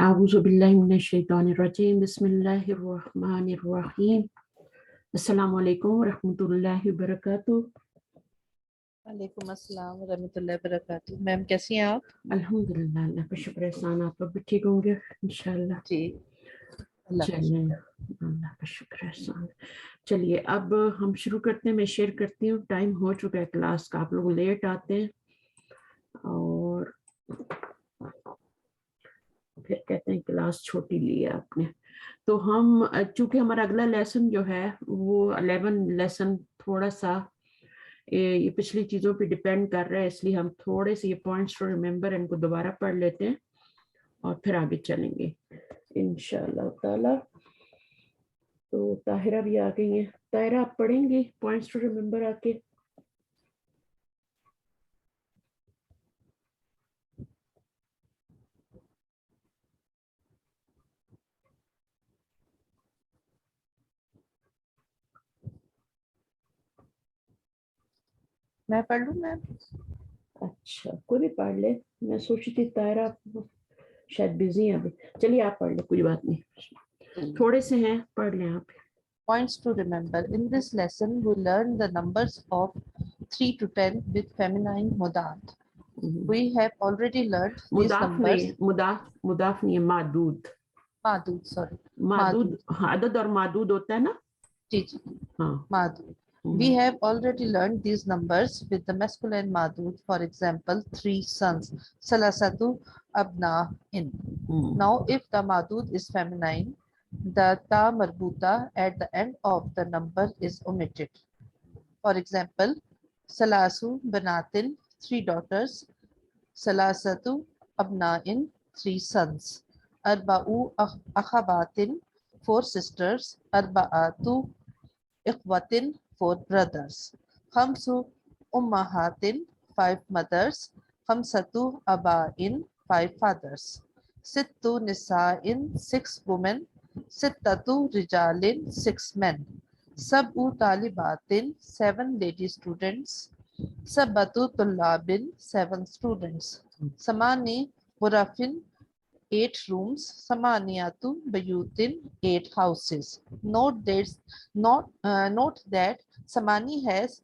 أعوذ بالله من الشيطان الرجيم بسم الله الرحمن الرحيم السلام علیکم ورحمۃ اللہ وبرکاتہ. وعلیکم السلام ورحمۃ اللہ وبرکاتہ. میم کیسی ہیں آپ؟ الحمدللہ اللہ کا شکر احسان. آپ لوگ بھی ٹھیک ہوں گے انشاءاللہ؟ جی اللہ کا چلیں شکر. اللہ کا شکر احسان. چلیے اب ہم شروع کرتے ہیں. میں شیئر کرتی ہوں. ٹائم ہو چکا ہے کلاس کا. آپ لوگ لیٹ آتے ہیں اور پھر کہتے ہیں کلاس چھوٹی لی ہے آپ نے. تو ہم چونکہ ہمارا اگلا لیسن جو ہے وہ 11 لیسن تھوڑا سا یہ پچھلی چیزوں پہ ڈیپینڈ کر رہا ہے، اس لیے ہم تھوڑے سے یہ پوائنٹس ٹو ریمبر ان کو دوبارہ پڑھ لیتے ہیں اور پھر آگے چلیں گے انشاءاللہ تعالی. تو طاہرہ بھی آ گئی ہیں. طاہرہ آپ پڑھیں گی پوائنٹس ٹو ریمبر آ کے؟ میں پڑھ لوں میم؟ اچھا کوئی بھی پڑھ لے. میں سوچی تھی طاہرہ شاید بزی ہیں ابھی. چلیے آپ پڑھ لیں، کوئی بات نہیں، تھوڑے سے ہیں، پڑھ لیں آپ. Points to remember. In this lesson, we learn the numbers of 3 to 10 with feminine مضاف. We have already learned these مضاف numbers. نہیں، مضاف نہیں ہے، معدود. معدود، sorry. معدود عدد اور معدود ہوتا ہے نا. جی جی ہاں. معدود. We have already learned these numbers with the masculine madud. For example, 3 sons. Salasatu abna'in. Now, if the madud is feminine, the ta marbuta at the end of the number is omitted. For example, Salasu banatin, 3 daughters. Salasatu abna'in, 3 sons. Arba'u akhabatin, 4 sisters. Arba'atu ikhwatin, 4 brothers. Khamsu ummahatin, 5 mothers. Khamsatu aba'in, 5 fathers. Sittu nisa'in, 6 women. Sittatu rijalin, 6 men. Sab'u talibatin, 7 lady students. Sabatu tullabin, 7 students. Samani ghurafin, 8 rooms. Samaniyatu bayutin, 8 houses. Note that Samani has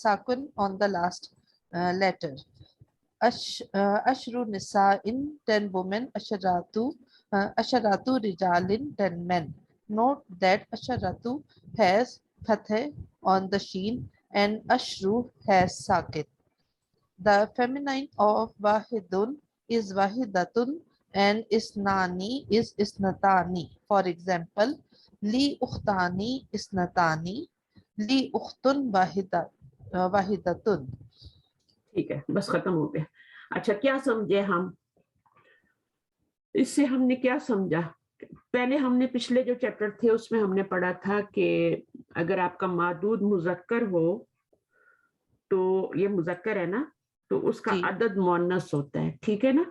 sakun on the last letter. Ashru nisa'in, 10 women. Asharatu rijalin, 10 men. Note that Asharatu has fathe on the sheen and Ashru has sakit. The feminine of wahidun is wahidatun and isnani is isnatani. For example, li ukhtani isnatani, li ukhtun wahidatun. ٹھیک ہے، بس ختم ہو گیا. اچھا کیا سمجھے ہم اس سے؟ ہم نے کیا سمجھا؟ پہلے ہم نے پچھلے جو چیپٹر تھے اس میں ہم نے پڑھا تھا کہ اگر آپ کا معدود مذکر ہو تو یہ مذکر ہے نا، تو اس کا عدد مؤنث ہوتا ہے، ٹھیک ہے نا.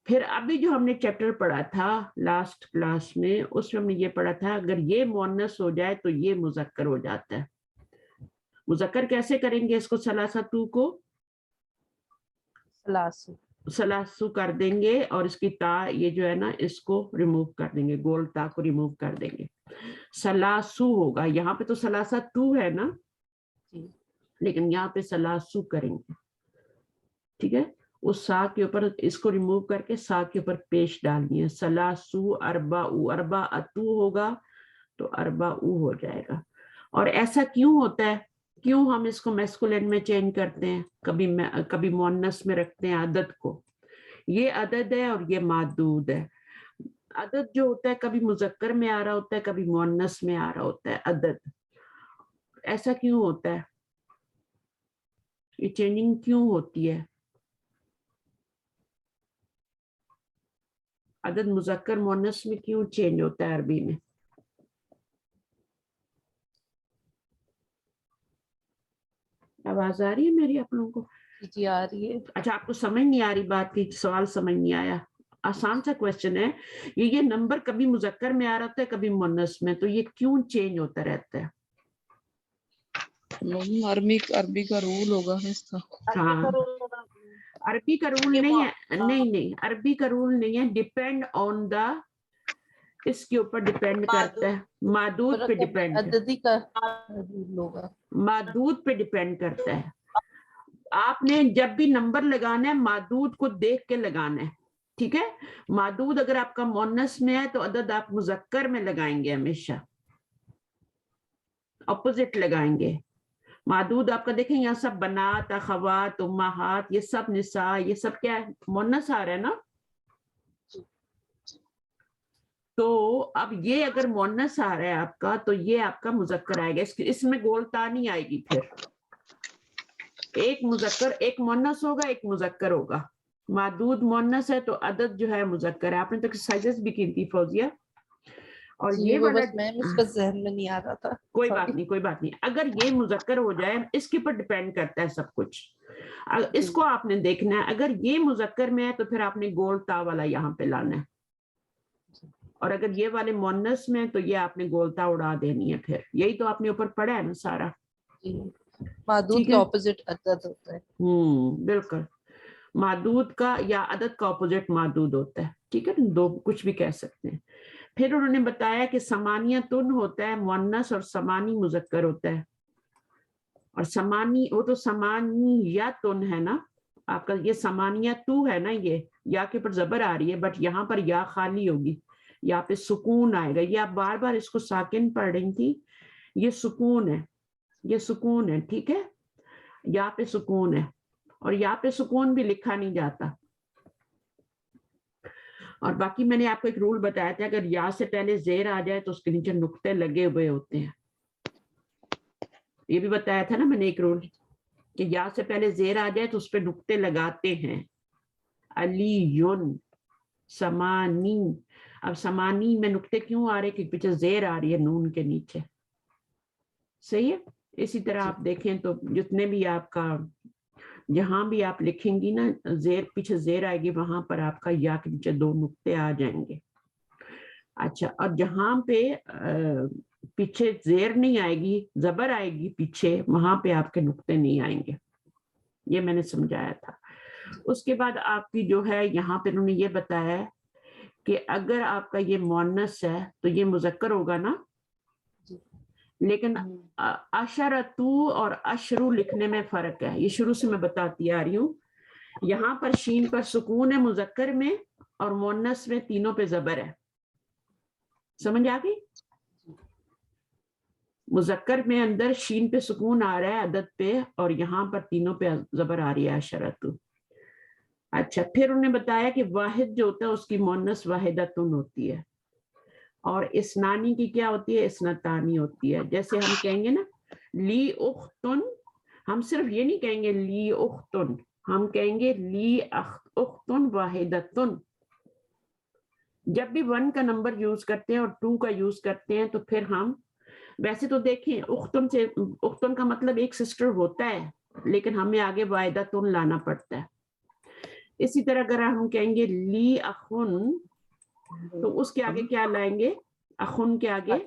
پھر ابھی جو ہم نے چیپٹر پڑھا تھا لاسٹ کلاس میں، اس میں ہم نے یہ پڑھا تھا اگر یہ مؤنث ہو جائے تو یہ مذکر ہو جاتا ہے. مذکر کیسے کریں گے اس کو؟ ثلاثتو کو سلاسو کر دیں گے اور اس کی تا یہ جو ہے نا اس کو ریموو کر دیں گے، گول تا کو ریموو کر دیں گے. سلاسو ہوگا. یہاں پہ تو سلاساتو ہے نا، لیکن یہاں پہ سلاسو کریں گے، ٹھیک ہے. اس سا کے اوپر اس کو ریموو کر کے سا کے اوپر پیش ڈالنی ہے. سلاسو اربعو، اربعتو ہوگا تو اربعو ہو جائے گا. اور ایسا کیوں ہوتا ہے؟ کیوں ہم اس کو میسکولین میں چینج کرتے ہیں، کبھی مؤنث میں رکھتے ہیں عدد کو؟ یہ عدد ہے اور یہ معدود ہے. عدد جو ہوتا ہے کبھی مذکر میں آ رہا ہوتا ہے، کبھی مؤنث میں آ رہا ہوتا ہے عدد. ایسا کیوں ہوتا ہے؟ یہ چینجنگ کیوں ہوتی ہے؟ عدد مذکر مؤنث میں کیوں چینج ہوتا ہے عربی میں؟ آواز آ رہی ہے میری آپ لوگوں کو؟ جی آ رہی ہے. اچھا آپ کو سمجھ نہیں آ رہی بات کی؟ سوال سمجھ نہیں آیا؟ آسان سا کوشچن ہے. یہ نمبر کبھی مذکر میں آ رہا ہوتا ہے کبھی مؤنث میں، تو یہ کیوں چینج ہوتا رہتا ہے؟ عربی کا رول ہوگا اس کا. ہاں عربی کا رول نہیں ہے, نہیں عربی کا رول نہیں ہے, ڈیپینڈ آن دا, اس کے اوپر ڈیپینڈ کرتا ہے, مادود پہ ڈیپینڈ, عددی کا رول ہوگا, مادود پہ ڈیپینڈ کرتا ہے. آپ نے جب بھی نمبر لگانا ہے مادود کو دیکھ کے لگانا ہے, ٹھیک ہے. مادود اگر آپ کا مؤنث میں ہے تو عدد آپ مذکر میں لگائیں گے, ہمیشہ اپوزٹ لگائیں گے. مادود آپ کا دیکھیں یہاں سب بنات, اخوات, امہات, یہ سب نساء, یہ سب کیا ہے, مؤنث آ رہا ہے نا. تو اب یہ اگر مؤنث آ رہا ہے آپ کا تو یہ آپ کا مذکر آئے گا, اس میں گولتا نہیں آئے گی. پھر ایک مذکر, ایک مؤنث ہوگا, ایک مذکر ہوگا. مادود مؤنث ہے تو عدد جو ہے مذکر ہے. آپ نے تو ایکسرسائزز بھی کی تھی فوزیہ, اور یہ وہ والا بس میں اس پر ذہن میں نہیں آ رہا تھا. کوئی بات نہیں, کوئی بات نہیں. اگر یہ مذکر ہو جائے, اس کے اوپر ڈیپینڈ کرتا ہے سب کچھ. اس کو آپ نے دیکھنا ہے, اگر یہ مذکر میں ہے تو پھر آپ نے گول تا والا یہاں پہ لانا ہے, اور اگر یہ والے مؤنث میں تو یہ آپ نے گولتا اڑا دینی ہے. پھر یہی تو آپ نے اوپر پڑھا ہے نا سارا. مادود کے اپوزٹ عدد ہوتا ہے. بالکل, مادود کا یا عدد کا اپوزٹ مادود ہوتا ہے, ٹھیک ہے, دو کچھ بھی کہہ سکتے ہیں. پھر انہوں نے بتایا کہ سمانیتن ہوتا ہے مؤنث اور سمانی مذکر ہوتا ہے. اور سمانی, وہ تو سمانیتن ہے نا آپ کا, یہ سمانیتو ہے نا, یہ یا کے پر زبر آ رہی ہے, بٹ یہاں پر یا خالی ہوگی, یہاں پہ سکون آئے گا. یہ آپ بار بار اس کو ساکن پڑھ رہی تھی, یہ سکون ہے, یہ سکون ہے, ٹھیک ہے. یا پہ سکون ہے, اور یا پہ سکون بھی لکھا نہیں جاتا. اور باقی میں نے آپ کو ایک رول بتایا تھا, اگر یا سے پہلے زیر آ جائے تو اس کے نیچے نقطے لگے ہوئے ہوتے ہیں. یہ بھی بتایا تھا نا میں نے ایک رول, کہ یا سے پہلے زیر آ جائے تو اس پہ نقطے لگاتے ہیں. علی سمانی, اب سمانی میں نقطے کیوں آ رہے, کہ پیچھے زیر آ رہی ہے نون کے نیچے, صحیح ہے. اسی طرح آپ دیکھیں تو جتنے بھی آپ کا, جہاں بھی آپ لکھیں گی نا زیر, پیچھے زیر آئے گی, وہاں پر آپ کا یا کے نیچے دو نقطے آ جائیں گے. اچھا, اور جہاں پہ پیچھے زیر نہیں آئے گی, زبر آئے گی پیچھے, وہاں پہ آپ کے نقطے نہیں آئیں گے. یہ میں نے سمجھایا تھا. اس کے بعد آپ کی جو ہے یہاں پہ انہوں نے یہ بتایا کہ اگر آپ کا یہ مؤنث ہے تو یہ مذکر ہوگا نا, لیکن اشرتو اور اشرو لکھنے میں فرق ہے. یہ شروع سے میں بتاتی آ رہی ہوں. یہاں پر شین پر سکون ہے مذکر میں, اور مؤنث میں تینوں پہ زبر ہے. سمجھ آ گئی؟ مذکر میں اندر شین پہ سکون آ رہا ہے عدد پہ, اور یہاں پر تینوں پہ زبر آ رہی ہے اشرتو. اچھا, پھر انہوں نے بتایا کہ واحد جو ہوتا ہے اس کی مؤنث واحدتن ہوتی ہے, اور اسنانی کی کیا ہوتی ہے, اسنتانی ہوتی ہے. جیسے ہم کہیں گے نا لی اختن, ہم صرف یہ نہیں کہیں گے لی اختن, ہم کہیں گے لی اختن واحدتن. جب بھی 1 کا نمبر یوز کرتے ہیں اور 2 کا یوز کرتے ہیں تو پھر ہم, ویسے تو دیکھیں اختن سے, اختن کا مطلب ایک سسٹر ہوتا ہے, لیکن ہمیں آگے واحدتن لانا پڑتا ہے. اسی طرح اگر ہم کہیں گے لی اخن, تو اس کے آگے کیا لائیں گے, اخن کے آگے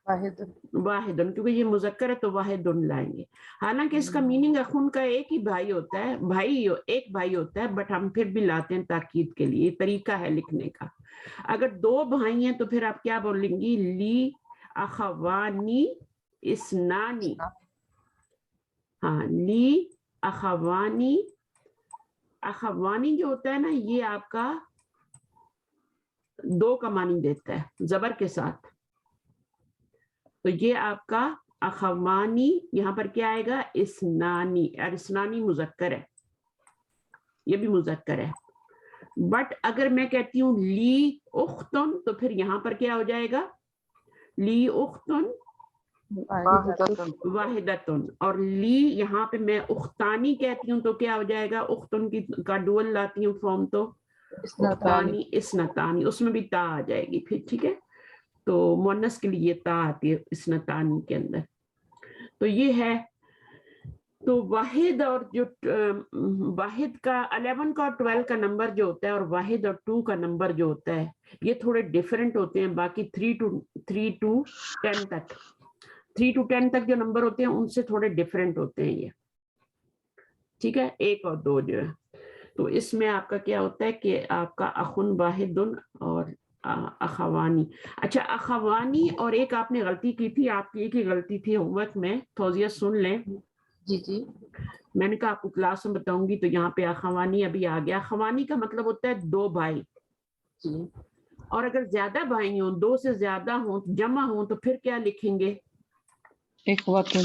واحدن, کیونکہ یہ مذکر ہے تو واحدن لائیں گے. حالانکہ اس کا میننگ اخن کا ایک ہی بھائی ہوتا ہے, ایک بھائی ہوتا ہے, بٹ ہم پھر بھی لاتے ہیں تاکید کے لیے, طریقہ ہے لکھنے کا. اگر 2 بھائی ہیں تو پھر آپ کیا بولیں گی, لی اخوانی اسنانی. ہاں, لی اخوانی, اخوانی جو ہوتا ہے نا یہ آپ کا 2 کا معنی دیتا ہے زبر کے ساتھ, تو یہ آپ کا اخوانی, یہاں پر کیا آئے گا, اسنانی. اور اسنانی مذکر ہے, یہ بھی مذکر ہے. بٹ اگر میں کہتی ہوں لی اختن تو پھر یہاں پر کیا ہو جائے گا, لی اختن واحدتن. اور لی یہاں پہ میں اختانی کہتی ہوں تو کیا ہو جائے گا, اختن کی کا ڈول لاتی ہوں فارم تو اختانی اسنتانی, اس میں بھی تا آ جائے گی پھر, ٹھیک ہے. تو مؤنث کے لیے تا آتی ہے اسنتانی کے اندر. تو یہ ہے. تو واحد اور جو واحد کا 11 کا اور 12 کا نمبر جو ہوتا ہے, اور واحد اور 2 کا نمبر جو ہوتا ہے, یہ تھوڑے ڈیفرنٹ ہوتے ہیں باقی 3 to 10 تک. 3 to 10 تک جو نمبر ہوتے ہیں ان سے تھوڑے ڈیفرنٹ ہوتے ہیں یہ, ٹھیک ہے, 1 اور 2 جو ہے. تو اس میں آپ کا کیا ہوتا ہے کہ آپ کا اخن واحدن اور اخوانی. اچھا اخوانی اور ایک آپ نے غلطی کی تھی, آپ کی ایک ہی غلطی تھی ہوم ورک میں, فوزیہ سن لیں. جی جی میں نے کہا آپ کو کلاس میں بتاؤں گی, تو یہاں پہ اخوانی ابھی آ گیا. اخوانی کا مطلب ہوتا ہے 2 بھائی, جی اور اگر زیادہ بھائی ہوں, 2 سے زیادہ ہوں, جمع ہوں, تو پھر کیا لکھیں گے؟ اخواتن.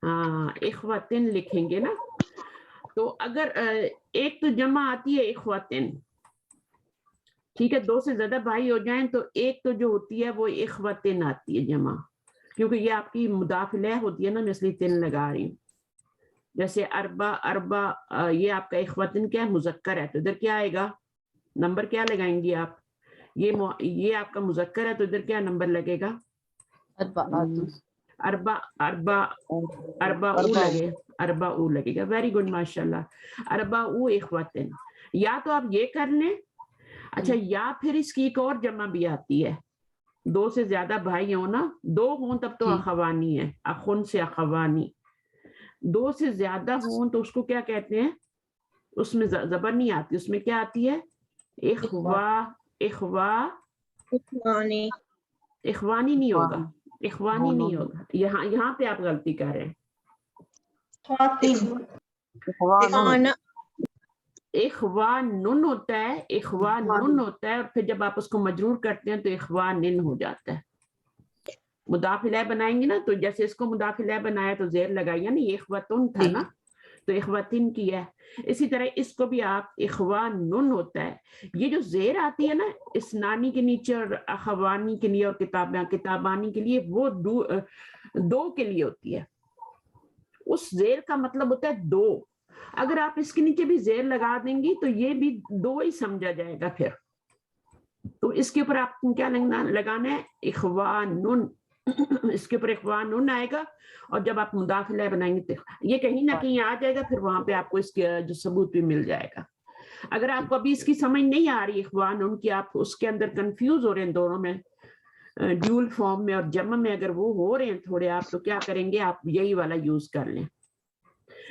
ہاں اخواتن لکھیں گے نا. تو اگر ایک تو جمع آتی ہے اخواتن, ٹھیک ہے, 2 سے زیادہ بھائی ہو جائیں تو ایک تو جو ہوتی ہے وہ اخواتن آتی ہے جمع, کیونکہ یہ آپ کی مضاف الیہ ہوتی ہے نا, میں اس لیے تن لگا رہی ہوں. جیسے اربا یہ آپ کا اخواتن کیا ہے؟ مذکر ہے, تو ادھر کیا آئے گا؟ نمبر کیا لگائیں گی آپ؟ یہ آپ کا مذکر ہے تو ادھر کیا نمبر لگے گا؟ اربا او لگے گا. ویری گڈ, ماشاء اللہ. اربا او اخواتن. یا تو آپ یہ کر لیں, اچھا, یا پھر اس کی ایک اور جمع بھی آتی ہے, 2 سے زیادہ بھائی ہوں نا, 2 ہوں تب تو اخوانی ہے, اخن سے اخوانی. 2 سے زیادہ ہوں تو اس کو کیا کہتے ہیں؟ اس میں زبر نہیں آتی, اس میں کیا آتی ہے؟ اخوانی نہیں ہوگا, اخوانی نہیں ہوگا. یہاں پہ آپ غلطی کر رہے ہیں. اخوانن ہوتا ہے, اخوانن ہوتا ہے, اور پھر جب آپ اس کو مجرور کرتے ہیں تو اخوانن ہو جاتا ہے. مضاف الیہ بنائیں گے نا, تو جیسے اس کو مضاف الیہ بنایا تو زیر لگائیے نا, یہ اخواتن تھا نا, تو اخواتن کی ہے. اسی طرح اس کو بھی آپ اخوانن ہوتا ہے. یہ جو زیر آتی ہے نا اسنانی کے نیچے اور اخوانی کے لیے اور کتابانی کے لیے, وہ 2 کے لیے ہوتی ہے. اس زیر کا مطلب ہوتا ہے 2. اگر آپ اس کے نیچے بھی زیر لگا دیں گی تو یہ بھی 2 ہی سمجھا جائے گا پھر. تو اس کے اوپر آپ کو کیا لگانا ہے؟ اخوانن. اس کے اوپر اخوانن آئے گا, اور جب آپ مضاف الیہ بنائیں گے تو یہ کہیں نہ کہیں آ جائے گا, پھر وہاں پہ آپ کو اس کا جو ثبوت بھی مل جائے گا. اگر آپ کو ابھی اس کی سمجھ نہیں آ رہی اخوانن کی, آپ اس کے اندر کنفیوز ہو رہے ہیں دونوں میں, ڈیول فارم میں اور جمع میں اگر وہ ہو رہے ہیں تھوڑے آپ, تو کیا کریں گے آپ؟ یہی والا یوز کر لیں.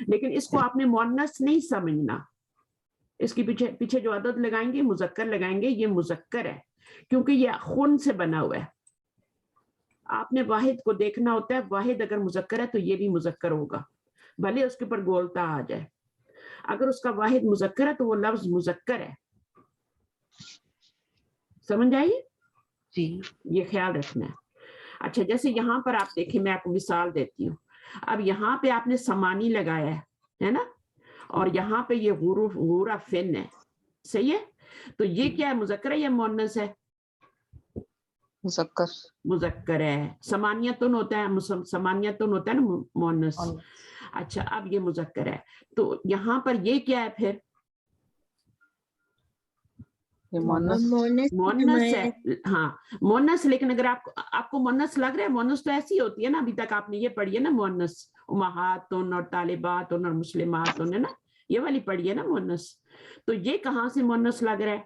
لیکن اس کو آپ نے مؤنث نہیں سمجھنا, اس کی پیچھے جو عدد لگائیں گے مذکر لگائیں گے, یہ مذکر ہے کیونکہ یہ خون سے بنا ہوا ہے. آپ نے واحد کو دیکھنا ہوتا ہے, واحد اگر مذکر ہے تو یہ بھی مذکر ہوگا, بھلے اس کے اوپر گولتا آ جائے. اگر اس کا واحد مذکر ہے تو وہ لفظ مذکر ہے. سمجھ آئیے؟ جی یہ خیال رکھنا ہے. اچھا, جیسے یہاں پر آپ دیکھیں, میں آپ کو مثال دیتی ہوں. اب یہاں پہ آپ نے سمانی لگایا ہے نا, اور یہاں پہ یہ غورا فن ہے, صحیح ہے؟ تو یہ کیا ہے, مذکر ہے یا مؤنث ہے؟ مذکر ہے. سمانیتن ہوتا ہے نا مؤنث. اچھا, اب یہ مذکر ہے, تو یہاں پر یہ کیا ہے پھر؟ مؤنث ہے. ہاں مؤنث. لیکن اگر آپ کو مؤنث لگ رہا ہے, مؤنث تو ایسی ہوتی ہے نا, ابھی تک آپ نے یہ پڑھی ہے نا مؤنث, امہاتن اور طالباتن اور مسلماتن, ہے نا, یہ والی پڑھی ہے نا مؤنث. تو یہ کہاں سے مؤنث لگ رہا ہے؟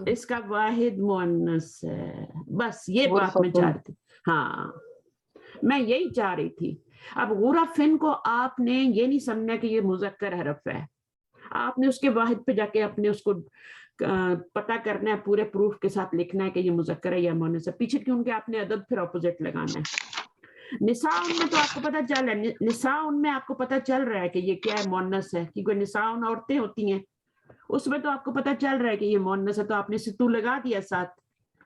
اس کا واحد مؤنث ہے. بس یہ بات میں چاہ رہی تھی. ہاں میں یہی چاہ رہی تھی. اب غورا فن کو آپ نے یہ نہیں سمجھنا کہ یہ مذکر حرف ہے, آپ نے اس کے واحد پہ جا کے اپنے اس کو پتہ کرنا ہے, پورے پروف کے ساتھ لکھنا ہے کہ یہ مذکر ہے یا مؤنث ہے. پیچھے کیونکہ آپ نے عدد پھر اپوزٹ لگانا ہے. نساء ان میں تو آپ کو پتہ چل ہے, نساء ان میں آپ کو پتہ چل رہا ہے کہ یہ کیا ہے, مؤنث ہے, کیونکہ نساء ان عورتیں ہوتی ہیں, اس میں تو آپ کو پتہ چل رہا ہے کہ یہ مؤنث ہے, تو آپ نے ستو لگا دیا ساتھ,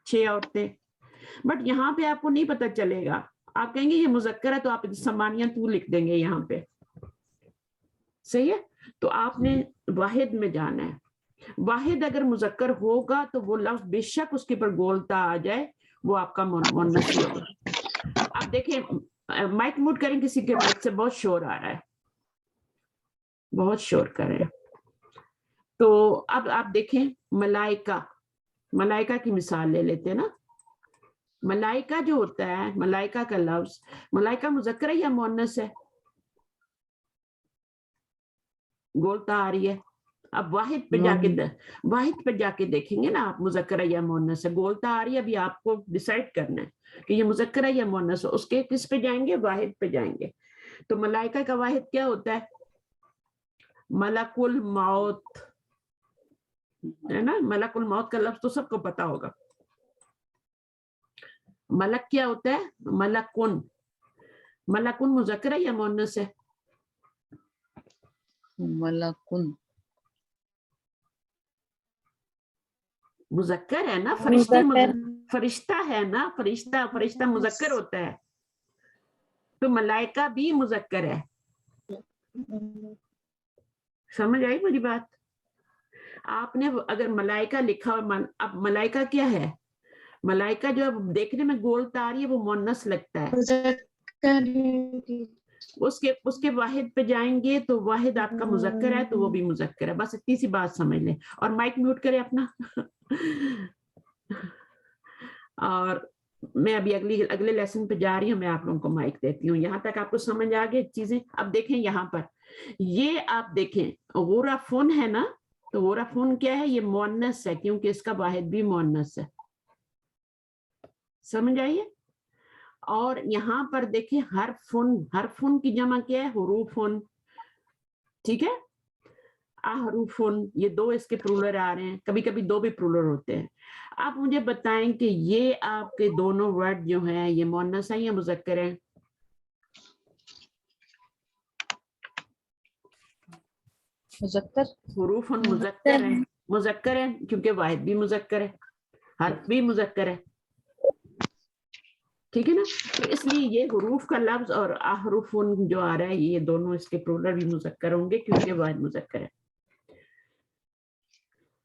6 عورتیں. بٹ یہاں پہ آپ کو نہیں پتہ چلے گا, آپ کہیں گے یہ مذکر ہے, تو آپ سمانیہ تو لکھ دیں گے یہاں پہ, صحیح ہے؟ تو آپ نے واحد میں جانا ہے. واحد اگر مذکر ہوگا تو وہ لفظ بے شک اس کے پر گولتا آ جائے, وہ آپ کا مؤنث ہی ہوگا. اب دیکھیں, مائک موٹ کریں, کسی کے مائک سے بہت شور آ رہا ہے, بہت شور کر رہے ہیں. تو اب آپ دیکھیں ملائکہ کی مثال لے لیتے ہیں نا. ملائکہ جو ہوتا ہے, ملائکہ کا لفظ, ملائکہ مذکر ہے یا مؤنث ہے؟ گولتا آ رہی ہے. اب واحد پہ جا کے دیکھیں گے نا آپ, مذکر ہے یا مؤنث ہے, گولتا آ رہی ہے. ابھی آپ کو ڈیسائیڈ کرنا ہے کہ یہ مذکر ہے یا مؤنث ہے. اس کے کس پہ جائیں گے؟ واحد پہ جائیں گے. تو ملائکہ کا واحد کیا ہوتا ہے؟ मलकुल मौत है ना, मलकुल मौत का लफ्ज तो सबको पता होगा। मलक क्या होता है? मलकुन। मलकुन मुज़क्कर है या मुअन्नस है? मलकुन मुज़क्कर है ना, फरिश्ता है ना, फरिश्ता मुज़क्कर होता है, तो मलाइका भी मुज़क्कर है। समझ आई मेरी बात? आपने अगर मलाइका लिखा और अब मलाइका क्या है? मलाइका जो अब देखने में गोल तार है वो मुअन्नस लगता है। उसके वाहिद पे जाएंगे तो वाहिद आपका मुज़क्कर है तो वो भी मुज़क्कर है। बस इतनी सी बात समझ लें। और माइक म्यूट करें अपना। और मैं अभी अगले लेसन पे जा रही हूँ, मैं आप लोगों को माइक देती हूँ। यहाँ तक आपको समझ आ गई चीजें? अब देखें यहाँ पर, ये आप देखें गुरफुन है ना, तो गुरफुन क्या है? ये मुअन्नस है क्योंकि इसका वाहिद भी मुअन्नस है। समझ आइए? और यहाँ पर देखें हरफुन की जमा क्या है? हुरूफुन। ठीक है, अहरूफुन, ये दो इसके प्लूरल आ रहे हैं, कभी कभी दो भी प्लूरल होते हैं। आप मुझे बताएं कि ये आपके दोनों वर्ड जो हैं ये मुअन्नस है या मुज़क्कर है? मुज़क्कर। हुरूफुन मुज़क्कर है, मुज़क्कर है क्योंकि वाहिद भी मुज़क्कर है, हर्फ भी मुज़क्कर है। ठीक है ना? तो इसलिए ये हुरूफ का लफ्ज और अहरूफुन जो आ रहा है ये दोनों इसके प्लूरल भी मुज़क्कर होंगे क्योंकि वाहिद मुज़क्कर है।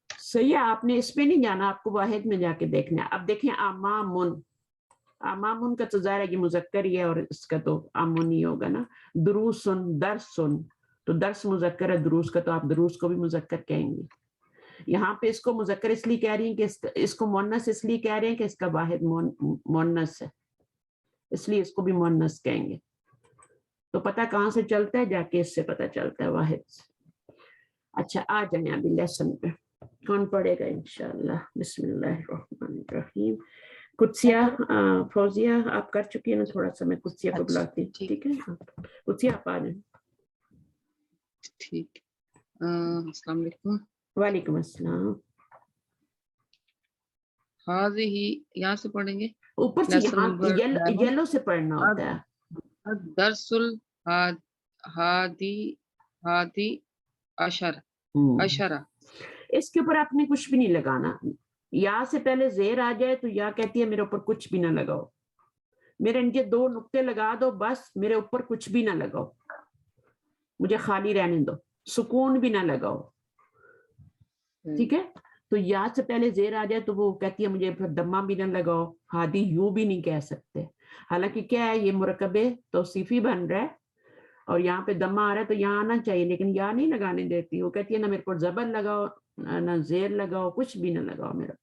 सही है, आपने इस पे नहीं जाना, आपको वाहिद में जाके देखना है। अब देखें अमामुन, अमामुन का तो ज़ाहिर है कि मुज़क्कर ही है और इसका तो आमुन ही होगा ना। दुरूसुन, दरसुन, तो दर्स मुज़क्कर है, दुरूस का तो आप दुरूस को भी मुज़क्कर कहेंगे। यहाँ पे इसको मुज़क्कर इसलिए कह रही हैं कि इसको मुअन्नस इसलिए कह रहे हैं कि इसका वाहिद मुअन्नस है, इसलिए इसको भी मुअन्नस कहेंगे। तो पता कहाँ से चलता है? जाके इससे पता चलता है, वाहिद से। अच्छा, आ जाए अभी लेसन पे। कौन पढ़ेगा इंशाअल्लाह? बिस्मिल्लाहिर्रहमानिर्रहीम। कुत्सिया, फौजिया आप कर चुकी है ना, थोड़ा सा मैं कुत्सिया को बुलाती हूँ। ठीक है, कुत्सिया आप आ जाए। ठीक। अस्सलाम वालेकुम। वालेकुम अस्सलाम। हाज़िही यहाँ से पढ़ेंगे, ऊपर से यहाँ येलो से पढ़ना होता है। दरसुल हादी अशरा। इसके ऊपर आपने कुछ भी नहीं लगाना। या से पहले जेर आ जाए तो या कहती है मेरे ऊपर कुछ भी ना लगाओ, मेरे इनके दो नुक्ते लगा दो बस, मेरे ऊपर कुछ भी ना लगाओ, मुझे खाली रहने दो, सुकून भी ना लगाओ। ठीक है, तो या से पहले जेर आ जाए तो वो कहती है मुझे दम्मा भी ना लगाओ, हादी यूं भी नहीं कह सकते। हालांकि क्या है, ये मुरकबे तौसीफी बन रहा है और यहाँ पे दम्मा आ रहा है तो यहाँ आना चाहिए, लेकिन यहाँ नहीं लगाने देती। वो कहती है ना मेरे को जबर लगाओ ना जेर लगाओ, कुछ भी ना लगाओ, मेरे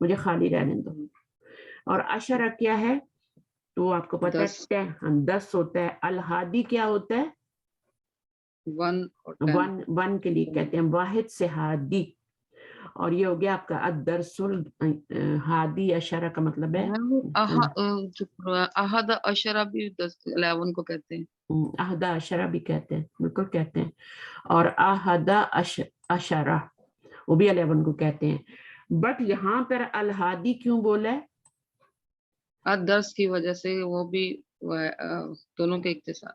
मुझे खाली रहने दो। और अशरा क्या है तो आपको पता है 10 होता है। अल हादी क्या होता है? 1 के लिए कहते हैं वाहिद से हादी। और ये हो गया आपका अदरसुल हादी अशरा का मतलब है अहद अशरा भी 11 को कहते हैं, अहदा अशरा भी कहते हैं, बिल्कुल कहते हैं। और अहदा अशरा वो भी 11 को कहते हैं। बट यहाँ पर अल हादी क्यों बोला है? दर्स की वजह से वो भी दोनों के एक साथ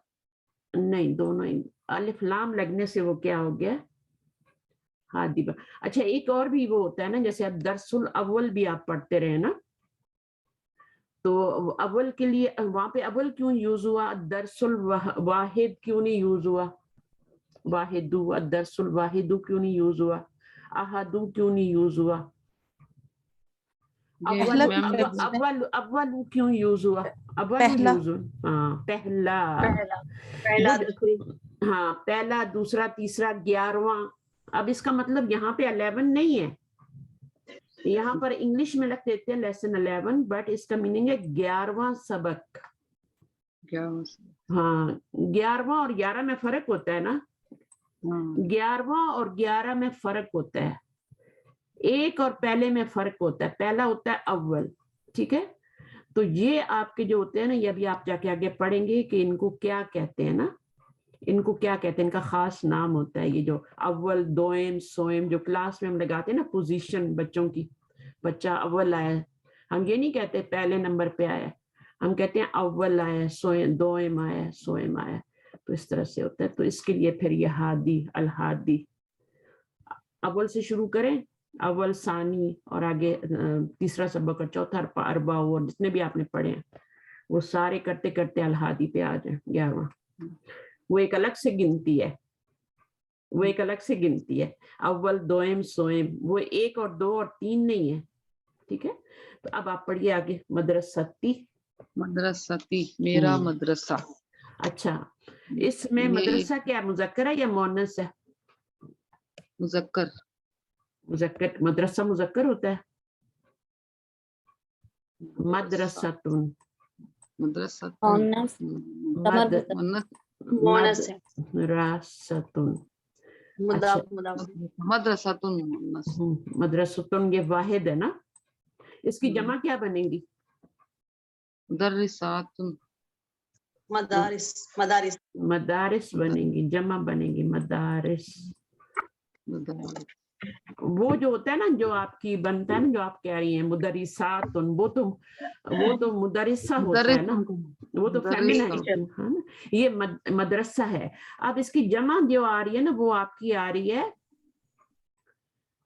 नहीं, दोनों ही अलिफ लाम लगने से वो क्या हो गया? हादी। अच्छा, एक और भी वो होता है ना, जैसे अब दरसुल अव्वल भी आप पढ़ते रहे ना, तो अव्वल के लिए वहां पे अव्वल क्यों यूज हुआ? दरसुल वाहिद क्यों नहीं यूज हुआ? वाहिदु, दरसुल वाहिदु क्यों नहीं यूज हुआ? अहदु क्यों नहीं यूज हुआ? अव्वल क्यों यूज हुआ? अव्वल यूज हुआ, पहला। हाँ, पहला, दूसरा, तीसरा, 11वां। अब इसका मतलब यहाँ पे 11 नहीं है, यहाँ पर इंग्लिश में लिख देते हैं लेसन 11, बट इसका मीनिंग है 11वां सबक। हाँ, 11वां और 11 में फर्क होता है ना, 11वां और 11 में फर्क होता है, एक और पहले में फर्क होता है, पहला होता है अव्वल। ठीक है, तो ये आपके जो होते हैं ना, ये भी आप जाके आगे पढ़ेंगे कि इनको क्या कहते हैं ना, इनको क्या कहते हैं, इनका खास नाम होता है, ये जो अव्वल दोयम सोयम जो क्लास में हम लगाते हैं ना पोजीशन बच्चों की, बच्चा अव्वल आया है, हम ये नहीं कहते पहले नंबर पे आया है, हम कहते हैं अव्वल आया है, सोयम दोयम आया है, सोयम आया है, तो इस तरह से होता है। तो इसके लिए फिर ये हादी अल हादी, अव्वल से शुरू करें, अव्वल सानी और आगे तीसरा सबक और चौथा अरबा और जितने भी आपने पढ़े हैं वो सारे करते करते अल हादी पे आ जाए 11वां। वो एक अलग से गिनती है, वो एक अलग से गिनती है, अव्वल दोयम सोयम, वो 1 और 2 और 3 नहीं है, ठीक है। तो अब आप पढ़िए आगे, मदरसती। मदरसती, मेरा मदरसा। अच्छा, इसमें ये मदरसा क्या मुज़क्कर है या मुअन्नस है? मुज़क्कर। मुज़क्कर, मदरसा मुज़क्कर होता है। मदरसतुन, मदरसतुन, मदरसतुन, अच्छा, मदरसतुन, मदरसतुन ये वाहिद है ना, इसकी जमा क्या बनेगी? मुदर्रिसातुन, मदारिस, मदारिस, मदारिस बनेगी, जमा बनेगी मदारिस। वो जो होता है ना, जो आपकी बनता है ना, जो आप कह रही हैं मुदरिसातुन, वो तो मुदरिसा होता है ना, वो तो फेमिनिन है ना, ये मदरसा है। अब इसकी जमा जो आ रही है ना, वो आपकी आ रही है,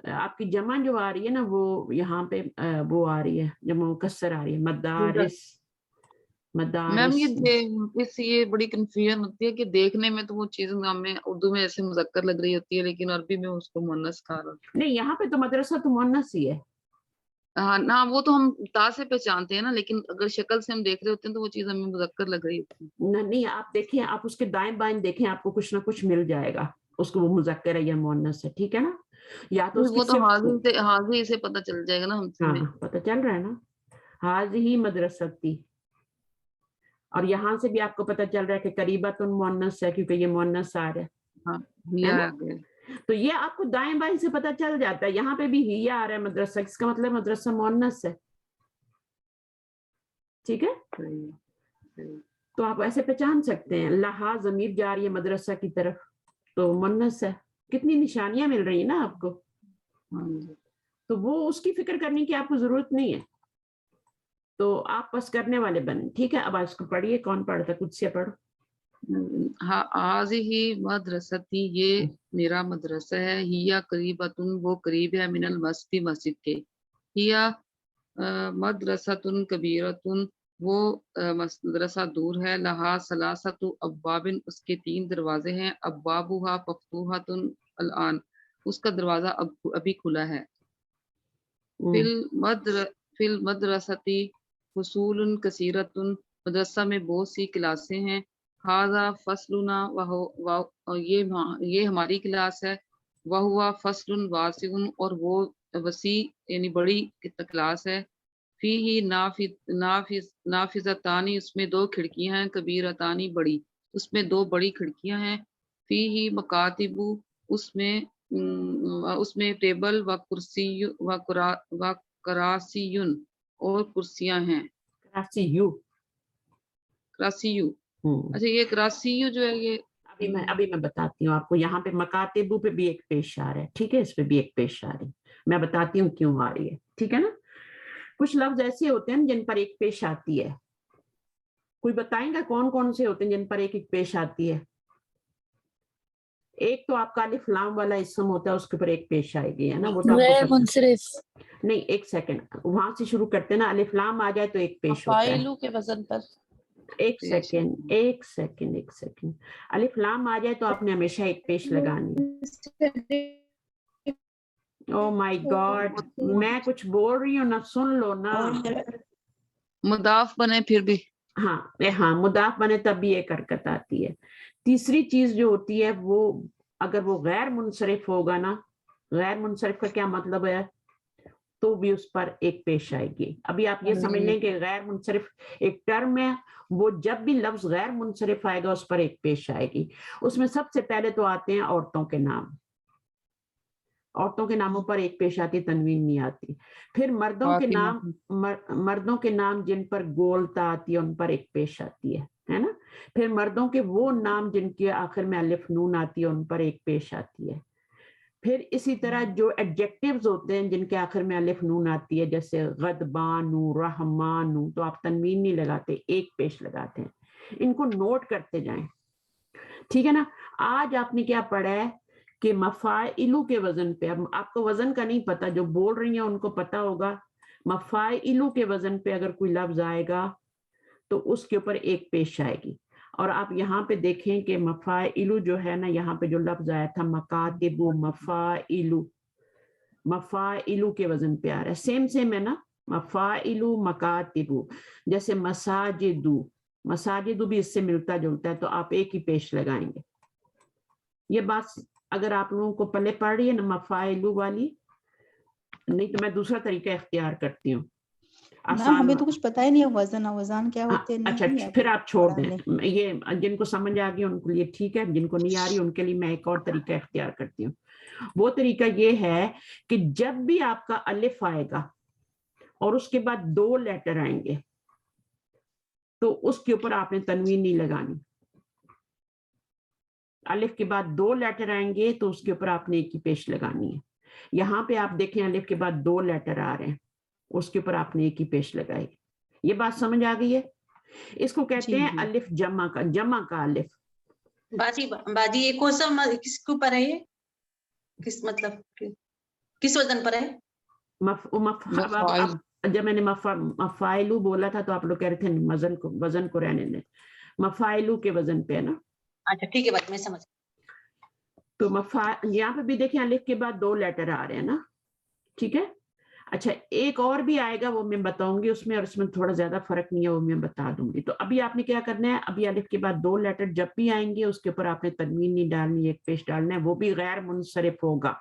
आपकी जमा जो आ रही है ना, वो यहाँ पे वो आ रही है, जमा मुकस्सर आ रही है, मदारिस। मैम ये बड़ी कंफ्यूजन होती है कि देखने में तो वो चीज हमें उर्दू में ऐसे मुज़क्कर लग रही होती है, लेकिन अरबी में उसको मुअन्नस कहा जाता है। नहीं, यहाँ पे तो मदरसा तो मुअन्नस ही है। हाँ ना, वो तो हम ता से पहचानते हैं ना, लेकिन अगर शक्ल से हम देख रहे होते हैं तो वो चीज हमें मुज़क्कर लग रही होती है। नहीं, आप देखिए, आप उसके दाएं बाएं देखें, आपको कुछ ना कुछ मिल जाएगा, उसको वो मुज़क्कर है या मुअन्नस है, ठीक है ना। या तो वो तो हाजी से पता चल जाएगा ना हमसे। हाँ, पता चल रहा है ना, हाज़िही मदरसती। और यहाँ से भी आपको पता चल रहा है कि करीबतुन मुअन्नस है, क्योंकि ये मुअन्नस आ रहा है। हाँ, है ना? तो ये आपको दाएं बाएं से पता चल जाता है। यहाँ पे भी हिया आ रहा है मदरसा, इसका मतलब मदरसा मुअन्नस है, ठीक है। तो आप ऐसे पहचान सकते हैं, लहा ज़मीर जा रही है मदरसा की तरफ, तो मुअन्नस है। कितनी निशानियां मिल रही है ना आपको, तो वो उसकी फिक्र करने की आपको जरूरत नहीं है, तो आप बस करने वाले बने, ठीक है। अब इसको पढ़िए, कौन पढ़ता, कुछ से पढ़ो। हाज़िही मदरसती, ये मेरा मदरसा है, हिया करीबतुन, वो करीब है, मिनल मस्जिद, मस्जिद के, हिया मदरसतुन कबीरतुन, वो मदरसा दूर है, लहा सलासतु अब्वाबिन, उसके 3 दरवाजे हैं, अब्वाबुहा मफ्तूहतुन अलआन, उसका दरवाजा अभी खुला है। फिल मदरसती फुसूलुन कसीरतुन, मदरसा में बहुत सी क्लासें हैं, हाजा फसलुना ये हमारी क्लास है, वह हुआ फसलुन वासिउन, और वो वसी यानी बड़ी क्लास है, फी ही नाफिजतानी, उसमें 2 खिड़कियां हैं, कबीरतानी बड़ी, उसमें 2 बड़ी खिड़कियां हैं, फी ही मकातिबु, उसमें टेबल व कुर्सी व करासीयुन, और कुर्सियां हैं। करासीयू, अच्छा, ये करासीयू जो है, ये अभी मैं बताती हूँ आपको। यहाँ पे मकातिबू पे भी एक पेश आ रहा है, ठीक है, इस पे भी एक पेश आ रही है, मैं बताती हूँ क्यों आ रही है, ठीक है ना। कुछ लफ्ज ऐसे होते हैं जिन पर एक पेश आती है, कोई बताएंगा कौन कौन से होते हैं जिन पर एक एक पेश आती है? एक तो आपका अलिफ लाम वाला इस्म होता है, उसके ऊपर एक पेश आएगी, है ना, वो तो आपको मुनसरिफ। नहीं, एक सेकंड, वहां से शुरू करते हैं ना, अलिफ लाम आ जाए तो एक पेश होता है। फाइलू के वजन पर एक सेकंड, अलिफ लाम आ जाए तो आपने हमेशा एक पेश लगानी। ओ माय गॉड, मैं कुछ बोल रही हूँ ना, सुन लो ना। मुदाफ बने फिर भी, हाँ, मुदाफ बने तब भी एक हरकत आती है। तीसरी चीज जो होती है, वो अगर वो गैर मुनसरिफ होगा ना, गैर मुनसरिफ का क्या मतलब है, तो भी उस पर एक पेश आएगी। अभी आप ये समझ लें कि गैर मुनसरिफ एक टर्म है, वो जब भी लफ्ज गैर मुनसरिफ आएगा उस पर एक पेश आएगी। उसमें सबसे पहले तो आते हैं औरतों के नाम, औरतों के नामों पर एक पेश आती, तनवीन नहीं आती। फिर मर्दों के नाम जिन पर गोलता आती है उन पर एक पेश आती है ना। پھر مردوں کے وہ نام جن کے آخر میں الف نون آتی ہے ان پر ایک پیش آتی ہے. پھر اسی طرح جو ایڈجیکٹیوز ہوتے ہیں جن کے آخر میں الف نون آتی ہے جیسے غضبانو رحمانو تو آپ تنوین نہیں لگاتے, ایک پیش لگاتے ہیں. ان کو نوٹ کرتے جائیں, ٹھیک ہے نا. آج آپ نے کیا پڑھا ہے کہ مفاعلو کے وزن پہ, اب آپ کو وزن کا نہیں پتا, جو بول رہی ہیں ان کو پتا ہوگا. مفاعلو کے وزن پہ اگر کوئی لفظ آئے گا تو اس کے اوپر ایک پیش آئے گی. اور آپ یہاں پہ دیکھیں کہ مفاعلو جو ہے نا, یہاں پہ جو لفظ آیا تھا مکاتب, مفاعلو کے وزن پہ آ رہا ہے. سیم ہے نا, مفاعلو مکاتب. جیسے مساجدو بھی اس سے ملتا جلتا ہے, تو آپ ایک ہی پیش لگائیں گے. یہ بات اگر آپ لوگوں کو پلے پڑ رہی ہے نا مفاعلو والی, نہیں تو میں دوسرا طریقہ اختیار کرتی ہوں. میم ہمیں تو کچھ پتا ہی نہیں ہے وزن اوزان کیا ہوتے ہیں. اچھا پھر آپ چھوڑ دیں, یہ جن کو سمجھ آ گئی ان کے لیے ٹھیک ہے, جن کو نہیں آ رہی ان کے لیے میں ایک اور طریقہ اختیار کرتی ہوں. وہ طریقہ یہ ہے کہ جب بھی آپ کا الف آئے گا اور اس کے بعد 2 لیٹر آئیں گے تو اس کے اوپر آپ نے تنوین نہیں لگانی. الف کے بعد 2 لیٹر آئیں گے تو اس کے اوپر آپ نے ایک ہی پیش لگانی ہے. یہاں پہ آپ دیکھیں الف کے بعد 2 لیٹر آ رہے ہیں, اس کے اوپر آپ نے ایک ہی پیش لگائی. یہ بات سمجھ آ گئی ہے. اس کو کہتے ہیں الف جمع کا الف. باجی یہ کون سا کس کے اوپر ہے, یہ کس مطلب کس وزن پر ہے؟ جب میں نے مفاعلو بولا تھا تو آپ لوگ کہہ رہے تھے وزن کو رہنے دیں. مفاعلو کے وزن پہ ہے نا. اچھا ٹھیک ہے, بات میں سمجھ. تو یہاں پہ بھی دیکھیں الف کے بعد 2 لیٹر آ رہے ہیں نا, ٹھیک ہے. اچھا ایک اور بھی آئے گا, وہ میں بتاؤں گی اس میں, اور اس میں تھوڑا زیادہ فرق نہیں ہے, وہ میں بتا دوں گی. تو ابھی آپ نے کیا کرنا ہے, ابھی الف کے بعد 2 لیٹر جب بھی آئیں گے اس کے اوپر آپ نے تنوین نہیں ڈالنی, ایک پیش ڈالنا ہے, وہ بھی غیر منصرف ہوگا.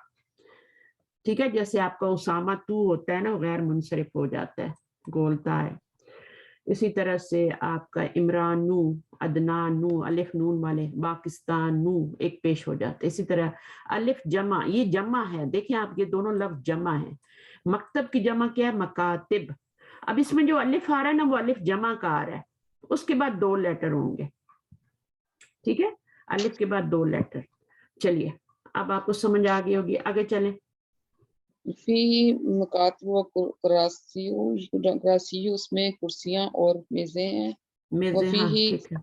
ٹھیک ہے, جیسے آپ کا اسامہ تو ہوتا ہے نا, غیر منصرف ہو جاتا ہے, گولتا ہے. اسی طرح سے آپ کا عمرانو, عدنانو, الف نون والے, پاکستانو ایک پیش ہو جاتا ہے. اسی طرح الف جمع, یہ جمع ہے, دیکھیں آپ یہ دونوں لفظ جمع ہیں. مکتب کی جمع کیا ہے, مکاتب. اب اس میں جو الف آ رہا ہے نا وہ الف جمع کا آ رہا ہے, اس کے بعد 2 لیٹر ہوں گے. ٹھیک ہے, الف کے بعد 2 لیٹر. چلیے اب آپ کو سمجھ آ گئی ہوگی, آگے چلیں. فی مکاتب و کراسی, اس میں کرسیاں اور میزیں ہیں. میزیں, ہاں ٹھیک ہے.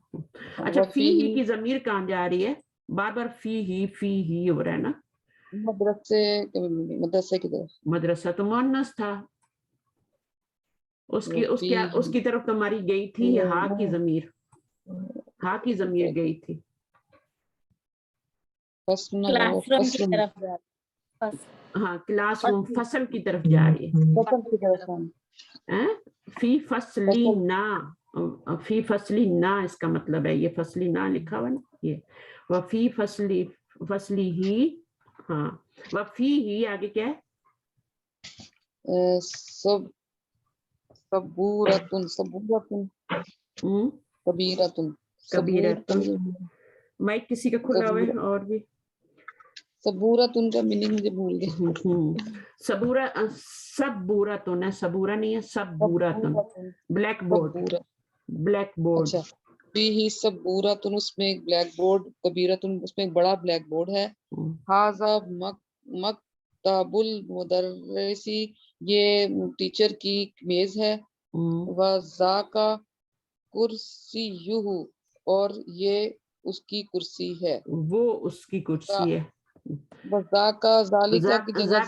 اچھا فی ہی کی ضمیر کہاں جا رہی ہے, بار بار فی ہی ہو رہا ہے نا. مدرسے کی طرف. مدرسہ تو مؤنث تھا, اس کی طرف تمہاری گئی تھی ہا کی ضمیر, ہا کی ضمیر گئی تھی. ہاں کلاس روم, فصل کی طرف جا رہی ہے. فی فصلی نا, فی فصلی نا اس کا مطلب ہے, یہ فصلی نا لکھا ہوا نا, یہ وفی فصلی ہی. ہاں وفی ہی آگے کیا ہے, صبورتن کبیرتن. مائک کسی کا کھلا ہوا ہے, اور بھی صبورتن کا میننگ مجھے بھول گیا. صبورہ, سب بورا تو نہ, صبورہ نہیں ہے, سب بورا تو. Black board, black board. فی صبورتن, اس میں ایک بلیک بورڈ, کبیرتن اس میں ایک بڑا بلیک بورڈ ہے. ھذا مکتب المدرسی, یہ ٹیچر کی میز ہے. وذاک کرسیہ, اور یہ اس کی کرسی ہے. وہ اس کی کرسی ہے. وذاک, ذالک کی جگہ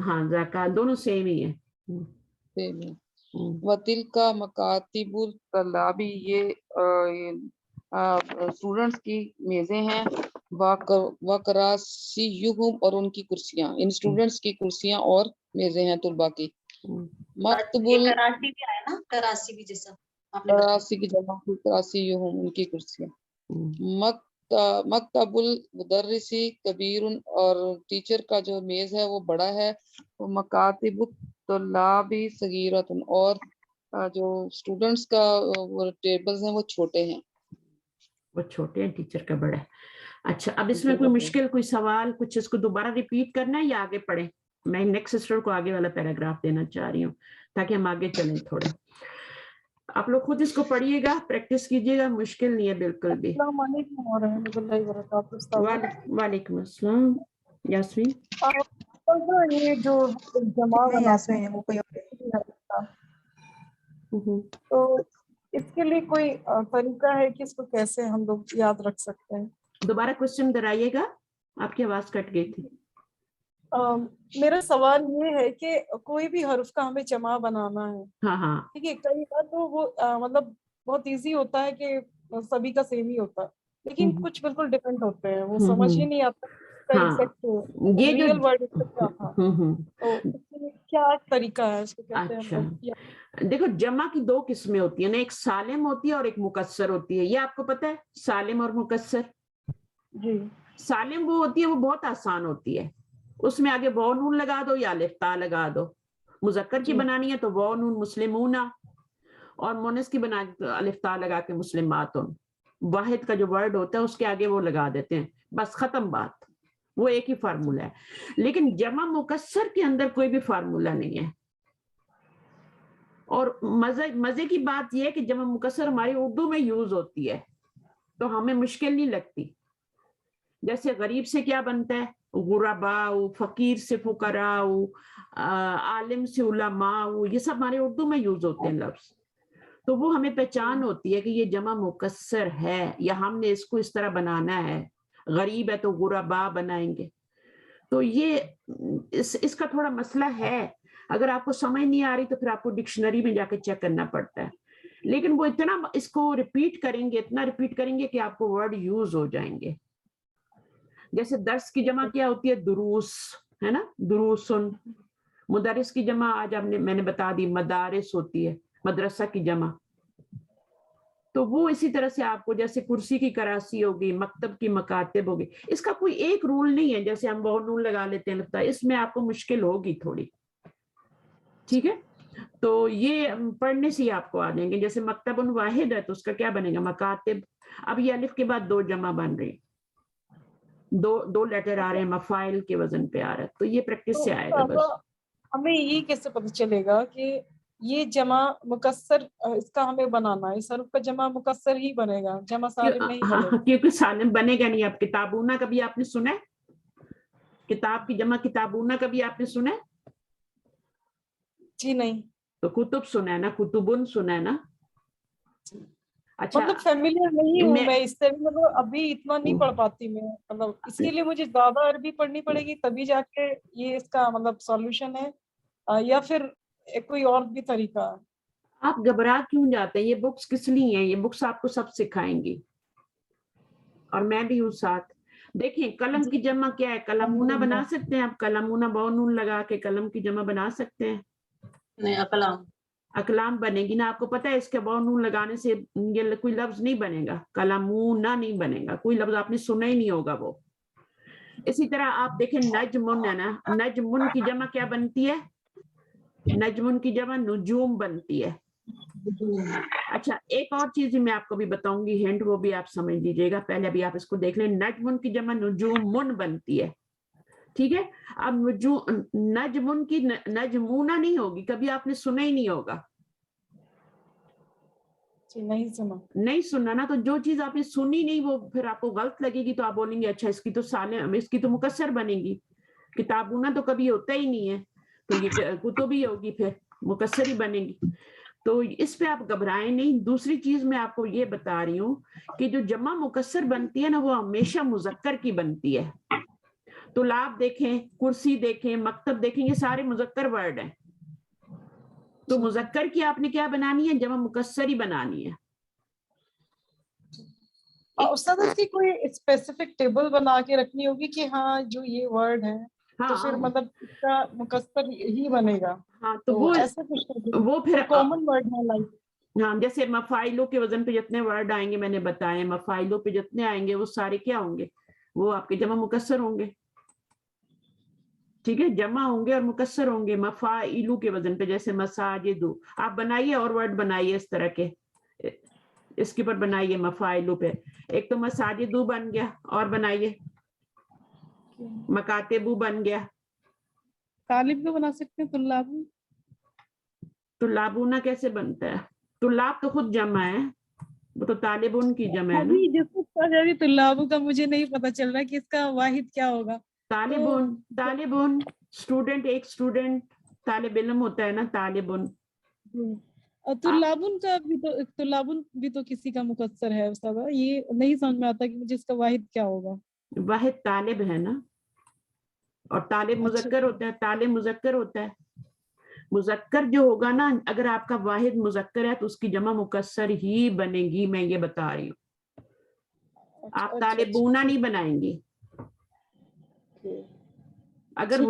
ہاں ذاکا, دونوں سیم ہی ہے. وتلک مکاتب الطلاب, یہ اسٹوڈنٹس کی میزیں ہیں. وکراسیہم, اور ان کی کرسیاں, ان اسٹوڈنٹس کی کرسیاں اور میزیں ہیں طلباء کی. مکتب کراسی بھی آیا نا, کراسی بھی جیسا کراسی کی جگہ کراسیہم, ان کی کرسیاں. مکتب المدرسی کبیر, اور ٹیچر کا جو میز ہے وہ بڑا ہے. مکاتب الطلاب صغیرۃ, اور جو اسٹوڈنٹس کا ٹیبلز ہیں وہ چھوٹے ہیں. وہ چھوٹے ہیں, ٹیچر کا بڑا ہے. اچھا اب اس میں کوئی مشکل, کوئی سوال, کچھ اس کو دوبارہ ریپیٹ کرنا ہے یا آگے پڑھیں؟ میں نیکسٹ سسٹر کو آگے والا پیراگراف دینا چاہ رہی ہوں تاکہ ہم آگے چلیں تھوڑے. आप लोग खुद इसको पढ़िएगा, प्रैक्टिस कीजिएगा, मुश्किल नहीं है बिल्कुल भी। वालेकुम अस्सलाम यास्मीन। ये जो जमा मैं बनाते यास्मीन हैं है, वो कोई और है। तो इसके लिए कोई तरीका है कि इसको कैसे हम लोग याद रख सकते हैं? दोबारा क्वेश्चन दोहराइएगा, आपकी आवाज कट गई थी। मेरा सवाल ये है कि कोई भी हर्फ का हमें जमा बनाना है, हाँ हाँ ठीक है, कई बार तो वो मतलब बहुत इजी होता है कि सभी का सेम ही होता है, लेकिन कुछ बिल्कुल डिफरेंट होते हैं, वो समझ ही नहीं आता इसका हाँ, एग्जैक्ट ये जो रियल वर्ड इसका क्या था। हम्म। तो इसके लिए क्या तरीका है, इसको कैसे हम अच्छा, लोग देखो जमा की दो किस्में होती है ना, एक सालिम होती है और एक मुकस्सर होती है, ये आपको पता है, सालिम और मुकस्सर। जी सालिम वो होती है, वो बहुत आसान होती है, उसमें आगे वाव नून लगा दो या अलिफ ता लगा दो। मुजक्कर की जी। बनानी है तो वाव नून मुस्लिमूना, और मोनस की बना तो अलिफ ता लगा के मुस्लिमातुन। वाहिद का जो वर्ड होता है उसके आगे वो लगा देते हैं, बस खत्म बात, वो एक ही फार्मूला है। लेकिन जमा मुकस्सर के अंदर कोई भी फार्मूला नहीं है। और मजे की बात यह है कि जमा मुकस्सर हमारी उर्दू में यूज होती है तो हमें मुश्किल नहीं लगती। जैसे गरीब से क्या बनता है, गुरबाऊ, फकीर से फुकराऊ, आलिम से उलमाऊ, ये सब हमारे उर्दू में यूज होते हैं लफ्ज, तो वो हमें पहचान होती है कि ये जमा मुकस्सर है या हमने इसको इस तरह बनाना है। गरीब है तो गुरबा बनाएंगे। तो ये इसका थोड़ा मसला है, अगर आपको समझ नहीं आ रही तो फिर आपको डिक्शनरी में जाके चेक करना पड़ता है। लेकिन वो इतना इसको रिपीट करेंगे, इतना रिपीट करेंगे कि आपको वर्ड यूज हो जाएंगे। जैसे दर्स की जमा क्या होती है, दुरूस, है ना, दुरूसुन। मुदरिस की जमा आज मैंने बता दी, मदारिस होती है, मदरसा की जमा। तो वो इसी तरह से आपको, जैसे कुर्सी की करासी होगी, मकतब की मकातिब होगी, इसका कोई एक रूल नहीं है। जैसे हम बहुत नून लगा लेते हैं लगता है, इसमें आपको मुश्किल होगी थोड़ी, ठीक है। तो ये पढ़ने से ही आपको आ जाएंगे। जैसे मकतबुन वाहिद है तो उसका क्या बनेगा, मकातिब। अब ये अलिफ के बाद दो जमा बन रही, दो लेटर आ रहे हैं, मफाइल के वजन पे आ रहा है, तो ये प्रैक्टिस से आएगा बस। हमें ये कैसे पता चलेगा कि ये जमा मुकस्सर इसका हमें बनाना है, इस हर्फ का जमा मुकस्सर ही बनेगा, जमा सालिम नहीं बनेगा? क्योंकि सालिम बनेगा नहीं। अब किताबूना कभी आपने सुना है, किताब की जमा किताबूना कभी आपने सुना है? जी नहीं। तो कुतुब सुना है ना, कुतुबुन सुना है ना। अच्छा, मतलब फेमिलियर नहीं हूँ मैं इससे, मतलब अभी इतना नहीं पढ़ पाती मैं, मतलब इसके लिए मुझे ज्यादा अरबी पढ़नी पड़ेगी तभी जाके ये इसका मतलब सॉल्यूशन है, या फिर कोई और भी तरीका है? आप घबरा क्यों जाते हैं, ये बुक्स किस लिए हैं, ये बुक्स आपको सब सिखाएंगी और मैं भी हूँ साथ। देखिए कलम की जमा क्या है, कलमूना बना सकते हैं आप, कलमूना बहुनून लगा के कलम की जमा बना सकते हैं। नहीं, अकलाम। अकलाम बनेगी ना, आपको पता है इसके बहुनून लगाने से ये कोई लफ्ज नहीं बनेगा, कलमूना नहीं बनेगा, कोई लफ्ज आपने सुना ही नहीं होगा वो। इसी तरह आप देखें नजमुन है ना, नजमुन की जमा क्या बनती है, नजमुन की जमा नुजूम बनती है। अच्छा, एक और चीज मैं आपको भी बताऊंगी, हिंट, वो भी आप समझ लीजिएगा, पहले अभी आप इसको देख लें। नजमुन की जमा नुजूमुन बनती है, ठीक है। अब नजमुन की नजमूना नहीं होगी, कभी आपने सुना ही नहीं होगा। नहीं सुना। नहीं सुना ना, तो जो चीज आपने सुनी नहीं वो फिर आपको गलत लगेगी, तो आप बोलेंगे अच्छा इसकी तो सालिम, इसकी तो मुकस्सर बनेगी। किताबूना तो कभी होता ही नहीं है, तो ये कुतुब ही होगी, फिर मुकस्सर ही बनेगी। तो इस पे आप घबराएं नहीं। दूसरी चीज मैं आपको ये बता रही हूँ कि जो जमा मुकस्सर बनती है ना, वो हमेशा मुजक्कर की बनती है। तुलाब देखें, कुर्सी देखें, मकतब देखें, ये सारे मुजक्कर वर्ड हैं। तो मुजक्कर की आपने क्या बनानी है, जमा मुकस्सर ही बनानी है। उस्ताद इसकी कोई स्पेसिफिक टेबल बना के रखनी होगी कि हाँ जो ये वर्ड है तो फिर मतलब इसका मुकस्सर ही बनेगा? हाँ, तो वो ऐसे कुछ वो फिर कॉमन वर्ड है लाइक। हाँ, जैसे मफाइलों के वजन पे जितने वर्ड आएंगे मैंने बताए, मफाइलों पे जितने आएंगे वो सारे क्या होंगे, वो आपके जमा मुकस्सर होंगे, ठीक है। जमा होंगे और मुकस्सर होंगे मफाइलू के वजन पे। जैसे मसाजिदु, आप बनाइए और वर्ड बनाइए इस तरह के, इसके ऊपर बनाइए मफाइलू पे। एक तो मसाजिदु बन गया, और बनाइए मकातिबु बन गया। तालिब को बना सकते हैं तुल्लाबू? तो लाबूना कैसे बनता है? तुल्लाब तो खुद जमा है, वो तो तालिबुन की जमा है ना। अभी जिसको अभी तुल्लाबों का मुझे नहीं पता चल रहा कि इसका वाहिद क्या होगा। तालिबुन, तालिबुन स्टूडेंट, एक स्टूडेंट, तालिब इल्म होता है ना तालिबुन। और तुल्लाबुन भी तो किसी का मुकस्सर है उस्ताद, ये नहीं समझ में आता कि मुझे इसका वाहिद क्या होगा। वाहिद तालिब है ना, और तालिब मुजक्कर होता है, तालिब मुजक्कर होता है। मुजक्कर जो होगा ना, अगर आपका वाहिद मुजक्कर है तो उसकी जमा मुकस्सर ही बनेगी, मैं ये बता रही हूँ। आप तालिबूना नहीं बनाएंगे। अगर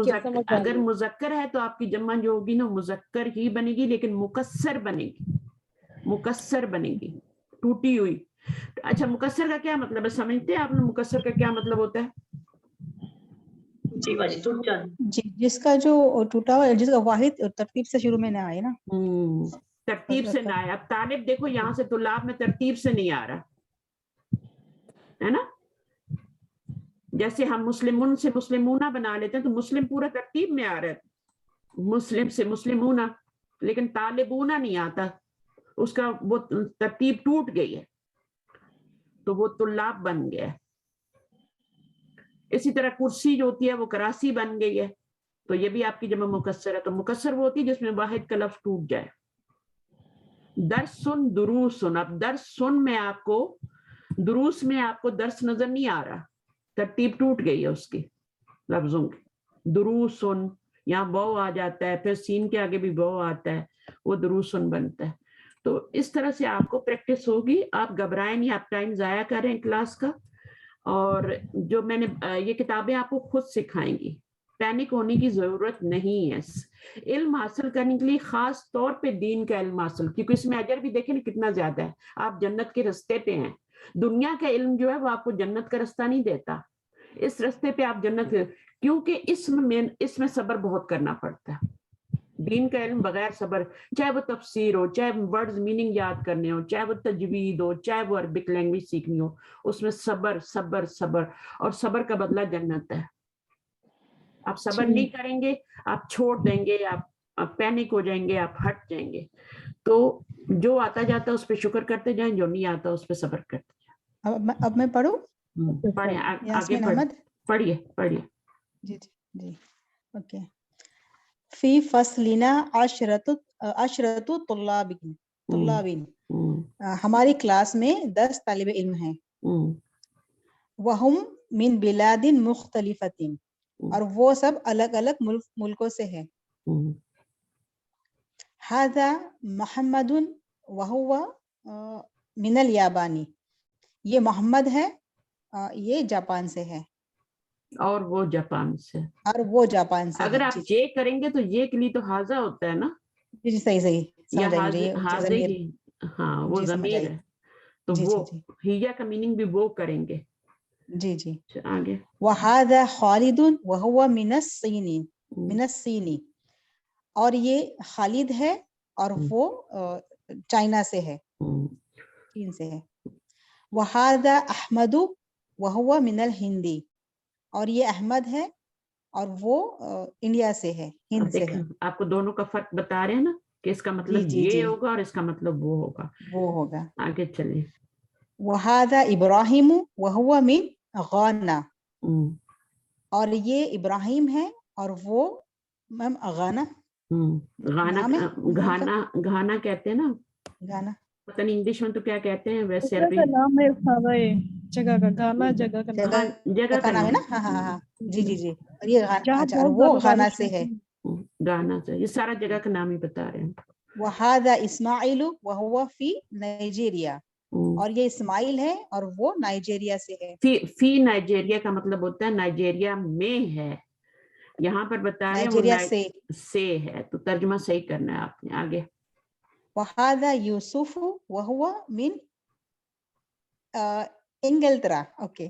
मुजक्कर है तो आपकी जमा जो होगी ना मुजक्कर ही बनेगी, लेकिन मुकस्सर बनेगी, मुकस्सर बनेगी, टूटी हुई। अच्छा, मुकस्सर का क्या मतलब है, समझते हैं आप लोग मुकस्सर का क्या मतलब होता है? जी बाजी, टूट जाना। जी, जिसका जो टूटा हुआ, जिसका वाहिद तरतीब से शुरू में ना आए ना। तरतीब से ना आए। अब तालिब देखो यहाँ से तुल्लाब में तरतीब से नहीं आ रहा है ना, जैसे हम मुस्लिमुन से मुस्लिमूना बना लेते हैं तो मुस्लिम पूरा तरतीब में आ रहा है, मुस्लिम से मुस्लिमूना, लेकिन तालिबूना नहीं आता, उसका वो तरतीब टूट गई है तो वो तुल्लाब बन गया है। इसी तरह कुर्सी जो होती है वो करासी बन गई है, तो ये भी आपकी जमा मुकस्सर है। तो मुकस्सर वो होती है जिसमें वाहिद का लफ्ज टूट जाए। दर्सुन, दुरूसुन। अब दर्सुन में आपको, दुरूस में आपको दर्स नजर नहीं आ रहा, तरतीब टूट गई है उसकी लफ्जों की। दुरूसुन, यहाँ बौ आ जाता है, फिर सीन के आगे भी बौ आता है, वो दुरूसुन बनता है। तो इस तरह से आपको प्रैक्टिस होगी, आप घबराएं नहीं, आप टाइम जाया करें क्लास का। और जो मैंने ये किताबें आपको खुद सिखाएंगी, पैनिक होने की जरूरत नहीं है। इल्म हासिल करने के लिए खास तौर पे दीन का इल्म हासिल, क्योंकि इसमें अजर भी देखें ना कितना ज्यादा है, आप जन्नत के रास्ते पे हैं। दुनिया का इल्म जो है वो आपको जन्नत का रास्ता नहीं देता, इस रास्ते पे आप जन्नत, क्योंकि इसमें सब्र बहुत करना पड़ता है। दीन का इल्म बगैर सब्र, चाहे वो तफसीर हो, चाहे वर्ड्स मीनिंग याद करने हो, चाहे वो तजवीद हो, चाहे वो अरबिक लैंग्वेज सीखनी हो, उसमें सब्र सब्र सब्र, और सब्र का बदला जन्नत है। आप सब्र नहीं करेंगे, आप छोड़ देंगे, आप पैनिक हो जाएंगे, आप हट जाएंगे। तो जो आता जाता उस पर शुक्र करते जाएं, जो नहीं आता उस पर सब्र करते जाएं। अब मैं पढ़ूं? पढ़िए, आगे पढ़िए। जी जी जी, ओके। फी फसलिना अशरतु तुल्लाबिन, हमारी क्लास में 10 तालिब इल्म हैं। वहुम मिन बिलादिन मुख्तलिफतिन, और वो सब अलग अलग मुल्कों से है। हाजा मोहम्मदुन वहुवा मिनल याबानी, ये मोहम्मद है, ये जापान से है। और वो जापान से, अगर आप जे करेंगे तो ये के लिए तो हाजा होता है ना। जी सही, हाजे ही, हाँ वो ज़मीर है, तो वो हिया का मीनिंग भी वो करेंगे। जी जी, आगे। वहादा खालिदुन वहुवा मिनस सीनी, और ये खालिद है और वो चाइना से है, चीन से है। वहादा अहमदु वहुवा मिनल हिंदी, और ये अहमद है और वो इंडिया से है, हिंद से है। आपको दोनों का फर्क बता रहे हैं ना, कि इसका मतलब ये होगा और इसका मतलब वो होगा। आगे चलिए। वहादा इब्राहिम वहुवा मिन गाना, और ये इब्राहिम है और वो मैम गाना, घाना कहते हैं ना, गाना पता नहीं इंग्लिश में तो क्या कहते हैं वैसे। नाम है जगह का, गाना जगह का नाम है ना। हाँ जी जी जी, और ये अच्छा, वो गाना से है, गाना से, ये सारा जगह का नाम ही बता रहे हैं। वहादा इस्माइल वहुवा फी नाइजीरिया, और ये इस्माइल है और वो नाइजीरिया से है। फी नाइजीरिया का मतलब होता है नाइजीरिया में है, यहाँ पर बता रहे हैं वो से है, तो तर्जुमा सही करना है आपने। आगे। वहादा यूसुफ वहुवा मिन इंगलतरा, ओके,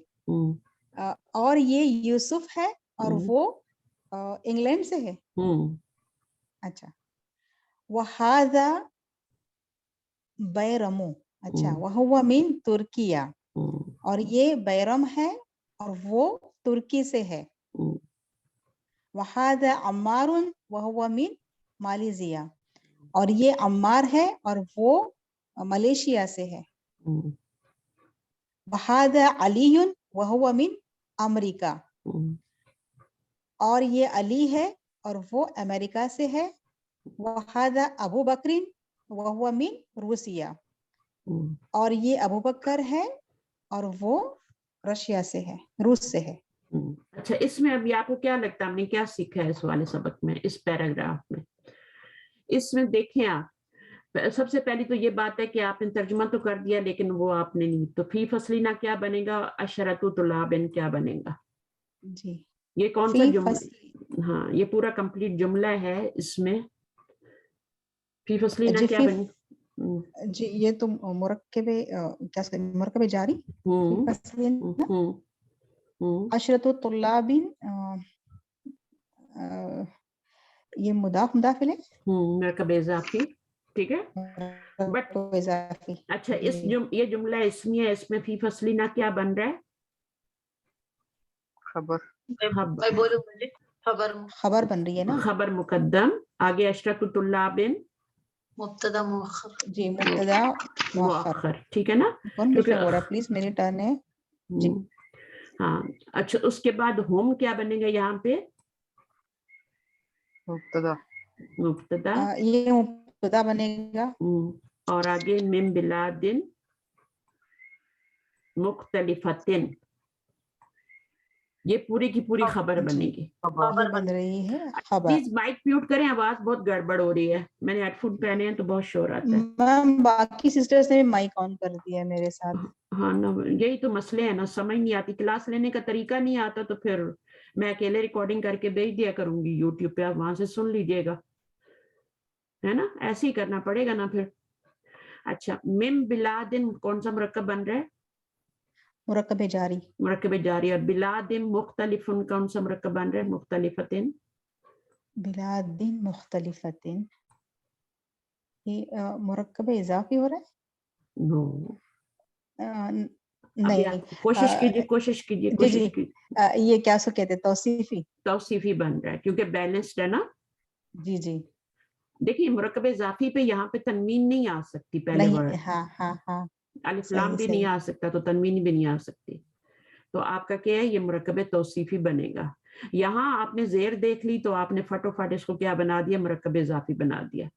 और ये यूसुफ है और वो इंग्लैंड से है। अच्छा। वहादा बैरमु, अच्छा, वहुवा मिन तुर्किया, और ये बैरम है और वो तुर्की से है। वहादा अम्मारुन वहुवा मिन मालेशिया, और ये अम्मार है और वो मलेशिया से है। वहादा अलीयुन वहुवा मिन अमेरिका, और ये अली है और वो अमेरिका से है। वहादा अबू बकरिन वहुवा मिन रूसिया, और ये अबू बकर है और वो रशिया से है, रूस से है। अच्छा, इसमें अभी आपको क्या लगता है हमने क्या सीखा है इस वाले सबक में, इस पैराग्राफ में? इसमें देखें आप, सबसे पहली तो ये बात है कि आपने तर्जुमा तो कर दिया लेकिन वो आपने नहीं, तो फी फसलीना क्या बनेगा, अशरतु तुलाबिन क्या बनेगा? जी, ये कौन सा फी जुमला? हाँ, ये पूरा कंप्लीट जुमला है। इसमें फी फसलीना जी, क्या बनी? जी ये तो मुरक्कबे क्या मुरक्कबे जारी, फी फसलीना अशरतु तुल्लाबिन, ये मुदाफ मुदाफ इलैह, मुरक्कब इजाफी, ठीक है। बट इजाफी। अच्छा, ये जुमला इसमें है, इसमें फी फसलीना क्या बन रहा है? खबर। मैं बोलूं, मुझे खबर बन रही है ना। खबर मुकद्दम, आगे अशरतु तुल्लाबिन मुब्तदा मुअख्खर। जी, मुब्तदा मुअख्खर, ठीक है ना? कौन बीच में बोल रहा है? प्लीज मेरी टर्न है जी। हाँ, अच्छा, उसके बाद होम क्या बनेगा यहाँ पे? मुब्तदा। मुब्तदा, ये मुब्तदा बनेगा। और आगे मिन बिलादिन मुख्तलिफतिन, ये पूरी की पूरी खबर बनेगी। ये बन रही है खबर। प्लीज माइक म्यूट करें, आवाज बहुत गड़बड़ हो रही है। मैंने हेडफोन पहने हैं तो बहुत शोर आता है। मैम बाकी सिस्टर्स ने भी माइक ऑन कर दिया है मेरे साथ। हाँ ना, यही तो मसले है ना, समझ नहीं आती, क्लास लेने का तरीका नहीं आता, तो फिर मैं अकेले रिकॉर्डिंग करके भेज दिया करूंगी यूट्यूब पे, आप वहां से सुन लीजिएगा, है ना? ऐसे ही करना पड़ेगा ना फिर। अच्छा, मिम बिलादिन कौन सा मुरक्कब बन रहा है? मुरक्कबे जारी। मुरक्कबे जारी। और बिलादिन मुख्तलिफुन कौन सा मुरक्कब बन रहा है? मुख्तलिफतिन। बिलादिन मुख्तलिफतिन, ये मुरक्कबे इजाफी हो रहा है? नो, नहीं, कोशिश कीजिए, कोशिश कीजिए, जी कोशिश जी, कीजिए। ये क्या सो कहते हैं, तौसीफी। तौसीफी बन रहा है क्योंकि बैलेंस्ड है ना। जी जी, देखिए, मुरक्कब इजाफी पे यहाँ पे तनवीन नहीं आ सकती पहले नहीं, वर्ड, हाँ हाँ हाँ, अलिफ लाम सही भी नहीं सही। आ सकता, तो तनवीन भी नहीं आ सकती। तो आपका क्या है, ये मुरक्कब तौसीफी बनेगा। यहाँ आपने जेर देख ली तो आपने फटोफट इसको क्या बना दिया, मुरक्कब इजाफी बना दिया।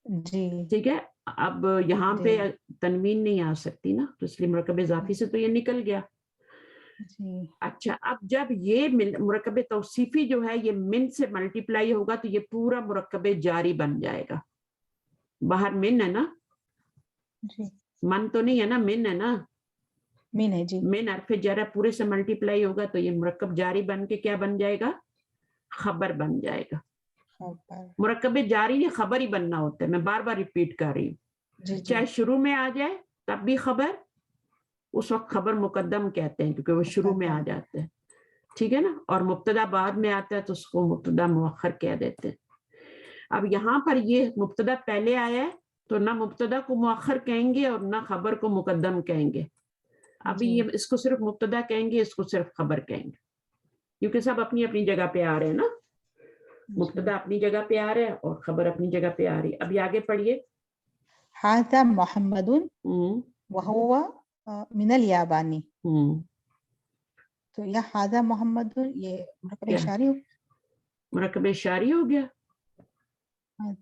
जी ठीक है, अब यहाँ जी पे तनवीन नहीं आ सकती ना, तो इसलिए मुरक्कब इजाफी से तो ये निकल गया। जी अच्छा, अब जब ये मुरक्कब तौसीफी जो है ये मिन से मल्टीप्लाई होगा तो ये पूरा मुरक्कब जारी बन जाएगा। बाहर मिन है ना, जी, मन तो नहीं है ना, मिन है ना, मीन है जी। मिन हरफ जरा पूरे से मल्टीप्लाई होगा तो ये मुरक्कब जारी बन के क्या बन जाएगा, खबर बन जाएगा। खबर, मुरक्कब जारी ये खबर ही बनना होता है, मैं बार बार रिपीट कर रही हूँ। जी जी, चाहे शुरू में आ जाए तब भी खबर, उस वक्त खबर मुकद्दम कहते हैं क्योंकि वो शुरू में आ जाते हैं, ठीक है ना। और मुब्तदा बाद में आता है तो उसको मुब्तदा मुअख्खर कह देते हैं। अब यहाँ पर ये मुब्तदा पहले आया है तो ना मुब्तदा को मुअख्खर कहेंगे और ना खबर को मुकद्दम कहेंगे। अभी ये इसको सिर्फ मुब्तदा कहेंगे, इसको सिर्फ खबर कहेंगे, क्योंकि सब अपनी अपनी जगह पे आ रहे हैं ना। मुब्तदा अपनी जगह पे आ रहा है और खबर अपनी जगह पे आ रही है। अभी आगे पढ़िए। हाज़ा मोहम्मदुन वहुवा मिनल याबानी, तो यह हाज़ा मोहम्मदुन ये मुरक्कब इशारी हो, मुरक्कब इशारी हो गया।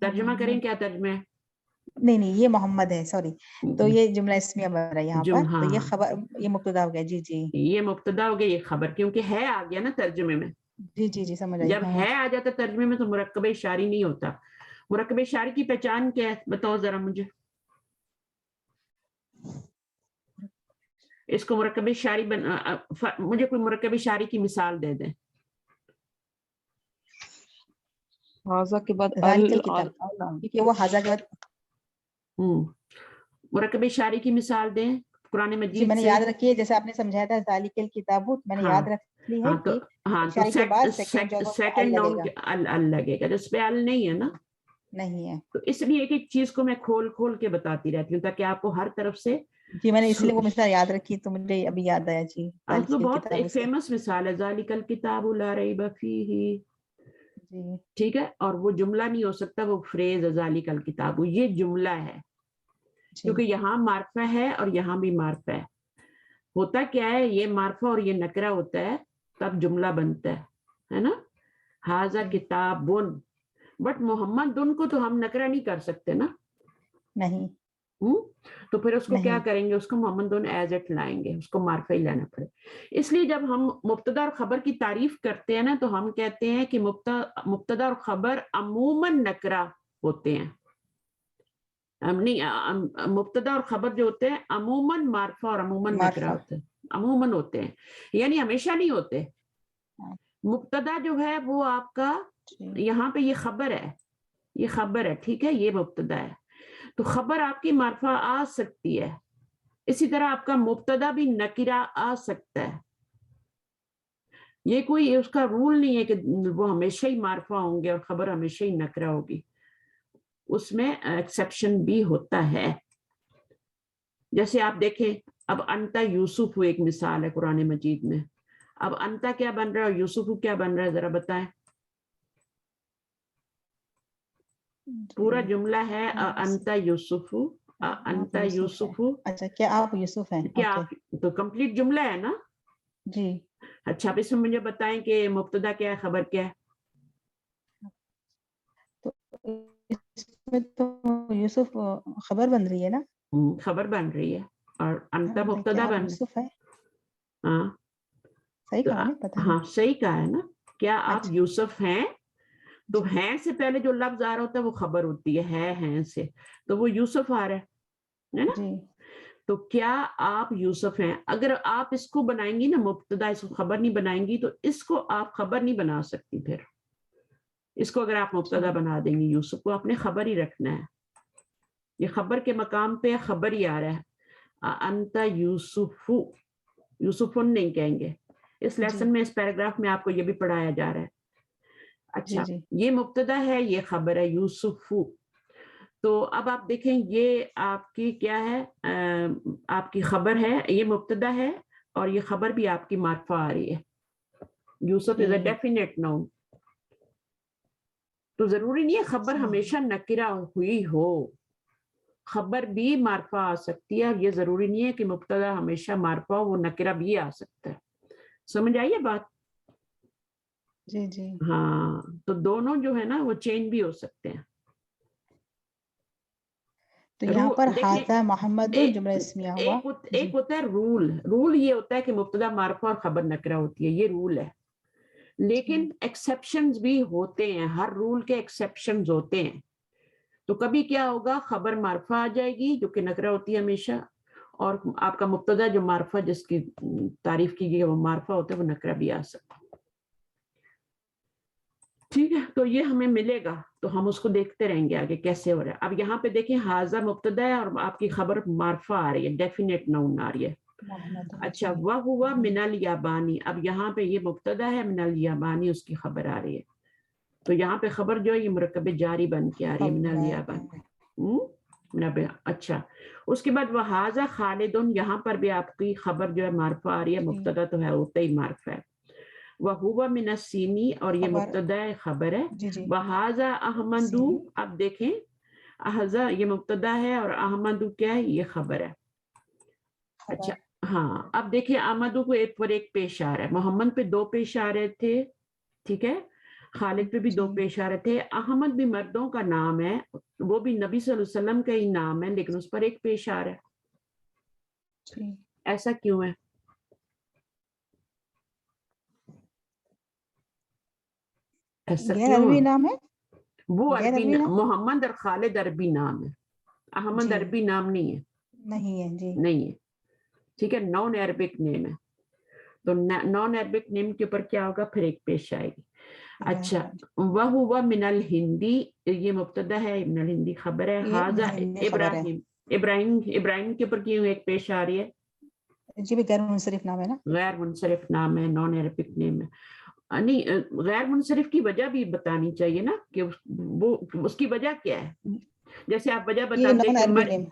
तर्जुमा करें, क्या तर्जुमा है? नहीं नहीं, ये मोहम्मद है, सॉरी। तो ये जुमला इस्मिया बन रहा है यहाँ पर, तो ये खबर, ये मुब्तदा हो गया। जी जी, ये मुब्तदा हो गया, ये खबर, क्योंकि है आ गया ना तर्जुमे में। जी जी जी, समझ आई। जब है आ जाता तर्जुमे में तो मुरक्कब इशारी नहीं होता। मुरक्कब इशारी की पहचान क्या है, बताओ जरा मुझे। इसको मुरक्कब इशारी मुझे कोई मुरक्कब इशारी की मिसाल दे दें। हाजा के बाद क्योंकि वो हाजा के बाद मुरक्कब इशारी की मिसाल दें कुरान मजीद मैंने से। याद रखी है, जैसे आपने समझाया था जालिकल किताबुत, मैंने याद रख ली है कि इशारे के बाद सेकंड नाउन अल लगेगा, जिसपे अल नहीं है ना, नहीं है, तो इसलिए एक एक चीज को मैं खोल खोल के बताती रहती हूँ ताकि आपको हर तरफ से। जी मैंने इसलिए वो मिसाल याद रखी, तो मुझे अभी याद आया जी। तो बहुत एक फेमस मिसाल है, जालिकल किताबु ला रैब फीही, ठीक है। और वो जुमला नहीं हो सकता, वो फ्रेज जालिकल किताबु, ये जुमला है। क्योंकि यहाँ मार्फा है और यहाँ भी मार्फा है. होता क्या है, ये मार्फा और ये नकरा होता है तब जुमला बनता है ना. हाजा किताबुन, बट मोहम्मदुन को तो हम नकरा नहीं कर सकते ना. नहीं. तो फिर उसको क्या नहीं. करेंगे, उसको मोहम्मदुन एज इट लाएंगे, उसको मार्फा ही लाना पड़े. इसलिए जब हम मुब्तदा और खबर की तारीफ करते हैं ना, तो हम कहते हैं कि मुब्तदा और खबर अमूमन नकरा होते हैं. नहीं, मुब्तदा और खबर जो होते हैं अमूमन मार्फा और अमूमन नकरा होते हैं. अमूमन होते हैं यानी हमेशा नहीं होते. मुब्तदा जो है वो आपका, यहाँ पे ये खबर है, ये खबर है, ठीक है, ये मुब्तदा है. तो खबर आपकी मार्फा आ सकती है. इसी तरह आपका मुब्तदा भी नकिरा आ सकता है. ये कोई उसका रूल नहीं है कि वो हमेशा ही मार्फा होंगे और खबर हमेशा ही नकरा होगी. उसमें एक्सेप्शन भी होता है. जैसे आप देखें, अब अंता यूसुफ एक मिसाल है कुरान मजीद में. अब अंता क्या बन रहा है और यूसुफ क्या बन रहा है, जरा बताएं. पूरा जुमला है अंता यूसुफु, अंता यूसुफु. अच्छा, क्या आप यूसुफ हैं? क्या आप, तो कंप्लीट जुमला है ना जी. अच्छा, अब इसमें मुझे बताएं कि मुब्तदा क्या है, खबर क्या है. तो इसमें तो यूसुफ खबर बन रही है ना. खबर बन रही है और अंता मुब्तदा बन यूसुफ है. हाँ सही कहा ना, पता नहीं. हाँ सही कहा है ना. क्या आप अच्छा. यूसुफ हैं, तो हैं से पहले जो लफ्ज आ रहा होता है वो खबर होती है हैं से, तो वो यूसुफ आ रहा है ना. जी. तो क्या आप यूसुफ हैं, अगर आप इसको बनाएंगी ना मुब्तदा, इसको खबर नहीं बनाएंगी, तो इसको आप खबर नहीं बना सकती. फिर इसको अगर आप मुब्तदा बना देंगी, यूसुफ को आपने खबर ही रखना है. ये खबर के मकाम पे खबर ही आ रहा है. अंता यूसुफु, यूसुफुन नहीं कहेंगे. इस लेसन में, इस पैराग्राफ में आपको ये भी पढ़ाया जा रहा है. अच्छा, ये मुब्तदा है, ये खबर है यूसुफु. तो अब आप देखें, ये आपकी क्या है, आपकी खबर है, ये मुब्तदा है और ये खबर भी आपकी मार्फा आ रही है. Yusuf is a definite noun. तो जरूरी नहीं है खबर हमेशा नकिरा हुई हो, खबर भी मार्फा आ सकती है. और ये जरूरी नहीं है कि मुब्तदा हमेशा मार्फा हो, वो नकिरा भी आ सकता है. समझ आई है बात. जी जी. हाँ, तो दोनों जो है ना वो चेंज भी हो सकते हैं. तो यहाँ पर हाजा मोहम्मद जुमला इस्मिया हुआ. एक होता है रूल ये होता है कि मुब्तदा मार्फा और खबर नकरा होती है, ये रूल है. लेकिन एक्सेप्शंस भी होते हैं, हर रूल के एक्सेप्शंस होते हैं. तो कभी क्या होगा, खबर मार्फा आ जाएगी जो कि नकरा होती है हमेशा, और आपका मुब्तदा जो मार्फा जिसकी तारीफ की गई वो मार्फा होता है, वो नकरा भी आ सकता है. ठीक है, तो ये हमें मिलेगा, तो हम उसको देखते रहेंगे आगे कैसे हो रहा है. अब यहाँ पे देखें, हाजा मुब्तदा है और आपकी खबर मार्फा आ रही है, डेफिनेट नाउन आ रही है. अच्छा, वह हुआ मिनल याबानी. अब यहाँ पे ये मुब्तदा है, मिनल याबानी उसकी खबर आ रही है. तो यहाँ पे खबर जो है ये मुरक्कब जारी बन के आ रही है, मिनल याबानी. अच्छा, उसके बाद वह हाजा खालिदुन, यहाँ पर भी आपकी खबर जो है मार्फा आ रही है, मुब्तदा तो है, होता ही मार्फा है. वह हुआ मिनस्सीनी, और ये मुब्तदा है, खबर है. वहाजा अहमदू, अब देखें, अहजा ये मुब्तदा है और अहमदू क्या है, ये खबर है. अच्छा, हाँ, अब देखिए, अहमदू को एक पर एक पेश आ रहा है. मोहम्मद पे दो पेश आ रहे थे, ठीक है, खालिद पे भी दो पेश आ रहे थे. अहमद भी मर्दों का नाम है, वो भी नबी सल्लल्लाहु अलैहि वसल्लम का ही नाम है, लेकिन उस पर एक पेश आ रहा है. ऐसा क्यों है? ऐसा क्यों? अरबी नाम है वो अरबी, मोहम्मद और खालिद अरबी नाम है, अहमद अरबी नाम नहीं है. नहीं है जी, नहीं है. ठीक है, नॉन अरबिक नेम है. तो नॉन अरबिक नेम के ऊपर क्या होगा, फिर एक पेश आएगी. अच्छा, वह हुआ मिनल हिंदी, ये मुब्तदा है, मिनल हिंदी खबर है. हाजा इब्राहिम, इब्राहिम के ऊपर क्यों एक पेश आ रही है? जी, गैर मुनसरिफ नाम है ना. गैर मुनसरिफ नाम है, नॉन अरबिक नेम है. नहीं, गैर मुनसरिफ की वजह भी बतानी चाहिए ना, कि वो उसकी वजह क्या है. जैसे आप वजह बता दें,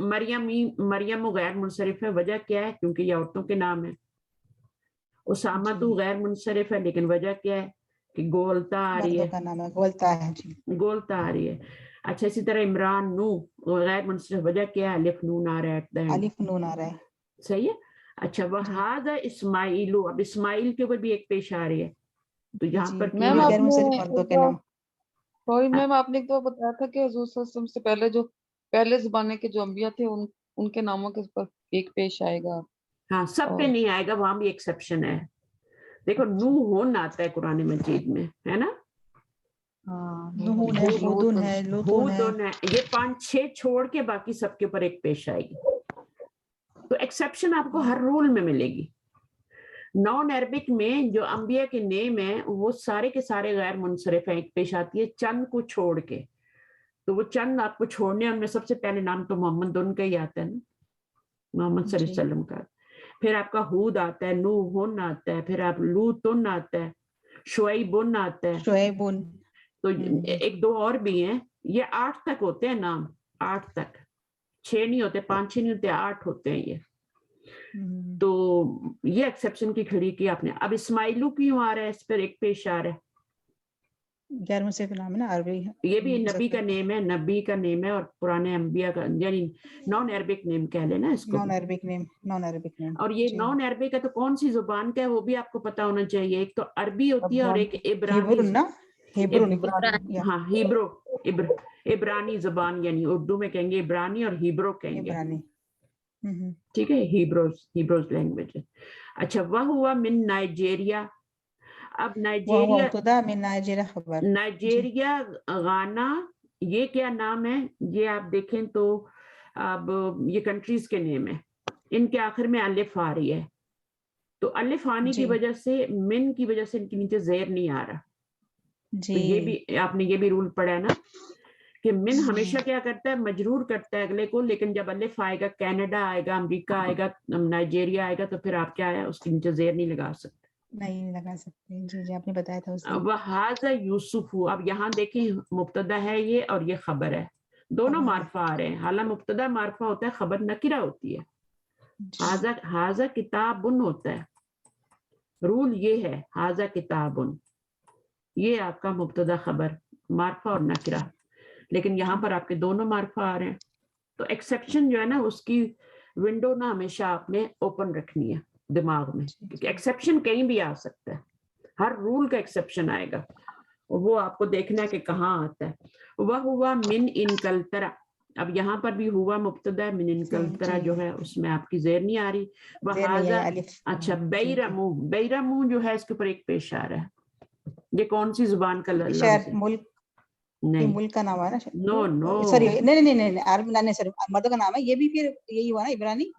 मरियम गैर मुनसरिफ है, वजह क्या है? क्योंकि ये औरतों के नाम है. उसामा तो गैर मुनसरिफ है, लेकिन वजह क्या है कि गोलता आ रही है, का नाम है, गोलता है जी, गोलता आ रही है. अच्छा इसी तरह इमरान नू गैर मुनसरिफ वजह क्या है, अलिफ नून आ रहा है at the end. अलिफ नून आ रहा है. सही है. अच्छा वहाजा इस्माइलू, अब इस्माइल के ऊपर भी एक पेश आ रही है, तो यहाँ जी, पर ये मैम भी क्या गैर मुनसरिफ आपने मर्दों एक के बार, नाम. सॉरी मैम, आपने एक तो बताया था कि हुजूर सल्लल्लाहु अलैहि वसल्लम से पहले जो पहले ज़माने के जो अंबिया थे उनके नामों के ऊपर एक पेश आएगा. हाँ सब पे और नहीं आएगा, वहां भी एक्सेप्शन है. देखो नूह आता है कुरान मजीद में, है ना. हाँ, नूहून है, हूदून है, लूतून है. हूदुन है, ये 5-6 छोड़ के बाकी सबके ऊपर एक पेश आएगी. तो एक्सेप्शन आपको हर रूल में मिलेगी. नॉन अरबिक में जो अंबिया के नेम है वो सारे के सारे गैर मुनसरिफ हैं, एक पेश आती है चंद को छोड़ के. तो वो चंद आपको छोड़ने, उनमें सबसे पहले नाम तो मोहम्मद उनका ही आता है ना, मोहम्मद सल्लल्लाहु अलैहि वसल्लम का. फिर आपका हूद आता है, नूहुन आता है, फिर आप लूतुन आता है, शुएबुन आता है. शुएबुन. तो एक दो और भी हैं, ये 8 तक होते हैं नाम, 8 तक, 6 नहीं होते, 5-6 नहीं होते, 8 होते हैं ये. तो ये एक्सेप्शन की खड़ी की आपने. अब इस्माइलू क्यों आ रहा है, इस पर एक पेश आ रहा है. गैर मुनसरिफ नाम है ना, अरबी है. ये भी नबी का नेम है, नबी का नेम है, और पुराने अंबिया का, यानी नॉन अरबिक नेम कह लेना इसको. Non Arabic name, non Arabic name. और ये नॉन अरबिक है तो कौन सी जुबान का है वो भी आपको पता होना चाहिए. एक तो अरबी होती है और एक इब्रानी. हिब्रून ना, हिब्रून. हाँ हिब्रो, इब्रानी जुबान, यानी उर्दू में कहेंगे इब्रानी और हिब्रो कहेंगे. इब्रानी. ठीक है, हिब्रोज लैंग्वेज है. अच्छा वह हुआ मिन नाइजेरिया. अब नाइजेरिया, खबर. नाइजेरिया, गाना, ये क्या नाम है, ये आप देखें तो अब ये कंट्रीज के नेम है, इनके आखिर में अलिफ आ रही है. तो अलिफ आने की वजह से, मिन की वजह से इनके नीचे ज़ेर नहीं आ रहा. जी. तो ये भी आपने ये भी रूल पढ़ा है ना कि मिन हमेशा क्या करता है, मजरूर करता है अगले को, लेकिन जब अलिफ आएगा, कनाडा आएगा, अमेरिका आएगा, नाइजेरिया आएगा, तो फिर आप क्या है, उसके नीचे ज़ेर नहीं लगा सकते. नहीं लगा सकते. जी जी, आपने बताया था उस दिन. वहाजा यूसुफु. अब यहाँ देखें मुब्तदा है ये और ये खबर है, दोनों मारफा आ रहे हैं. हालांकि मुब्तदा मारफा होता है, खबर नकिरा होती है. हाजा किताबुन होता है. रूल ये है, हाजा किताबुन, ये आपका मुब्तदा खबर, मारफा और नकिरा. लेकिन यहाँ पर आपके दोनों मारफा आ रहे हैं. तो एक्सेप्शन जो है ना, उसकी विंडो ना हमेशा आपने ओपन रखनी है दिमाग में, क्योंकि एक्सेप्शन कहीं भी आ सकता है. हर रूल का एक्सेप्शन आएगा और वो आपको देखना है कि कहाँ आता है. वह हुआ मिन इनकलतरा. अब यहाँ पर भी हुआ मुब्तदा है, मिन इनकलतरा जो है उसमें आपकी ज़ेर नहीं आ रही. वहाजा. अच्छा बैरमू, बैरमू जो है इसके ऊपर एक पेश आ रहा है. ये कौन सी जुबान का लफ्ज़ है? मुल्क. नहीं, मुल्क का नाम है ना. नो सॉरी, नहीं अरब नहीं, सॉरी, मर्दों का नाम है. ये भी फिर यही हुआ ना, इब्रानी.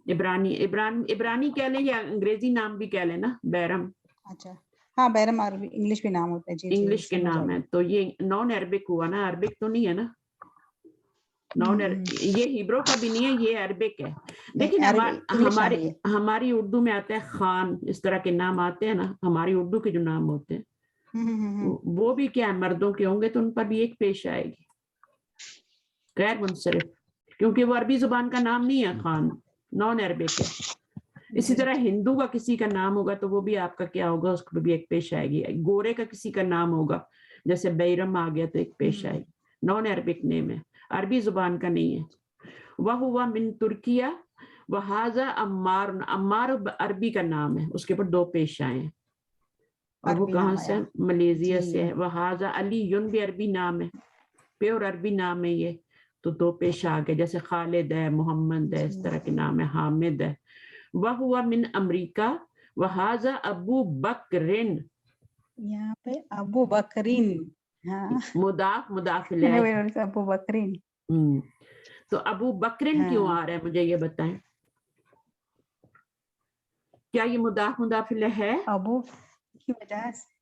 इब्रानी कह लें या अंग्रेजी नाम भी कह लें ना, बैरम. अच्छा हाँ, बैरम अरबी इंग्लिश भी नाम होता है. जी इंग्लिश के नाम है. तो ये नॉन अरबिक हुआ ना, अरबिक तो नहीं है ना. ये हिब्रो का भी नहीं है, ये अरबिक है. लेकिन हमारी उर्दू में आता है खान, इस तरह के नाम आते हैं ना, हमारी उर्दू के जो नाम होते हैं वो भी क्या है, मर्दों के होंगे तो उन पर भी एक पेश आएगी गैर मुनसरिफ, क्योंकि वो अरबी जुबान का नाम नहीं है खान, नॉन अरबिक है. इसी तरह हिंदू का किसी का नाम होगा तो वो भी आपका क्या होगा, उसको भी एक पेश आएगी. गोरे का किसी का नाम होगा, जैसे बैरम आ गया तो एक पेश आएगी. नॉन अरबिक नेम है, अरबी जुबान का नहीं है. वह हुआ मिन तुर्किया. वहाजा अम्मार. अम्मार अरबी का नाम है, उसके ऊपर दो पेश आए हैं और वो कहाँ से, मलेशिया से है. वहाजा अली युन भी अरबी नाम है, प्योर अरबी नाम है ये, तो दो पेश आ गए. जैसे खालिद है, मोहम्मद है, इस तरह के नाम है, हामिद है. वह हुआ मिन अमरीका. वहाजा अबू बकरिन. यहाँ पे अबू बकरीन. हाँ, मुदाफ इलैह. अबू बकरीन. तो अबू बकरिन क्यों आ रहा है, मुझे ये बताएं. क्या ये मुदाफ इलैह है? अबू की वजह से.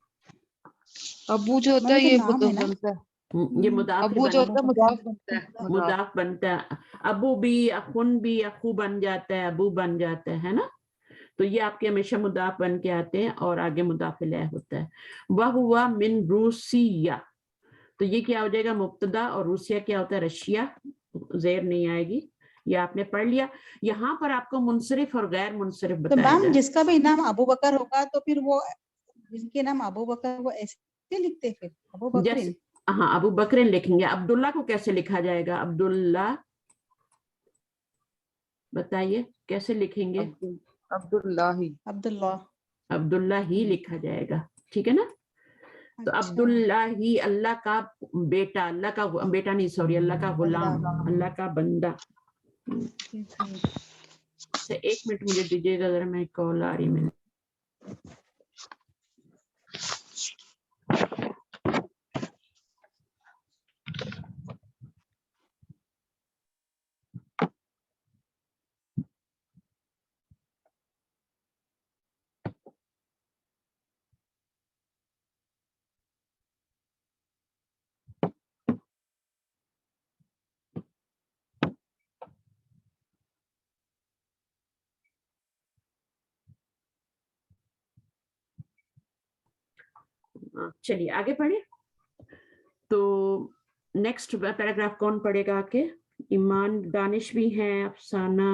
अबू जो होता है ये बनता है, ये मुदाफ, अबू जो होता है मुदाफ बनता है, मुदाफ बनता है. अबू भी, अखुन भी, अखू बन जाता है, अबू बन जाता है ना. तो ये आपके हमेशा मुदाफ बन के आते हैं और आगे मुदाफ इलैह होता है. वह हुआ मिन रूसिया. तो ये क्या हो जाएगा, मुब्तदा, और रूसिया क्या होता है, रशिया, ज़ेर नहीं आएगी. ये आपने पढ़ लिया. यहाँ पर आपको मुनसरिफ और गैर मुनसरिफ तो बताया मैम जिसका भी नाम अबू बकर होगा तो फिर वो, जिनके नाम अबू बकर, वो ऐसे लिखते फिर अबू बकरीन. हाँ अबू बकर लिखेंगे। अब्दुल्ला को कैसे लिखा जाएगा? अब्दुल्ला बताइए कैसे लिखेंगे? अब्दुल्लाही। अब्दुल्ला। अब्दुल्ला ही लिखा जाएगा, ठीक है ना? तो अच्छा, अब्दुल्ला ही अल्लाह का बेटा, अल्लाह का बेटा नहीं सॉरी, अल्लाह का गुलाम, बंदा। अल्लाह का बंदा। सही। अच्छा 1 मिनट मुझे दीजिएगा, जरा मैं कॉल आ रही है। चलिए आगे पढ़े। तो नेक्स्ट पैराग्राफ कौन पढ़ेगा आके? ईमान, दानिश भी हैं, अफसाना,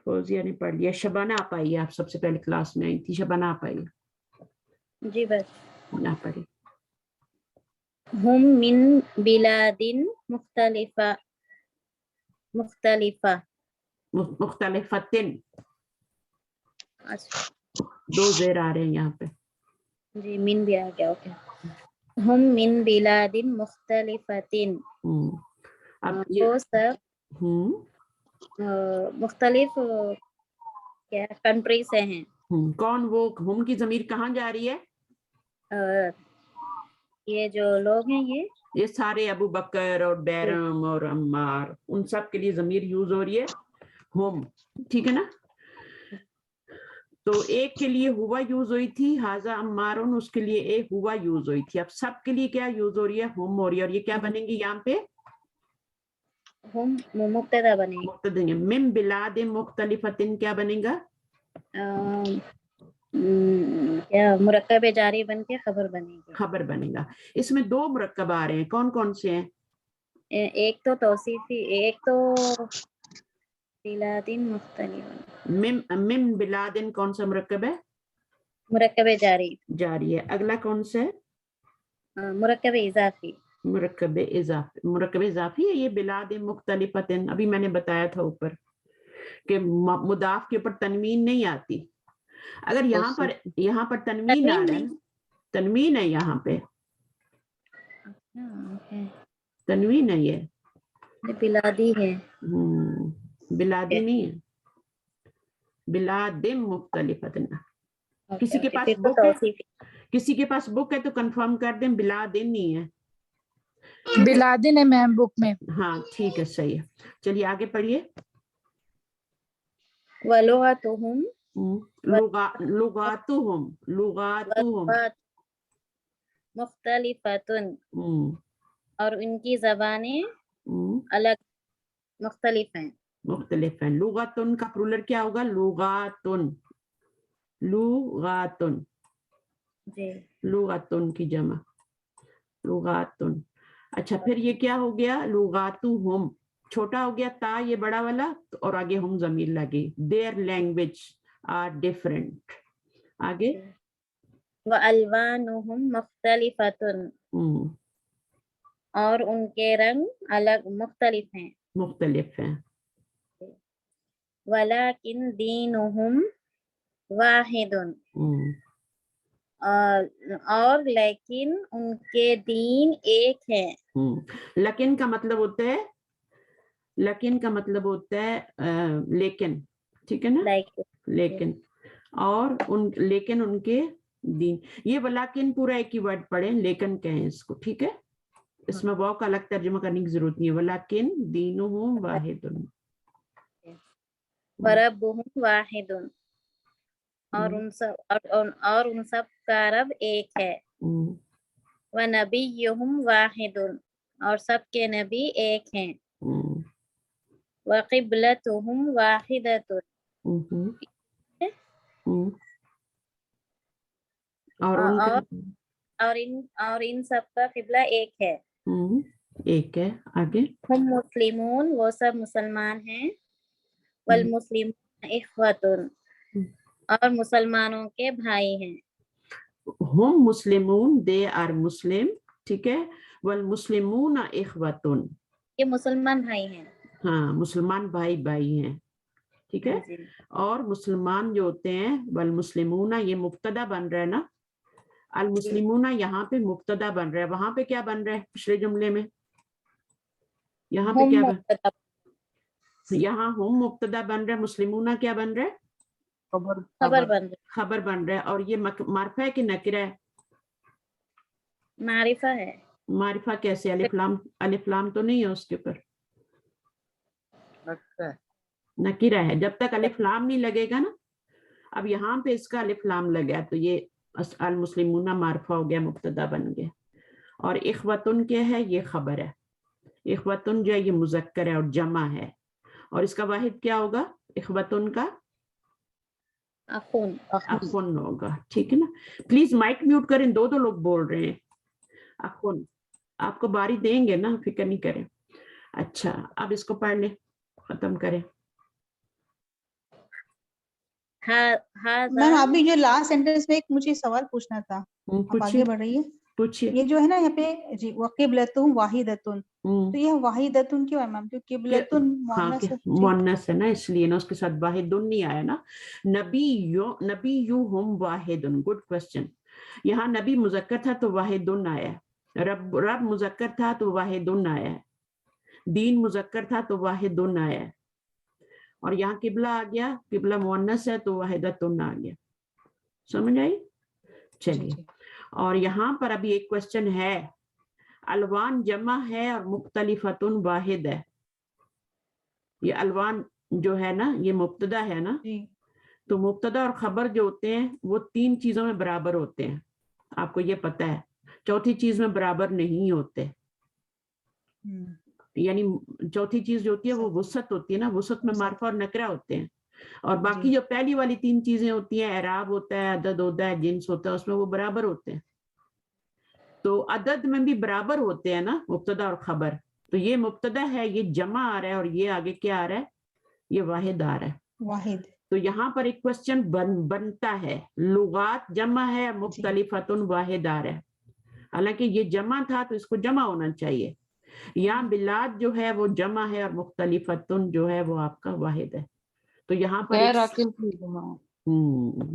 फौजिया ने पढ़ लिया। शबाना आप आइए, आप सबसे पहले क्लास में आई थी। शबाना आप आइए। जी बस। ना पढ़े। हम मिन बिलादिन मुख्तलिफा मुख्तलिफा। मुख्तलिफतिन, अच्छा 2 ज़ेर आ रहे हैं यहाँ पे। जी, मिन भी आ गया। ओके। हम मिन बिलादिन मुख्तलिफतिन। अब ये वो सब मुख्तलिफ क्या कंट्री से हैं। कौन वो? हम की जमीर कहाँ जा रही है? ये जो लोग हैं ये सारे अबू बकर और बैरम और अम्मार, उन सब के लिए जमीर यूज हो रही है हम, ठीक है ना? तो एक के लिए हुआ यूज हुई थी, हाजा अम्मारुन, उसके लिए एक हुआ यूज हुई थी। अब सब के लिए क्या यूज हो रही है? हम हो रही है। और ये क्या बनेंगे यहाँ पे? हम मुब्तदा बनेंगे। मुब्तदा। मिन बिलाद मुख्तलिफतिन क्या बनेगा? क्या मुरक्कब जारी बन के खबर बनेगी। खबर बनेगा। इसमें 2 मुरक्कब आ रहे हैं, कौन कौन से हैं? एक तो तौसीफी, एक तो बिलादिन मुख्तलिफ। मिन बिलादिन कौन सा मुरक्कब है? मुरक्कब जारी। जारी है। अगला कौन सा है? मुरक्कब इजाफी। मुरक्कब इजाफी। मुरक्कब इजाफी है ये बिलाद मुख्तलिफतिन। अभी मैंने बताया था ऊपर कि मुदाफ के ऊपर तनवीन नहीं आती। अगर यहाँ पर तनवीन आ रहा है, तनवीन है यहाँ पे, तनवीन है ये बिलादी है। बिलादी नहीं है, बिलादिम मुख्तलिफतिन। किसी के पास बुक है? किसी के पास बुक है तो कंफर्म कर दें, बिलादिन नहीं है। बिलादिन है मैम बुक में। हाँ ठीक है, सही है। चलिए आगे पढ़िए। वलुगतुहुम लुगातुहुम मुख्तलिफतुन। और उनकी जबानें अलग मुख्तलिफ हैं। मुख्तलिफ हैं। लुगातुन का प्लूरल क्या होगा? लुगातुन। लुगातुन जी। लुगातुन की जमा लुगातुन। अच्छा फिर ये क्या हो गया? लुगातुहुम छोटा हो गया ता, ये बड़ा वाला, और आगे हम जमीर लगे। Their language are different. आगे व अलवानुहुम मुख्तलिफतुन। और उनके रंग अलग मुख्तलिफ हैं। मुख्तलिफ हैं। वलाकिन दीनुहुम वाहिदुन। और लेकिन उनके दीन एक है। लेकिन का मतलब होता है, लेकिन का मतलब होता है लेकिन, ठीक है ना? लेकिन और लेकिन उनके दीन। ये वलाकिन पूरा एक ही वर्ड पढ़े, लेकिन कहें इसको, ठीक है? इसमें वाव का अलग तर्जुमा करने की जरूरत नहीं है। वलाकिन दीनुहुम वाहिदुन वरब्बुहुम वाहिदुन। और उन सब का रब एक है। व नबियुहुम वाहिदुन। और सबके नबी एक हैं। व क़िबलतुहुम वाहिदतुन। और इन सब का किबला एक है। एक है। आगे हम मुस्लिमून, वो सब मुसलमान हैं। वल मुस्लिमून इख्वतुन। और मुसलमानों के भाई हैं। हम मुस्लिमून, दे आर मुस्लिम, ठीक है? वल्मुस्लिमून इख्वतुन, ये मुसलमान भाई हैं। हाँ मुसलमान भाई भाई हैं, ठीक है। जी। और मुसलमान जो होते हैं वल्मुस्लिमून, ये मुब्तदा बन रहा है ना, अल मुस्लिमून यहाँ पे मुब्तदा बन रहा है, वहां पे क्या बन रहा है पिछले जुमले में, यहाँ पे हम क्या मुब्तदा, यहाँ हम मुब्तदा बन रहा है, मुस्लिमूना क्या बन रहा है, खबर बन रही, खबर बन रहा है। और ये मारफा है कि नकिरा है, मारिफा है। मारिफा कैसे, अलिफ लाम तो नहीं है उसके ऊपर, नकिरा है। जब तक अलिफ लाम नहीं लगेगा ना, अब यहाँ पे इसका अलिफ लाम लगा तो ये अल मुस्लिमूना मारफा हो गया, मुब्तदा बन गया। और इख्वतुन क्या है, ये खबर है। इख्वतुन जो है ये मुज़क्कर है और जमा है, और इसका वाहिद क्या होगा, इख्वतुन का अखुन। अखुन होगा, ठीक है ना। प्लीज माइक म्यूट करें, दो लोग बोल रहे हैं। अखुन आपको बारी देंगे ना, फिक्र नहीं करें। अच्छा अब इसको पढ़ ले, खत्म करें। मैम अभी जो लास्ट सेंटेंस में एक मुझे सवाल पूछना था, आप आगे बढ़ रही है। पूछिए। ये जो है ना यहाँ पे जी वक़िबलतुन वाहिदतुन, तो यह वाहिदतुन क्यों है मैम, क्योंकि किबलतुन मुअन्नस है। मुअन्नस है ना, इसलिए ना उसके साथ वाहिदुन नहीं आया ना। नबीयुहुम वाहिदुन, गुड क्वेश्चन। यहाँ नबी मुज़क्कर था तो वाहिदुन आया, रब मुज़क्कर था तो वाहिदुन आया, दीन मुज़क्कर था तो वाहिदुन आया, और यहाँ किबला आ गया, किबला मुअन्नस है तो वाहिदतुन आ गया। समझ आई? चलिए, और यहाँ पर अभी एक क्वेश्चन है, अलवान जमा है और मुख्तलिफतुन वाहिद है। ये अलवान जो है ना, ये मुब्तदा है ना, तो मुब्तदा और खबर जो होते हैं वो तीन चीजों में बराबर होते हैं, आपको ये पता है। चौथी चीज में बराबर नहीं होते, यानी चौथी चीज जो होती है वो वुसअत होती है ना, वुसअत में मारफा और नकरा होते हैं, और बाकी जो पहली वाली तीन चीजें होती हैं, एराब होता है, अदद होता है, जिन्स होता है, उसमें वो बराबर होते हैं। तो अदद में भी बराबर होते हैं ना मुब्तदा और खबर, तो ये मुब्तदा है, ये जमा आ रहा है, और ये आगे क्या आ रहा है, ये वाहिद आ रहा है, वाहिद। तो यहाँ पर एक क्वेश्चन बनता है, लुगात जमा है, मुख्तलिफतुन वाहिद आ रहा है, हालांकि ये जमा था तो इसको जमा होना चाहिए। यहाँ बिलाद जो है वो जमा है और मुख्तलिफतुन जो है वो आपका वाहिद है। तो यहाँ पर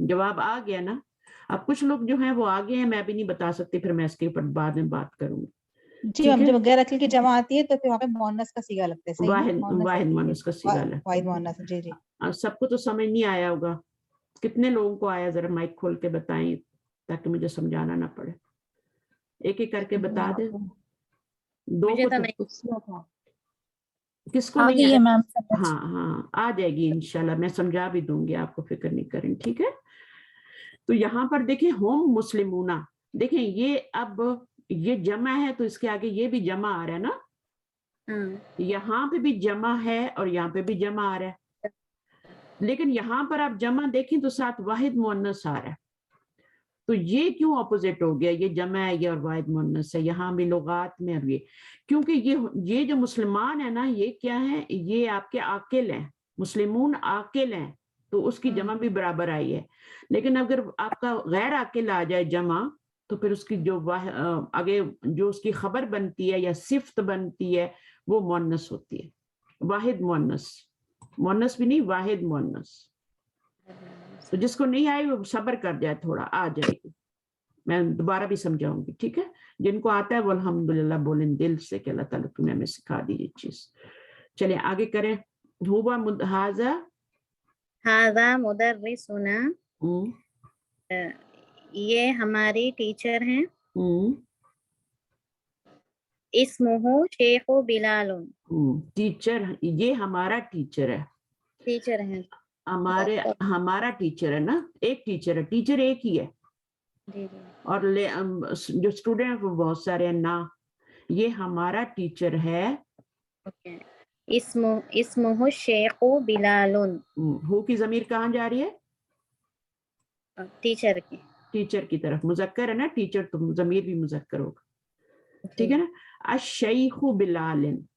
जवाब आ गया ना। अब कुछ लोग जो हैं वो आगे हैं, मैं भी नहीं बता सकती, फिर मैं इसके ऊपर बाद में बात करूंगी। जी मैम, जब गैर अक्ल की जमा आती है तो फिर वहाँ पे मुअन्नस का सीगा लगता है, सही है, वाहिद मुअन्नस का सीगा लगता है, वाहिद मुअन्नस। जी जी। सबको तो समझ नहीं आया होगा, कितने लोगों को आया, जरा माइक खोल के बताएं ताकि मुझे समझाना ना पड़े, एक एक करके बता दे। दो को तो किसको नहीं है मैम? हाँ हाँ आ जाएगी इंशाल्लाह, मैं समझा भी दूंगी आपको, फिक्र नहीं करें, ठीक है। तो यहाँ पर देखिए होम मुस्लिमूना, देखें ये अब ये जमा है तो इसके आगे ये भी जमा आ रहा है ना, यहाँ पे भी जमा है और यहाँ पे भी जमा आ रहा है, लेकिन यहाँ पर आप जमा देखें तो साथ वाहिद मुअन्नस आ रहा है, तो ये क्यों ऑपोजिट हो गया, ये जमा है ये और वाहिद मुअन्नस है, यहाँ भी लुगात में। और ये क्योंकि ये जो मुसलमान है ना, ये क्या है, ये आपके आकिल हैं, मुस्लिमून आकिल हैं, तो उसकी जमा भी बराबर आई है। लेकिन अगर आपका गैर आकिल आ जाए जमा, तो फिर उसकी जो आगे जो उसकी खबर बनती है या सिफ्त बनती है वो मुअन्नस होती है, वाहिद मुअन्नस, मुअन्नस भी नहीं वाहिद मुअन्नस। तो जिसको नहीं आई वो सब्र कर जाए, थोड़ा आ जाएगी, मैं दोबारा भी समझाऊंगी, ठीक है। जिनको आता है वो अल्हम्दुलिल्लाह बोलें दिल से कि अल्लाह ताला तुम्हें हमें सिखा दी ये चीज। चलिए आगे करें। हुवा हाजा मुदर्रिसुना, ये हमारी टीचर हैं। इस्मुहु शेखु बिलालुन, टीचर, ये हमारा टीचर है, टीचर है, हमारा टीचर है ना, एक टीचर है, टीचर एक ही है, और जो स्टूडेंट है वो बहुत सारे हैं ना, ये हमारा टीचर है। इस्मुहु शेखु बिलालुन, हु की जमीर कहाँ जा रही है, टीचर की तरफ, मुजक्कर है ना टीचर, तो जमीर भी मुजक्कर होगा, ठीक है ना। अश-शैखु बिलालिन,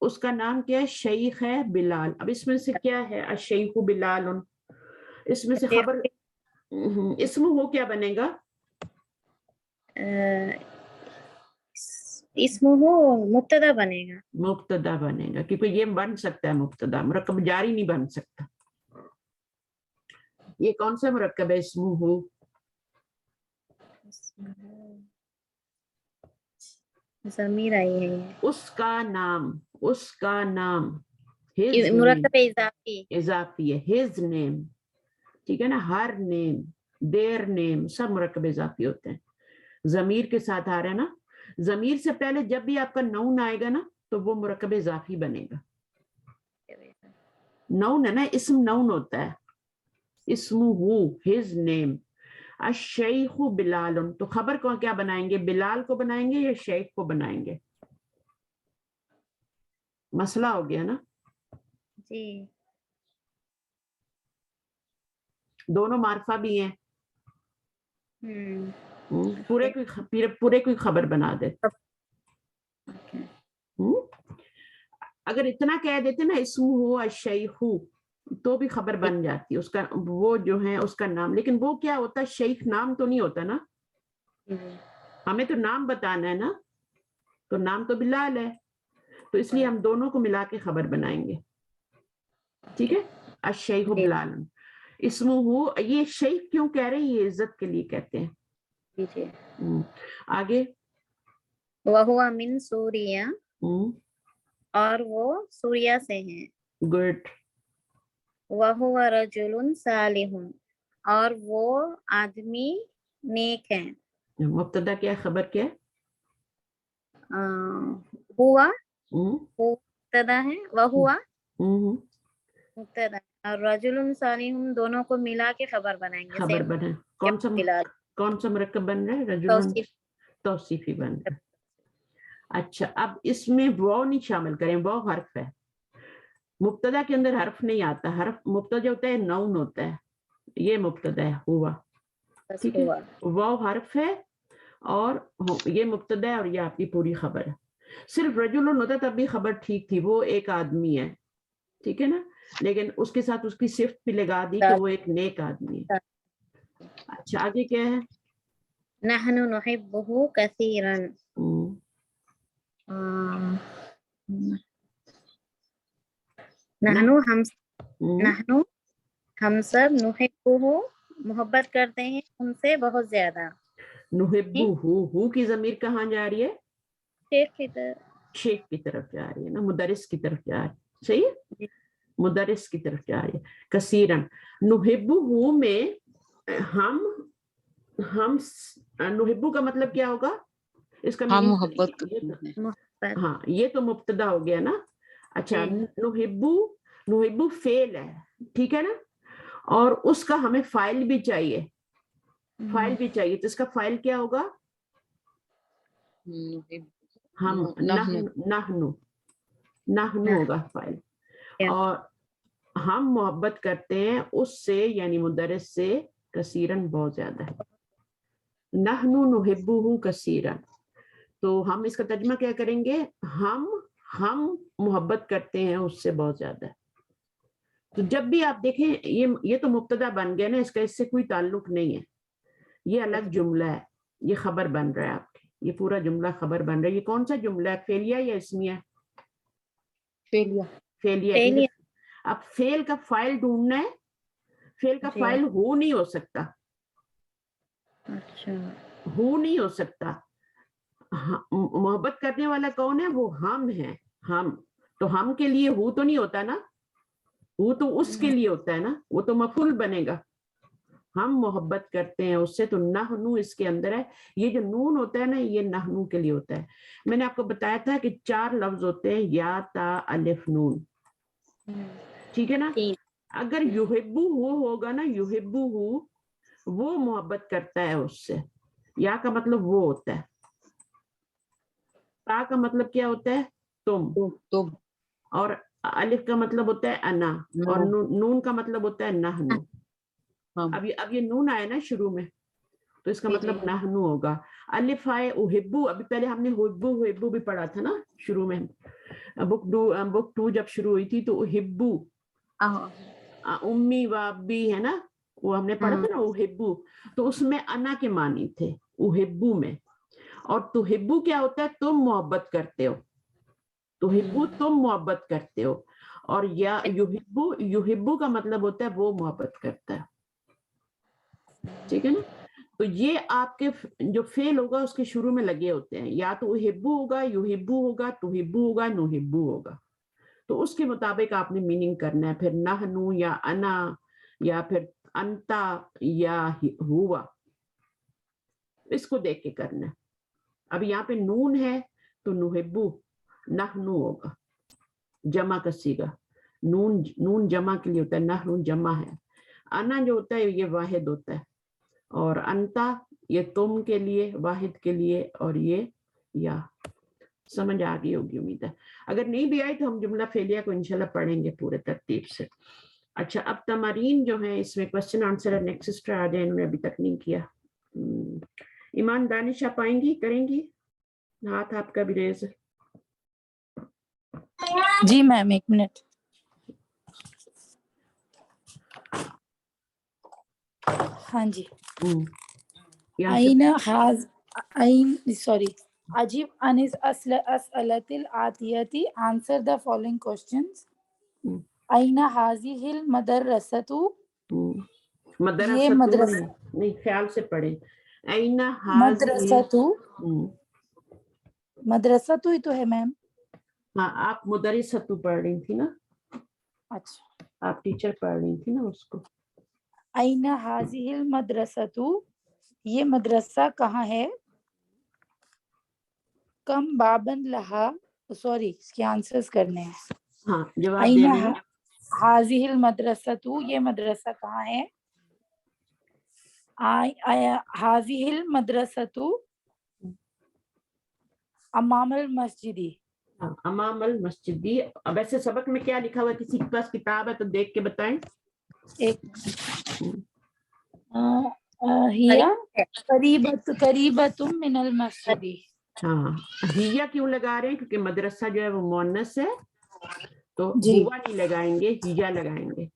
उसका नाम क्या है, शेख है बिलाल। अब इसमें से क्या है, अश-शैखु बिलालुन, इसमें से खबर इसमें वो क्या बनेगा, इस्मुहु मुब्तदा बनेगा। मुब्तदा बनेगा क्योंकि ये बन सकता है मुब्तदा, मुरक्कब जारी नहीं बन सकता। ये कौन सा मुरक्कब है? इस्मुहु, ज़मीर आई है ये। उसका नाम, उसका नाम, his name, मुरक्कब इजाफी। इजाफी है, his name, ठीक है ना। हर नेम, देयर नेम, सब मुरक्कब इजाफी होते हैं। जमीर के साथ आ रहा है ना, जमीर से पहले जब भी आपका नौन आएगा ना तो वो मुरक्कब इजाफी बनेगा। नौन है ना, इस्म नौन होता है। इस्मुहु, हिज नेम। अश-शैखु बिलाल, तो खबर को क्या बनाएंगे? बिलाल को बनाएंगे या शेख को बनाएंगे? मसला हो गया ना। जी। दोनों मार्फा भी हैं। पूरे कोई खबर बना दे। अगर इतना कह देते ना इस्मुहु अश-शैखु तो भी खबर बन जाती है, उसका वो जो है उसका नाम। लेकिन वो क्या होता है? शेख नाम तो नहीं होता ना, हमें तो नाम बताना है ना, तो नाम तो बिलाल है, तो इसलिए हम दोनों को मिला के खबर बनाएंगे। ठीक है, अश-शैखु बिलाल। इस्मुहु, ये शेख क्यों कह रहे हैं? ये इज्जत के लिए कहते हैं। आगे, वहुवा मिन सूरिया, और वो सूरिया से हैं। गुड। वहुवा रजुलुन सालिहुन, और वो आदमी नेक है। मुब्तदा क्या है, खबर क्या है? हुआ मुब्तदा है, वहुवा मुब्तदा, और रजुलुन सालिहुन दोनों को मिला के खबर बनाएंगे। खबर बना। कौन सा मुरक्कब बन रहा है? रजुलुन तौसीफी बन रहा है। अच्छा, अब इसमें वाव नहीं शामिल करें, वाव हर्फ है। मुब्तदा के अंदर हर्फ नहीं आता। हर्फ मुब्तदा होता है, नौन होता है। ये मुब्तदा है, हुआ, ठीक है। वाव हर्फ है और ये मुब्तदा है और ये आपकी पूरी खबर है। सिर्फ रजुलुन होता तब भी खबर ठीक थी, वो एक आदमी है, ठीक है ना। लेकिन उसके साथ उसकी सिफ्त भी लगा दी कि वो एक नेक आदमी है। अच्छा, आगे क्या है? नहनु नुहिब्बुहु कसीरन, नहनु हम सब नुहिब्बुहु मोहब्बत करते हैं उनसे बहुत ज्यादा। नुहिब्बुहु की ज़मीर कहाँ जा रही है? शेख की तरफ जा रही है ना, मुदरिस की तरफ जा रही है। सही है, मुदरिस की तरफ जा रही है। कसीरन, नुहिब्बुहु में हम नुहिब्बु का मतलब क्या होगा? इसका हम मोहब्बत करते हैं। हाँ, ये तो मुब्तदा हो गया ना। अच्छा, नुहिब्बु फेल है, ठीक है ना, और उसका हमें फाइल भी चाहिए। फाइल भी चाहिए, तो इसका फाइल क्या होगा? हम, नहनु होगा फाइल। और हम मोहब्बत करते हैं उससे, यानी मुदरिस से, कसीरन बहुत ज्यादा है। नहनु नुहिब्बुहु कसीरन, तो हम इसका तर्जुमा क्या करेंगे? हम मोहब्बत करते हैं उससे बहुत ज्यादा। तो जब भी आप देखें ये तो मुब्तदा बन गया ना, इसका इससे कोई ताल्लुक नहीं है, ये अलग जुमला है, ये खबर बन रहा है आपके, ये पूरा जुमला खबर बन रहा है। ये कौन सा जुमला है? फेलिया या इसमिया? फेलिया। अब फेल का फाइल ढूंढना है। फेल का फाइल हो नहीं हो सकता। अच्छा, हो नहीं हो सकता। मोहब्बत करने वाला कौन है? वो हम है। हम तो हम के लिए हु तो नहीं होता ना, वो तो उसके लिए होता है ना, वो तो मफूल बनेगा। हम मोहब्बत करते हैं उससे, तो नहनु इसके अंदर है। ये जो नून होता है ना, ये नहनु के लिए होता है। मैंने आपको बताया था कि 4 लफ्ज होते हैं, या, ता, अलिफ, नून, ठीक है ना। अगर युहिब्बु हु होगा ना, युहिब्बु हु, वो मोहब्बत करता है उससे। या का मतलब वो होता है। ता का मतलब क्या होता है? तुम। और अलिफ का मतलब होता है अना, और नून का मतलब होता है नहनु। अब ये नून आया ना शुरू में, तो इसका मतलब नहनु होगा। अलिफ आए उहिब्बु, अभी पहले हमने हुइब्बु भी पढ़ा था ना शुरू में। बुक 2 जब शुरू हुई थी तो उहिब्बु, उम्मी व अब्बी है ना, वो हमने पढ़ा था ना उहिब्बु, तो उसमें अना के मानी थे उहिब्बु में। और तुहिब्बु क्या होता है? तुम मोहब्बत करते हो, तुहिब्बु तुम मोहब्बत करते हो, और या युहिब्बु, युहिब्बु का मतलब होता है वो मोहब्बत करता है, ठीक है ना। तो ये आपके जो फेल होगा उसके शुरू में लगे होते हैं, या तो उहिब्बु होगा, युहिब्बु होगा, तुहिब्बु होगा, नुहिब्बु होगा, तो उसके मुताबिक आपने मीनिंग करना है। फिर नहनु या अना या फिर अंता या हुआ, इसको देख के करना है। अब यहाँ पे नून है तो नुहिब्बु नहनु होगा, जमा का सीगा, नून नून जमा के लिए होता है, नहनु जमा है। अना जो होता है ये वाहिद होता है, और अंता ये तुम के लिए, वाहिद के लिए, और ये या। समझ आ गई होगी उम्मीद है। अगर नहीं भी आई तो हम जुमला फेलिया को इंशाल्लाह पढ़ेंगे पूरे तरतीब से। अच्छा, अब तमारीन जो है इसमें क्वेश्चन आंसर और नेक्स्ट सिस्टर आ जाए, इन्होंने अभी तक नहीं किया। ईमान दानिश आप आएंगी, करेंगी? हाथ आपका भी रेज। जी मैम, 1 मिनट। हाँ जी। आइन हाज आइन सॉरी अजीब अनिस असलतिल आतियती, आंसर द फॉलोइंग क्वेश्चंस। आइन हाजिहिल मदरसतु, ये मदरसा नहीं, ख्याल से पढ़े। आइन मदरसतु, मदरसतु ही तो है मैम। हाँ, आप मुदरिसतु पढ़ रही थी ना। अच्छा, आप टीचर पढ़ रही थी ना उसको। आइन हाजिहिल मदरसतु, ये मदरसा कहाँ है? कम बाबन लहा, सॉरी इसके आंसर्स करने हैं। हाँ, जवाब देने हैं। हाजिहिल मदरसतु, ये मदरसा कहाँ है? हाजिहिल मदरसतु अमामल मस्जिदी। हाँ, अमामल मस्जिदी। अब ऐसे सबक में क्या लिखा हुआ है? किसी के पास किताब है तो देख के बताएं। एक हिया करीबतुम मिनल मस्जिदी। हाँ, हिया क्यों लगा रहे हैं? क्योंकि मदरसा जो है वो मुअन्नस है, तो हुआ नहीं लगाएंगे, हिया लगाएंगे।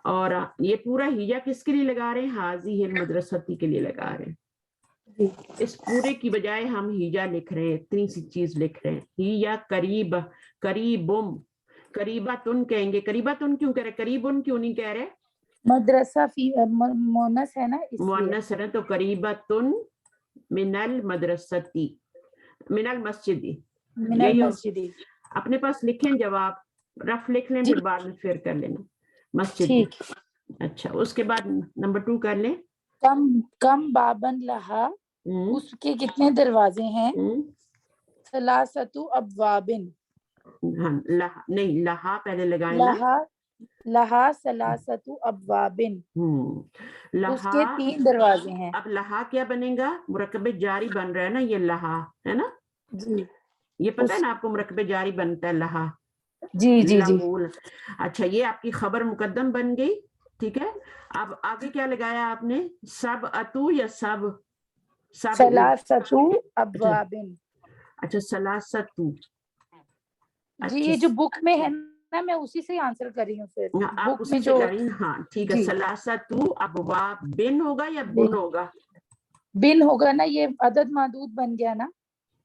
और ये पूरा हिया किसके लिए लगा रहे हैं? हाज़िहिल मदरसती के लिए लगा रहे हैं। इस पूरे की बजाय हम हिया लिख रहे हैं, इतनी सी चीज लिख रहे हैं। हिया करीब, करीबुम, करीबतुन कहेंगे। करीबतुन क्यों कह रहे? करीबुन क्यों नहीं कह रहे? मदरसा मुअन्नस है ना, इसलिए मुअन्नस है ना, तो करीबतुन मिनल मदरसती, मिनल मस्जिदी। मिनल मस्जिदी। अपने पास लिखें जवाब, रफ लिख लें, फिर बाद में फिर कर लेना मस्जिद। ठीक। अच्छा, उसके बाद नंबर 2 कर लें। कम बाबन लहा, उसके कितने दरवाजे हैं? सलासतु अबवाबिन। हाँ, लहा नहीं, लहा पहले लगाए लहा, लहा सलासतु अबवाबिन, लहा, उसके 3 दरवाजे हैं। अब लहा क्या बनेगा? मुरक्कब जारी बन रहा है ना, ये लहा है ना जी, ये पता है ना आपको, मुरक्कब जारी बनता है लहा। जी जी जी। अच्छा, ये आपकी खबर मुकद्दम बन गई, ठीक है। अब आगे क्या लगाया आपने? सब अतु या सब? सलासतु अबवाबिन। अच्छा, सलासतु। जी, ये जो बुक में है ना, मैं उसी से आंसर कर रही हूँ। फिर आप उसी से कर रही हैं। हाँ, ठीक है। सलासतु अबवाबिन होगा या बुन होगा? बिन होगा ना, ये अदद मादूद बन गया ना,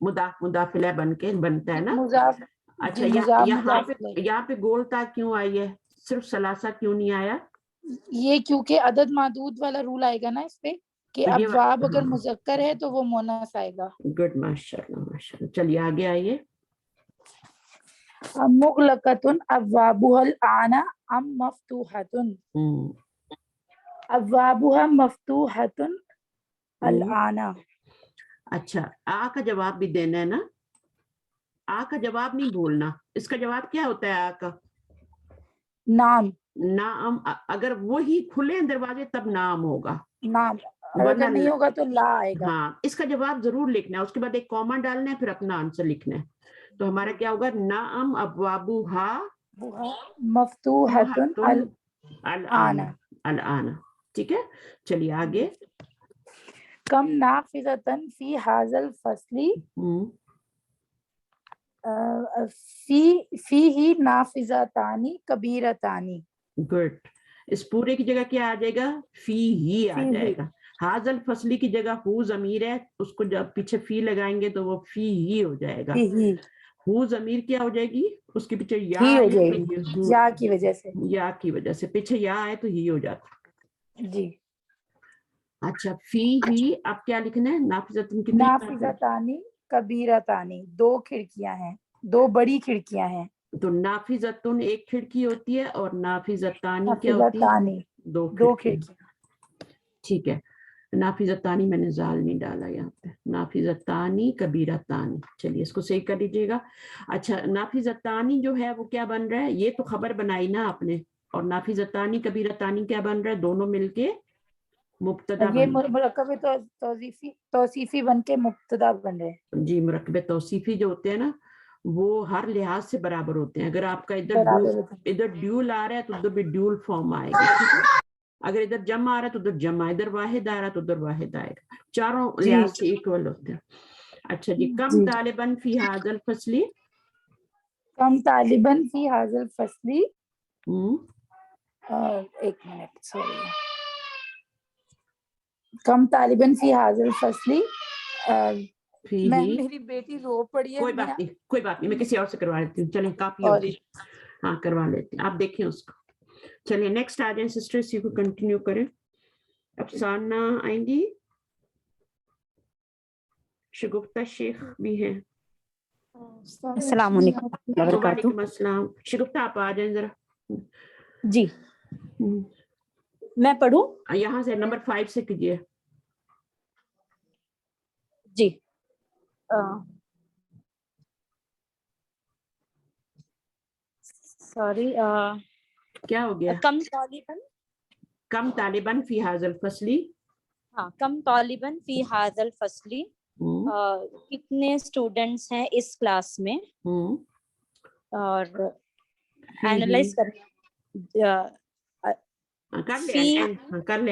मुदाफिला बन के बनता है ना। मुजाफ। अच्छा, यहाँ पे गोलता क्यों आई है? सिर्फ सलासा क्यों नहीं आया? ये क्योंकि अदद मादूद वाला रूल आएगा ना इस पे, कि अबवाब अगर मुज़क्कर है तो वो मुअन्नस आएगा। गुड, माशाल्लाह माशाल्लाह। चलिए आगे आइए। मुग़लक़तुन अब्वाबुहल आना अम मफ्तूहतुन। अब्वाबुहा मफ्तूहतुन अल आना। अच्छा, आ का जवाब भी देना है ना। आ का जवाब नहीं बोलना। इसका जवाब क्या होता है? आ का नाम। नाम। अगर वो ही खुले दरवाजे तब नाम होगा, नाम। अगर नहीं होगा तो ला आएगा। हाँ, इसका जवाब जरूर लिखना है, उसके बाद एक कॉमा डालना है, फिर अपना आंसर लिखना है। तो हमारा क्या होगा? नाम अब्वाबुहा मफ्तूहतुन अल आना। ठीक है, चलिए आगे। कम नाफिज़तन फी हाज़ल फस्ली, फी ही नाफिज़तानी कबीरतानी। गुड। इस पूरे की जगह क्या आ जाएगा? फी ही आ जाएगा। हाजल फसली की जगह हु ज़मीर है, उसको जब पीछे फी लगाएंगे तो वो फी ही हो जाएगा। हु ज़मीर क्या हो जाएगी, उसके पीछे या ही हो है तो जाएगी ये या की वजह से। या की वजह से, पीछे या है तो ही हो जाता। जी। अच्छा, फी ही अब क्या लिखना है, नाफिज़तुन कितनी नाफिज़तानी कबीरतानी, 2 खिड़कियां हैं, 2 बड़ी खिड़कियां हैं। तो नाफिज़तुन एक खिड़की होती है और नाफिज़तानी क्या होती है, नाफिज़तानी 2 2 खिड़की। खिड़कियां। ठीक है, नाफिज़तानी मैंने जाल नहीं डाला यहाँ पे, नाफिज़तानी कबीरतानी। चलिए इसको सही कर लीजिएगा। अच्छा, नाफिज़तानी जो है वो क्या बन रहा है, ये तो खबर बनाई ना आपने, और नाफिज़तानी कबीरतानी क्या बन रहा है, दोनों मिलके मुब्तदा ये बन रहा मुरक्कब तौसीफी बन के मुब्तदा बन रहे हैं। जी। मुरक्कब तौसीफी जो होते हैं ना वो हर लिहाज से बराबर होते हैं। अगर आपका बराबर होते हैं। इधर ड्यूल आ रहा है तो उधर भी ड्यूल फॉर्म आएगी, ठीक है? अगर इधर जम आ रहा है तो उधर जम, इधर वाहिद आ रहा है तो उधर वाहिद आएगा, चारों लिहाज से इक्वल होते हैं। अच्छा जी, कम तालिबन फी हाजल फसली, कम तालिबन फी हाजल फसली, हम्म, एक मिनट सॉरी, कम तालिबन फी हाजल फसली, फी मैं ही, मेरी बेटी रो पड़ी है। कोई बात नहीं, कोई बात नहीं, मैं किसी और से करवा लेती हूँ। चलें, काफी हो सॉरी। गया, हाँ करवा लेती हूँ, आप देखें उसको। चलिए नेक्स्ट आ जाए सिस्टर, इसी को कंटिन्यू करें। अफसाना आएंगी, शगुफ्ता शेख भी हैं। अस्सलाम वालेकुम वबरकातुहू। वालेकुम अस्सलाम। शगुफ्ता आप आ जाएं जरा। जी, मैं पढ़ूं? यहाँ से नंबर 5 से कीजिए। जी। सॉरी, क्या हो गया? कम तालिबन फी हाजल फसली, हाँ, कम तालिबन फी हाजल फसली, कितने स्टूडेंट्स हैं इस क्लास में, और एनालाइज कर ले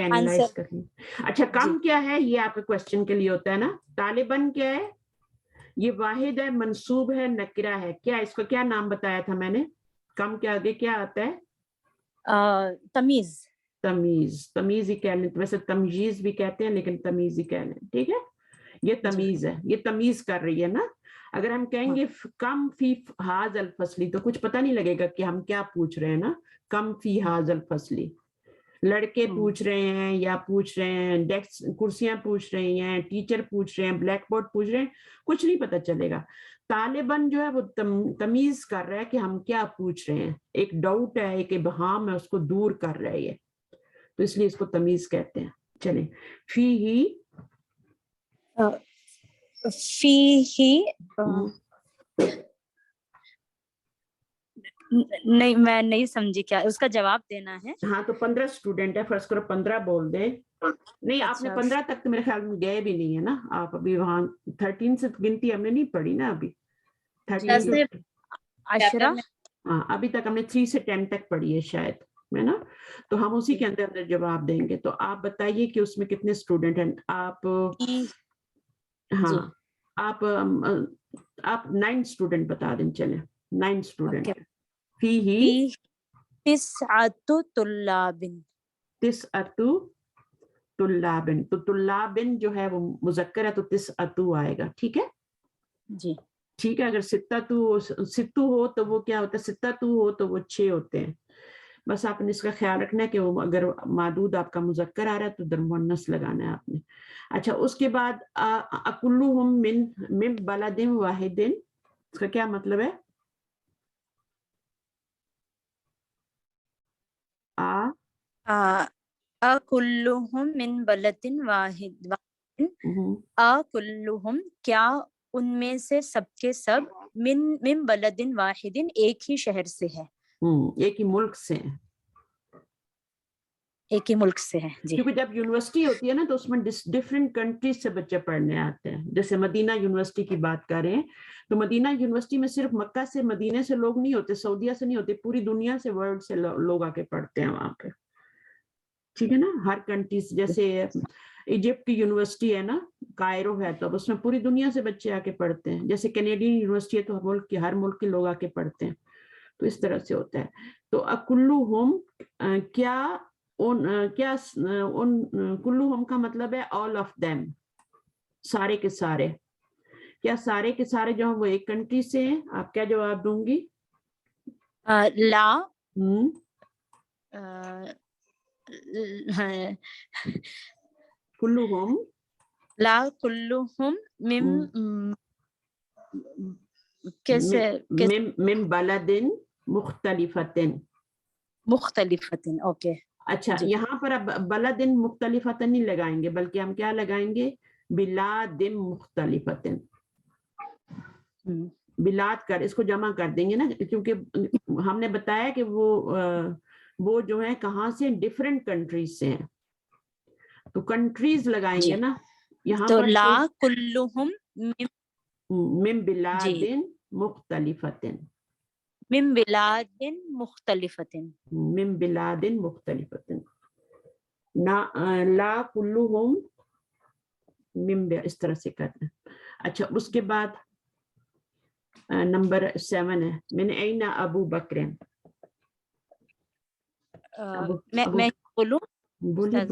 एनालाइज कर ले। अच्छा, कम क्या है, ये आपके क्वेश्चन के लिए होता है ना। तालिबन क्या है, ये वाहिद है, मंसूब है, नकिरा है। क्या इसको क्या नाम बताया था मैंने, कम के आगे क्या आता है? तमीज। तमीज, तमीज ही कह लें, वैसे तमयीज भी कहते हैं लेकिन तमीज ही कह लें, ठीक है? ये तमीज है, ये तमीज कर रही है ना। अगर हम कहेंगे कम फी हाजल फसली तो कुछ पता नहीं लगेगा कि हम क्या पूछ रहे हैं ना। कम फी हाजल फसली, लड़के पूछ रहे हैं या पूछ रहे हैं, डेस्क कुर्सियां पूछ रही हैं, टीचर पूछ रहे हैं, ब्लैक बोर्ड पूछ रहे हैं, कुछ नहीं पता चलेगा। तालिबन जो है वो तमीज कर रहा है कि हम क्या पूछ रहे हैं, एक डाउट है, एक इबहाम है, उसको दूर कर रहा है ये, तो इसलिए इसको तमीज कहते हैं। चलें, फी ही नहीं, मैं नहीं समझी, क्या उसका जवाब देना है? हाँ, तो 15 स्टूडेंट है, फर्स्ट करो 15 बोल दे। नहीं, आपने 15 तक तो मेरे ख्याल में गए भी नहीं है ना आप अभी, वहां 13 से तो गिनती हमने नहीं पढ़ी ना अभी। 13 हाँ, अभी तक हमने 3 से 10 तक पढ़ी है शायद, है ना? तो हम उसी के अंदर अंदर जवाब देंगे। तो आप बताइए कि उसमें कितने स्टूडेंट हैं आप? हाँ, आप 9 स्टूडेंट बता दें, चले 9 स्टूडेंट। फी ही तिस्अतु तुल्लाबिन, तिस्अतु तुल्लाबिन, तो तुल्लाबिन जो है वो मुज़क्कर है तो तिस्अतु आएगा, ठीक है जी? ठीक है। अगर सित्तु हो तो वो क्या होता है, सित्ततु हो तो वो 6 होते हैं। बस आपने इसका ख्याल रखना है कि वो अगर मादूद आपका मुज़क्कर आ रहा है तो उधर मुअन्नस लगाना है आपने। अच्छा, उसके बाद अकुल्लुहुम मिन बलदिन वाहिदिन, इसका क्या मतलब है? अकुल्लुहुम मिन बलदिन वाहिद, अकुल्लुहुम क्या उनमें से सबके सब, मिन बलदिन वाहिदिन एक ही शहर से है, एक ही मुल्क से है, एक ही मुल्क से है जी। क्योंकि जब यूनिवर्सिटी होती है ना तो उसमें डिफरेंट कंट्रीज से बच्चे पढ़ने आते हैं। जैसे मदीना यूनिवर्सिटी की बात करें तो मदीना यूनिवर्सिटी में सिर्फ मक्का से, मदीने से लोग नहीं होते, सऊदीया से नहीं होते, पूरी दुनिया से, वर्ल्ड से लोग आके पढ़ते हैं वहां पे, ठीक है ना? हर कंट्री से, जैसे इजिप्ट की यूनिवर्सिटी है ना, कायरो है, तो अब उसमें पूरी दुनिया से बच्चे आके पढ़ते हैं। जैसे कैनेडियन यूनिवर्सिटी है तो हर मुल्क के लोग आके पढ़ते हैं, तो इस तरह से होता है। तो अकुल्लुहुम क्या उन क्या उन कुल्लुहुम का मतलब है ऑल ऑफ देम, सारे के सारे। क्या सारे के सारे जो हैं वो एक कंट्री से हैं? आप क्या जवाब दूंगी? ला कुल्लुहुम ला कुल्लुहुम मिम कैसे मिन बलदिन मुख्तलिफतिन। मुख्तलिफतिन, ओके। अच्छा, जी। यहाँ पर अब बलदिन मुख्तलिफतिन नहीं लगाएंगे, बल्कि हम क्या लगाएंगे? बिलादिन मुख्तलिफतिन। बिलाद कर, इसको जमा कर देंगे ना, क्योंकि हमने बताया कि वो जो है कहाँ से, डिफरेंट कंट्रीज से हैं, तो कंट्रीज लगाएंगे ना यहाँ तो पर। ला कुल्लुहुम मिन बिलादिन मुख्तलिफतिन, मिन बिलादिन मुख्तलिफतिन। मिन बिलादिन मुख्तलिफतिन ना, ला कुल्लुहुम मिन, इस तरह से करना। अच्छा, उसके बाद नंबर 7 है, मिन ऐना अबू बकर। मैं बोलूं? बोले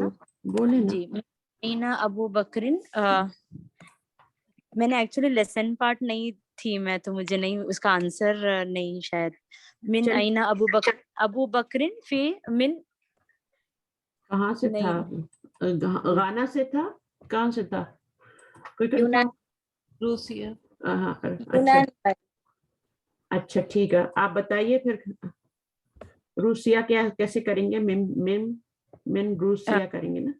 ना जी। ऐना अबू बकरिन, मैंने एक्चुअली लेसन पार्ट नहीं थी मैं, तो मुझे नहीं उसका आंसर नहीं शायद। मिन ऐना अबू बकरिन फी मिन, कहाँ से था? गाना से था? कहाँ से था? कोई कंफर्म? रूसिया। अच्छा अच्छा, ठीक है, आप बताइए फिर। रूसिया क्या कैसे करेंगे? मिम मिम मिन रूसिया करेंगे ना,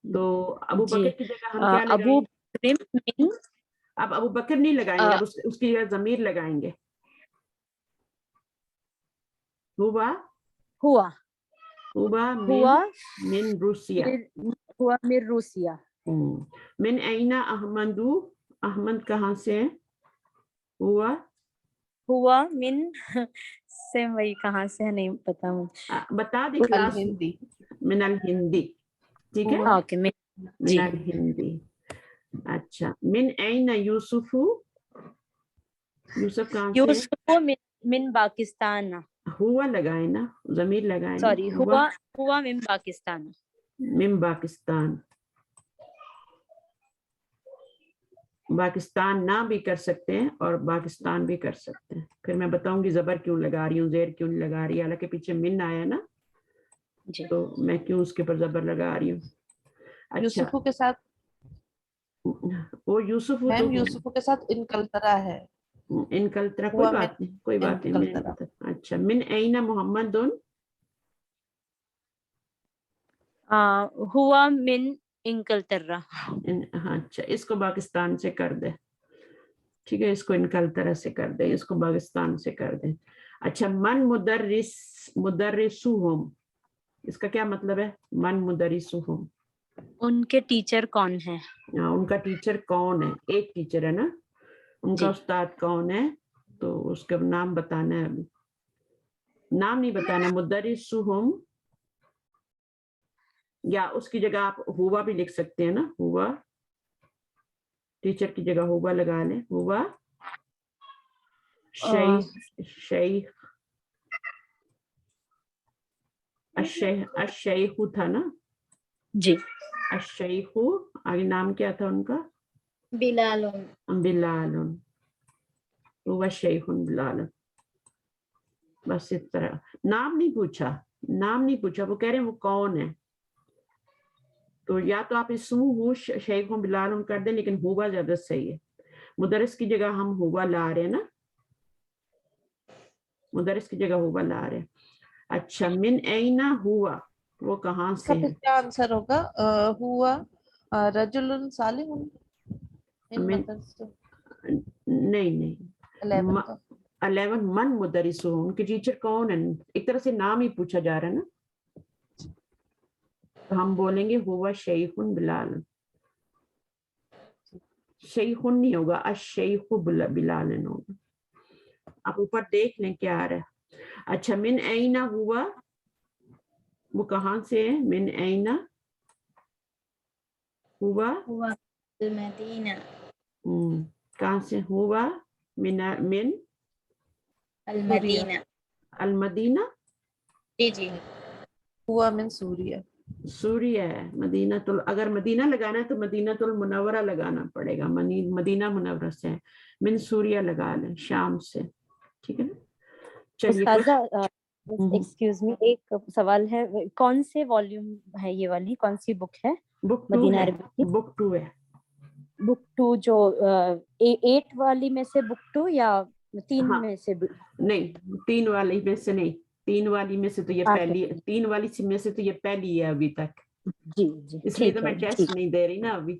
तो अबू बकर की जगह हम क्या अबू लगाएंगे? अब अबू बकर नहीं लगाएंगे, अब उसकी जगह जमीर लगाएंगे। हुआ हुआ मिन रूसिया, हुआ मिन रूसिया। मिन ऐना अहमदू, अहमद कहाँ से है? हुआ मिन से, वही कहाँ से है नहीं पता मुझे, बता दे क्लास। हिंदी। मिनल हिंदी, ठीक है, ओके। मिनल हिंदी। अच्छा, मिन ऐना यूसुफू, यूसुफ कहाँ से? यूसुफ मिन पाकिस्तान। हुआ लगाए ना, जमीर लगाए ना। सॉरी, हुआ मिन पाकिस्तान। मिन पाकिस्तान, पाकिस्तान ना भी कर सकते हैं और पाकिस्तान भी कर सकते हैं। फिर मैं बताऊंगी जबर क्यों लगा रही हूँ, जेर क्यों नहीं लगा रही, हालांकि पीछे मिन आया ना जी, तो मैं क्यों उसके ऊपर जबर लगा रही हूँ। अच्छा, यूसुफू के साथ, वो यूसुफ मैम यूसुफू के साथ इनकलतरा है। इनकलतरा, हुआ कोई बात नहीं। इनकलतरा। अच्छा, मिन ऐना मोहम्मदुन, हुआ मिन इंकलतरा। हाँ, अच्छा, इसको पाकिस्तान से कर दे, ठीक है, इसको इनकलतरा से कर दे, इसको पाकिस्तान से कर दे। अच्छा, मन मुदर्रिसुहुम, इसका क्या मतलब है? मन मुदर्रिसुहुम, उनके टीचर कौन है? उनका टीचर कौन है? एक टीचर है ना, उनका उस्ताद कौन है? तो उसका नाम बताना है, अभी नाम नहीं बताना। मुदर्रिसुहुम, या उसकी जगह आप हुआ भी लिख सकते हैं ना, हुआ, टीचर की जगह हुआ लगा लें। हुआ शेख अशैखु था ना जी। अशैखु, आगे नाम क्या था उनका? बिलाल। हुआ शेखुन बिलाल। बस इस तरह, नाम नहीं पूछा, वो कह रहे हैं वो कौन है। तो या तो आप इसमें शेख बिलाल कर दें, लेकिन हुआ ज्यादा सही है। मुदरस की जगह हम हुआ ला रहे हैं ना, मुदरस की जगह हुआ ला रहे हैं। अच्छा, मिन ऐना हुआ, वो कहाँ से है? क्या आंसर होगा? हुआ रजुलुन सालिहुन इन मदरसे। नहीं 11 मन मुदरिस, उनके टीचर कौन है? एक तरह से नाम ही पूछा जा रहा है ना, तो हम बोलेंगे हुआ शेखुन बिलाल। शेखुन नहीं होगा, अशैखु बिलाल होगा। आप ऊपर देख लें क्या आ रहा है। अच्छा, मिन ऐना हुआ, वो कहाँ से है? मिन ऐना हुआ मदीना। कहाँ से? हुआ मिन अल-मदीना। अल-मदीना। जी। हुआ min सूर्य. सूर्य है. मदीनातुल, अगर मदीना लगाना है तो मदीनातुल मुनव्वरा लगाना पड़ेगा. मदीना मुनव्वरा से. मिन सूर्य लगा लें, शाम से. ठीक है ना. चलिए. एक्सक्यूज मी, एक सवाल है, कौन से वॉल्यूम है ये वाली, कौन सी बुक है? बुक 2 मदीना है. अरबी की बुक 2 है. बुक 2 जो 8 वाली में से बुक 2 या 3 हाँ. में से? नहीं, 3 वाली में से नहीं. 3 वाली में से तो ये अच्छा, पहली, 3 वाली में से तो ये पहली है अभी तक. जी जी इसलिए ठीक तो मैं है, टेस्ट ठीक नहीं दे रही ना अभी.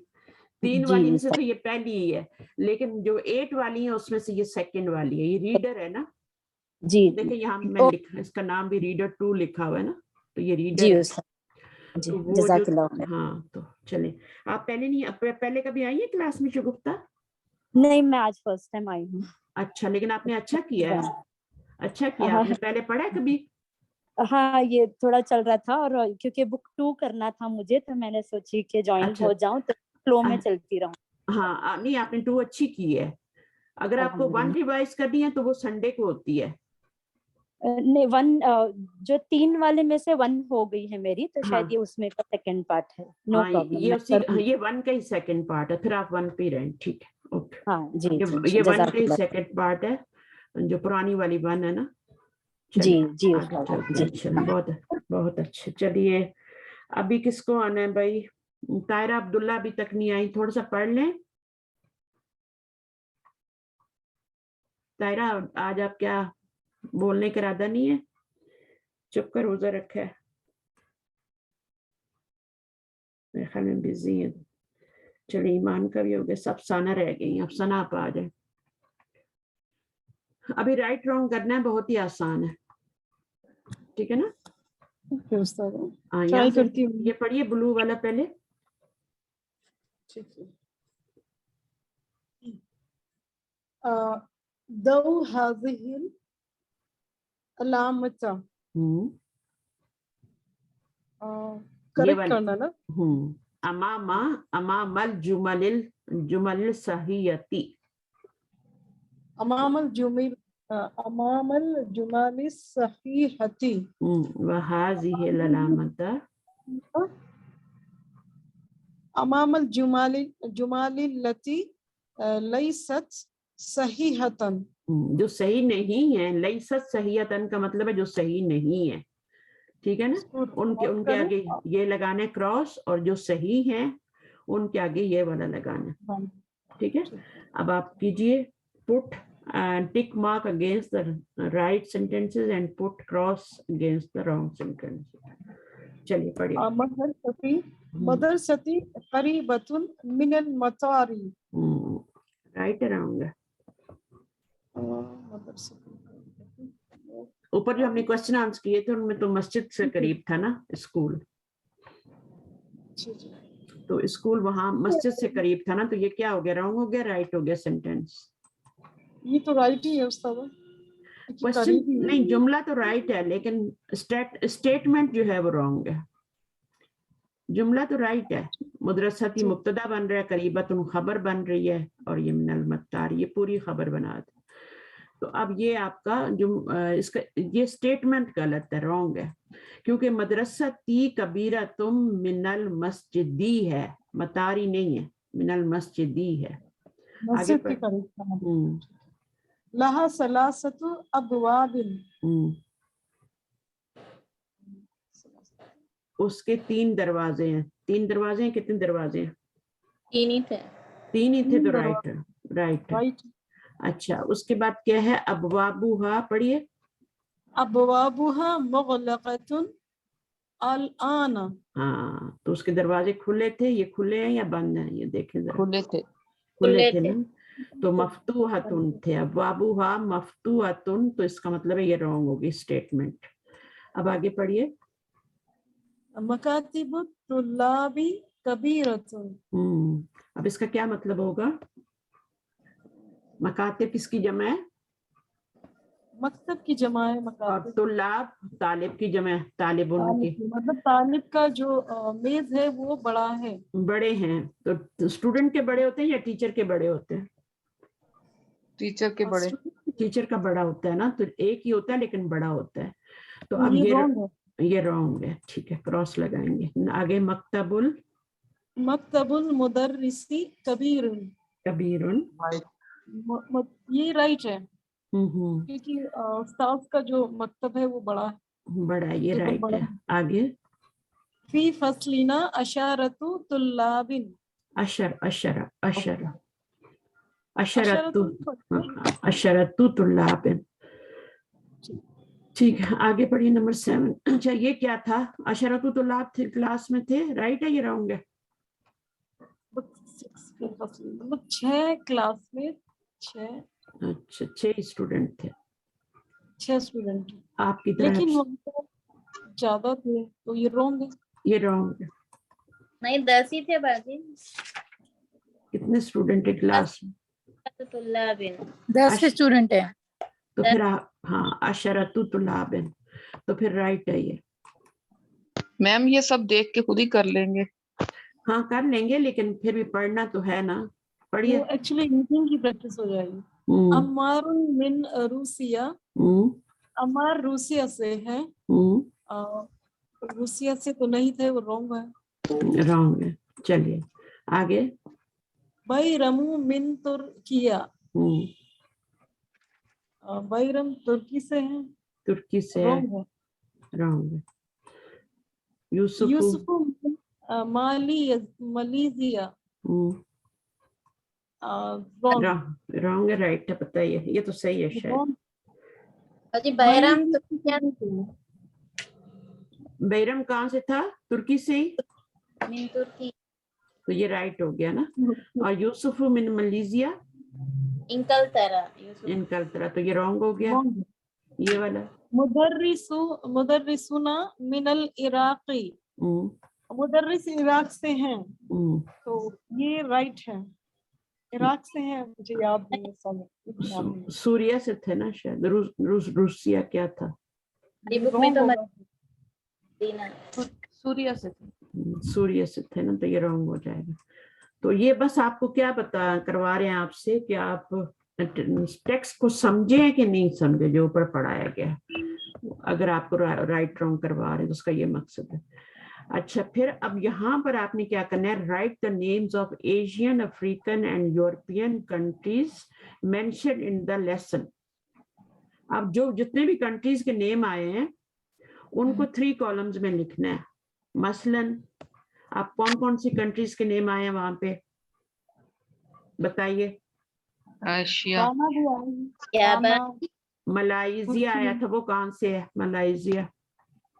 3 जी वाली में से सर, तो ये पहली ही है. लेकिन जो 8 वाली है उसमें से ये सेकंड वाली है. ये रीडर है ना. जी देखिए यहाँ जी मैं लिखा, इसका नाम भी रीडर 2 लिखा हुआ है ना. तो ये रीडर जी है. उस्ताद जी, तो वो जो, जज़ाकल्लाह खैर। हाँ, तो चले. आप पहले नहीं, पहले कभी आई है क्लास में शगुफ्ता? नहीं, मैं आज फर्स्ट टाइम आई हूँ। अच्छा, लेकिन आपने अच्छा किया है. अच्छा किया. आपने पहले पढ़ा है कभी? हाँ, ये थोड़ा चल रहा था, और क्योंकि बुक 2 करना था मुझे, तो मैंने सोची कि ज्वाइन अच्छा. हो जाऊं तो फ्लो में चलती रहूं। हाँ, नहीं आपने 2 अच्छी की है. अगर आपको 1 रिवाइज करनी है तो वो संडे को होती है. नहीं, 1 जो 3 वाले में से 1 हो गई है मेरी, तो हाँ. शायद ये उसमें का सेकंड पार्ट है. नो हाँ, प्रॉब्लम, ये मैं उसी, कर दूंगी। ये 1 का ही सेकंड पार्ट है. फिर आप 1 पे रहें. ठीक है. ओके. हाँ जी जी, ये 1 का ही जज़ाकल्लाह। सेकंड पार्ट है. जो पुरानी वाली 1 है ना. जी चलिए जी आगे उस्ताद चलते जी। हैं. चलो, बहुत बहुत अच्छे. चलिए, अभी किसको आना है भाई? तायरा अब्दुल्ला अभी तक नहीं आई. थोड़ा सा पढ़ लें. तायरा, आज आप क्या बोलने का इरादा नहीं है? चुप कर रोजा रखा है. मेरे ख्याल में बिजी है. चलिए, ईमान का भी हो गया. सब सना रह गई. अब सना आप आ जाए. अभी राइट रॉन्ग करना है, बहुत ही आसान है. ठीक है ना. हाँ, यहाँ से करती हूँ. ये पढ़िए ब्लू वाला पहले. ठीक है. दो हाज़िहिल अलामता. करेक्ट करना ना. अमामा अमामल जुमल सहियती. अमामल जुमाली सहीहती. वहाज़िहिल अलामता. अमामल जुमाली लती लैसत सहीहतन. जो सही नहीं है. लैसत सहीहतन का मतलब है जो सही नहीं है. ठीक है ना. उनके आगे ये लगाने क्रॉस, और जो सही है उनके आगे ये वाला लगाना. ठीक है. अब आप कीजिए put tick mark against the right sentences and put cross against the wrong sentences. चलिए पढ़िए. मदरसती करीबतुन मिनल मतारी. Right wrong. ऊपर जो हमने क्वेश्चन आंसर किए थे उनमें तो मस्जिद से करीब था ना स्कूल. तो स्कूल वहां मस्जिद से करीब था ना. तो ये क्या हो गया? रॉन्ग हो गया, राइट हो गया सेंटेंस? ये तो राइट ही है उस्ताद. क्वेश्चन नहीं, जुमला तो राइट है, लेकिन स्टेटमेंट जो है वो रॉन्ग है. जुमला तो राइट है. मदरसती मुब्तदा बन रहा है, करीबतुन खबर बन रही है, और ये मिनल मत्तार ये पूरी खबर बना दे. तो अब ये आपका जो इसका ये स्टेटमेंट गलत है, रॉन्ग है. क्योंकि मदरसती कबीरा तुम मिनल मस्जिदी है, मतारी नहीं है, मिनल मस्जिदी है. आगे पर लहा सलासतु अबवाबिन. उसके 3 दरवाजे हैं. 3 दरवाजे हैं. कितने दरवाजे हैं? 3 ही थे. 3 ही थे. तो राइट. अच्छा, उसके बाद क्या है? अबवाबुहा पढ़िए. अबवाबुहा मुग़लक़तुन अल-आन. हाँ, तो उसके दरवाजे खुले थे. ये खुले हैं या बंद हैं? ये देखें जरा. खुले थे. खुले थे ना. तो मफ्तूहतुन थे. अबवाबुहा मफ्तूहतुन, तो इसका मतलब है ये रॉन्ग होगी स्टेटमेंट. अब आगे पढ़िए. मकातिबु तुल्लाबी कबीरतुन. अब इसका क्या मतलब होगा? मकातिब किसकी जमा है? मकतब की जमा है. और तुल्लाब तालिब की जमा है. तालिबुन की मतलब तालिब का जो मेज है वो बड़ा है. बड़े हैं. तो स्टूडेंट के बड़े होते हैं या टीचर के बड़े होते हैं? टीचर के बड़े. टीचर का बड़ा होता है ना. तो एक ही होता है लेकिन बड़ा होता है. तो अब ये रॉन्ग है, ठीक है, क्रॉस लगाएंगे। आगे मकतबुल मकतबुल मुदर्रिसी कबीरुन, कबीरुन, ये राइट है क्योंकि उस्ताद का जो मकतब है वो बड़ा है, बड़ा, ये तो राइट बड़ा है। आगे फी फसलिना अशारतु तुल्लाबिन, अशर अशर अशर अशरतु अशरतु तुल्लाबिन, ठीक है। आगे पढ़िए नंबर 7। अच्छा ये क्या था? अशरतु तुल्लाब थे, क्लास में थे, राइट है ये रॉन्ग है? मतलब 6 क्लास में 6, अच्छा 6 स्टूडेंट थे 6 स्टूडेंट, आपकी तरह। लेकिन वहाँ पर ज्यादा थे तो ये रॉन्ग है। ये रॉन्ग है। नहीं 10 ही थे बाजी। कितने स्टूडेंट है क्लास में? 10 स्टूडेंट है। तो फिर हाँ अशरतु तुल्लाबिन, तो फिर राइट है ये। मैम ये सब देख के खुद ही कर लेंगे। हाँ कर लेंगे, लेकिन फिर भी पढ़ना तो है ना, पढ़िए। वो एक्चुअली रीडिंग की प्रैक्टिस हो जाएगी। अम्मारुन मिन रूसिया, अम्मार रूसिया से है, रूसिया से तो नहीं थे, वो रॉन्ग है। रॉन्ग है। चलिए आगे। बैरमु मिन तुर्किया, बैरम तुर्की से है, तुर्की से, रॉन्ग है। रॉन्ग है। यूसुफ यूसुफु मिन मलेशिया, रॉन्ग है, राइट है, पता ही है, ये तो सही है शायद। बाजी बैरम तो क्या बैरम कहाँ से था? तुर्की से ही, मिन तुर्की, तो ये राइट हो गया ना। और यूसुफ मिन मलेशिया, इनकलतरा, तो ये रॉन्ग हो गया, ये वाला। मुदर्रिसुना मिनल इराकी, मुदर्रिस इराक से हैं, तो ये राइट है, इराक से हैं, मुझे याद नहीं है। सूरिया से थे ना शायद, रूसिया क्या था? सूर्या से थे। सूर्य से थे ना, तो ये रॉन्ग हो जाएगा। तो ये बस आपको क्या बता करवा रहे हैं आपसे कि आप टेक्स्ट को समझे कि नहीं समझे जो ऊपर पढ़ाया गया। अगर आपको राइट रॉन्ग करवा रहे हैं तो उसका ये मकसद है। अच्छा फिर अब यहाँ पर आपने क्या करना है? Right the names of Asian, African and European countries mentioned in the lesson. अब जो जितने भी कंट्रीज के नेम आए हैं उनको 3 कॉलम्स में लिखना है। मसलन आप कौन कौन सी कंट्रीज के नेम आए हैं वहां पे बताइए। एशिया, मलाइजिया आया था, वो कहाँ से है? मलाइजिया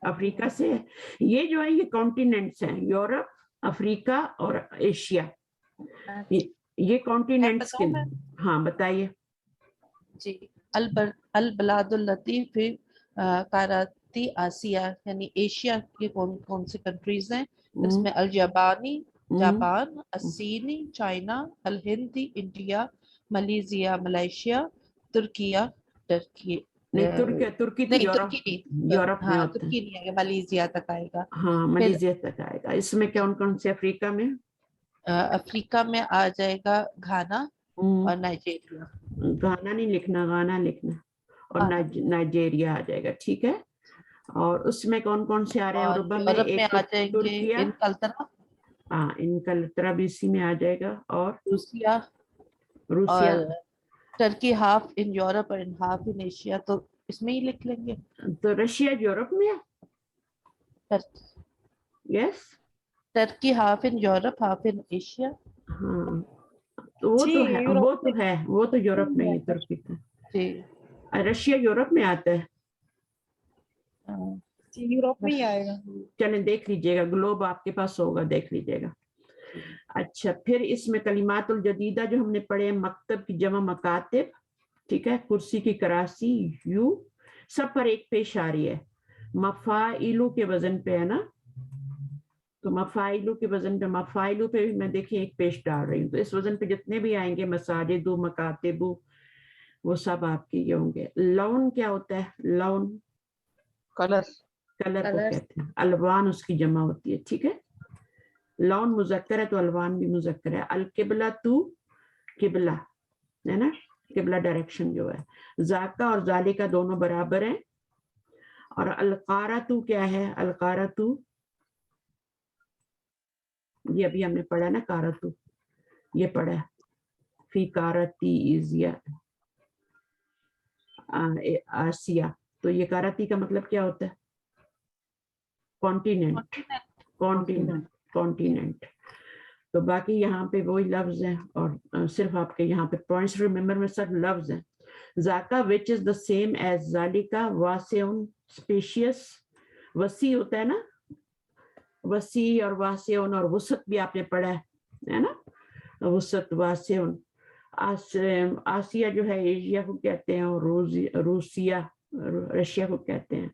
अफ्रीका से है। ये जो है ये कॉन्टिनेंट्स हैं, यूरोप, अफ्रीका और एशिया, ये कॉन्टिनेंट्स के। हाँ बताइए जी। अल बलादुल लतीफ काराती आसिया, यानी एशिया के कौन कौन से कंट्रीज हैं? इसमें अल जापानी, जापान, अस्सीनी, चाइना, अल हिंदी, इंडिया, मलेशिया, मलेशिया, तुर्किया, टर्की, नहीं तुर्की तो यूरोप में होता तुर्की नहीं आएगा, मलेशिया तक आएगा। हाँ मलेशिया तक आएगा। इसमें कौन कौन से अफ्रीका में? अफ्रीका में आ जाएगा घाना और नाइजीरिया। घाना नहीं लिखना, गाना लिखना, और नाइजीरिया आ जाएगा, ठीक है। और उसमें कौन कौन से आ रहे हैं? यूरोप में एक आ जाएंगे तुर्किया, हाँ इनकलतरा भी इसी में आ जाएगा, और रूसिया, और Turkey half in Europe and half in Asia, तो इसमें ही लिख लेंगे। तो रशिया यूरोप में है? Yes, Turkey half in Europe half in Asia. हाँ तो वो तो है, वो तो यूरोप में ही तुर्की था। रशिया यूरोप में आता है, यूरोप में ही आएगा। चलें देख लीजिएगा, ग्लोब आपके पास होगा, देख लीजिएगा। अच्छा फिर इसमें कलिमातुल जदीदा जो हमने पढ़े, मकतब की जमा मकातिब, ठीक है, कुर्सी की करासी, यू, सब पर एक पेश आ रही है। मफाइलू के वजन पे है ना, तो मफाइलू के वजन पे, मफाइलू पे भी मैं देखिए एक पेश डाल रही हूँ। तो इस वजन पे जितने भी आएंगे, मसाजिदु, मकातिबु, वो सब आपके ये होंगे। लौन क्या होता है? लौन कलर, कलर को कहते हैं। अलवान उसकी जमा होती है, ठीक है। लौन मुजक्कर है तो अलवान भी मुजक्कर है। अल किबला तू, किबला है ना, किबला डायरेक्शन जो है। जाका और जालिका दोनों बराबर हैं। اور القارتو کیا ہے؟ القارتو یہ ابھی ہم نے پڑھا نا، کارتو یہ پڑھا فی کارتی ایزیا آسیا. تو یہ کارتی کا مطلب کیا ہوتا ہے؟ کانٹیننٹ. Continent continent. تو باقی یہاں پہ وہی لفظ ہیں اور صرف آپ کے یہاں پہ پوائنٹس ریممبر میں سب لفظ ہیں. ذاکا وچ از دا سیم ایز ذالکا واسعن اسپیشیس. وسیع ہوتا ہے نا، وسیع اور واسعن، اور وسعت بھی آپ نے پڑھا ہے نا، وسعت واسعن. آسیہ جو ہے ایشیا کو کہتے ہیں، اور روسیہ رشیا کو کہتے ہیں.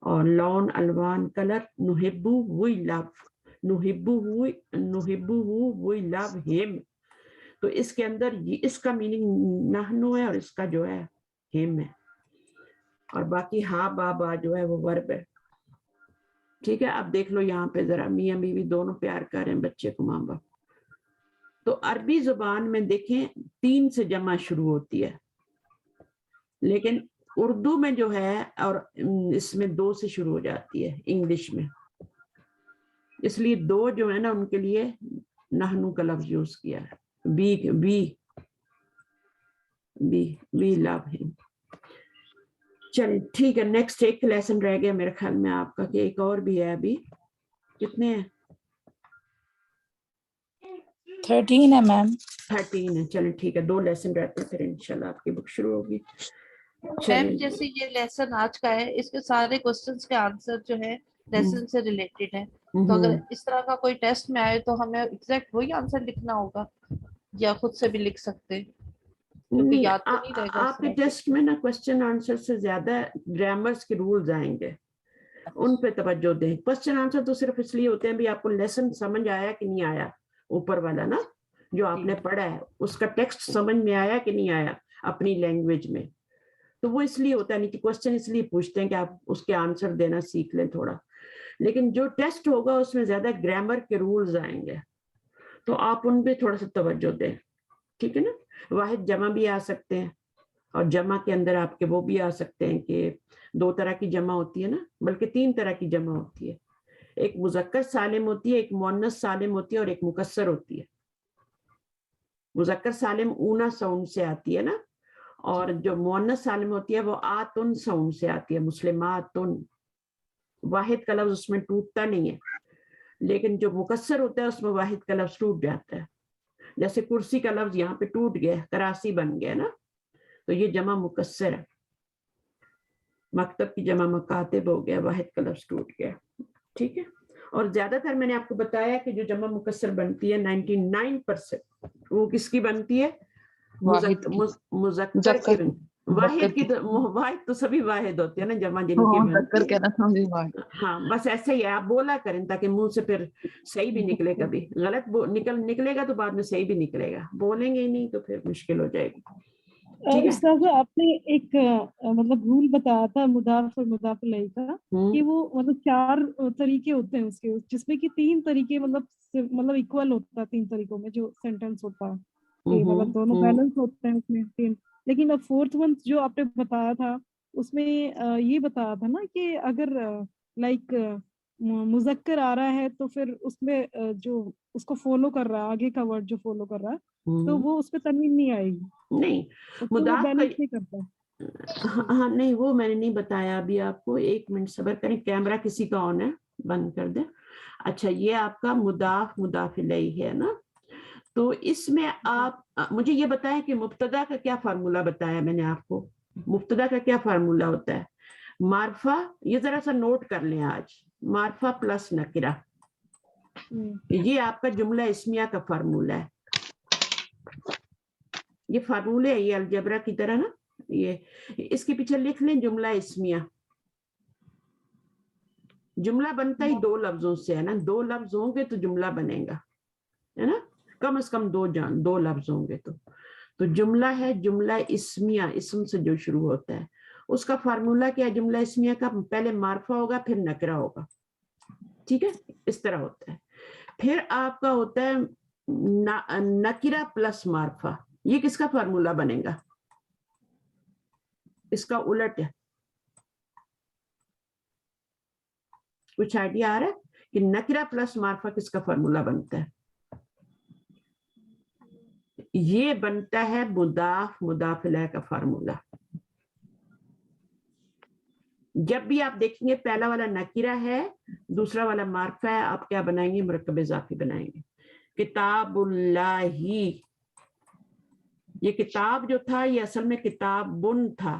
اور لون الوان کلر. نحبو وی لو، نحبو وی لو ہم. تو اس کے اندر اس کا میننگ نحنو ہے اور اس کا جو ہے ہم ہے. اور باقی ہا بابا جو ہے وہ ورب ہے. ٹھیک ہے. اب دیکھ لو یہاں پہ ذرا، میاں بیوی دونوں پیار کر رہے ہیں بچے کو ماں باپ. تو عربی زبان میں دیکھیں 3 سے جمع شروع ہوتی ہے، لیکن اردو میں جو ہے اور اس میں 2 سے شروع ہو جاتی ہے انگلش میں. اس لیے 2 جو ہے نا ان کے لیے نحنو کا لفظ یوز کیا ہے. وی لو ہم. چل ٹھیک ہے. نیکسٹ ایک لیسن رہ گیا میرے خیال میں آپ کا، کہ ایک اور بھی ہے. ابھی کتنے ہیں؟ 13 ہے میم. 13 ہے. چلیں ٹھیک ہے، 2 لیسن رہتے ہیں، پھر انشاءاللہ آپ کی بک شروع ہوگی. میم جیسے یہ لیسن آج کا ہے، اس کے سارے کوسچنس کے آنسر جو ہے لیسن سے ریلیٹڈ ہے. تو اگر اس طرح کا کوئی ٹیسٹ میں آئے تو ہمیں ایگزیکٹ وہی آنسر لکھنا ہوگا یا خود سے بھی لکھ سکتے ہیں؟ کیونکہ یاد تو نہیں رہے گا. آپ کے ٹیسٹ میں نا کوسچن آنسر سے زیادہ گرامرز کے رولز آئیں گے، ان پہ توجہ دیں. کوسچن آنسر تو صرف اس لیے ہوتے ہیں بھی آپ کو لیسن سمجھ آیا کہ نہیں آیا، اوپر والا نا جو آپ نے پڑھا ہے اس کا ٹیکسٹ سمجھ میں آیا کہ نہیں آیا اپنی لینگویج میں. تو وہ اس لیے ہوتا ہے، نہیں کہ کوسچن اس لیے پوچھتے ہیں کہ آپ اس کے آنسر دینا سیکھ لیں تھوڑا. لیکن جو ٹیسٹ ہوگا اس میں زیادہ گرامر کے رولز آئیں گے، تو آپ ان پہ تھوڑا سا توجہ دیں. ٹھیک ہے نا. واحد جمع بھی آ سکتے ہیں، اور جمع کے اندر آپ کے وہ بھی آ سکتے ہیں کہ 2 طرح کی جمع ہوتی ہے نا، بلکہ 3 طرح کی جمع ہوتی ہے. ایک مذکر سالم ہوتی ہے، ایک مؤنث سالم ہوتی ہے، اور ایک مکسر ہوتی ہے. مذکر سالم اونا ساؤنڈ سے آتی ہے نا، اور جو مؤنث سالم ہوتی ہے وہ آتن ساؤنڈ سے آتی ہے، مسلماتن. واحد کا لفظ اس میں ٹوٹتا نہیں ہے، لیکن جو مکسر ہوتا ہے اس میں واحد کا لفظ ٹوٹ جاتا ہے. جیسے کرسی کا لفظ یہاں پہ ٹوٹ گیا، کراسی بن گیا نا، تو یہ جمع مکسر ہے. مکتب کی جمع مکاتب ہو گیا، واحد کا لفظ ٹوٹ گیا. ٹھیک ہے. اور زیادہ تر میں نے آپ کو بتایا کہ جو جمع مکسر بنتی ہے 99% وہ کس کی بنتی ہے؟ مذکر کی. واحد تو سبھی واحد ہوتے ہیں نا، جمع جن کی بنتی ہے. ہاں بس ایسے ہی آپ بولا کریں تاکہ منہ سے پھر صحیح بھی نکلے. کبھی غلط نکلے گا تو بعد میں صحیح بھی نکلے گا، بولیں گے ہی نہیں تو پھر مشکل ہو جائے گی. استاذہ آپ نے ایک مطلب رول بتایا تھا مضاف اور مضاف الیہ کا، کہ وہ مطلب 4 طریقے ہوتے ہیں اس کے، جس میں کہ 3 طریقے مطلب ایکول ہوتا ہے 3 طریقوں میں جو سینٹینس ہوتا ہے، کہ مطلب دونوں بیلنس ہوتے ہیں اس میں 3. لیکن اب 4تھ ون جو آپ نے بتایا تھا اس میں یہ بتایا تھا نا کہ اگر لائک مذکر آ رہا ہے تو پھر اس میں جو اس کو فالو کر رہا ہے، آگے کا ورڈ جو فالو کر رہا ہے تو وہ اس پہ تنوین نہیں آئے گی. نہیں مضاف نہیں کرتا. ہاں نہیں وہ میں نے نہیں بتایا ابھی آپ کو. 1 منٹ صبر کریں، کیمرہ کسی کا آن ہے، بند کر دیں. اچھا یہ آپ کا مضاف الیہ ہے نا. تو اس میں آپ مجھے یہ بتائیں کہ مبتدا کا کیا فارمولا بتایا میں نے آپ کو. مبتدا کا کیا فارمولا ہوتا ہے؟ معرفہ. یہ ذرا سا نوٹ کر لیں آج، معرفہ پلس نکرہ. یہ آپ کا جملہ اسمیہ کا فارمولا ہے. یہ فارمولے ہے، یہ الجبرا کی طرح نا. یہ اس کے پیچھے لکھ لیں جملہ اسمیہ. جملہ بنتا ہی 2 لفظوں سے ہے نا. 2 لفظ ہوں گے تو جملہ بنے گا، ہے نا. کم از کم 2 لفظ ہوں گے تو جملہ ہے. جملہ اسمیہ اسم سے جو شروع ہوتا ہے اس کا فارمولا کیا ہے؟ جملہ اسمیہ کا پہلے معرفہ ہوگا پھر نکرہ ہوگا. ٹھیک ہے، اس طرح ہوتا ہے. پھر آپ کا ہوتا ہے نکرہ پلس معرفہ. یہ کس کا فارمولا بنے گا؟ اس کا الٹ ہے. कुछ आइडिया आ रहा है कि नकिरा प्लस मार्फा किसका फार्मूला बनता है? ये बनता है मुदाफ मुदाफ इलैह का फार्मूला। जब भी आप देखेंगे पहला वाला नकीरा है, दूसरा वाला मार्फा है, आप क्या बनाएंगे? मुरक्कब इजाफी बनाएंगे। किताबुल्लाही, ये किताब जो था ये असल में किताबुन था,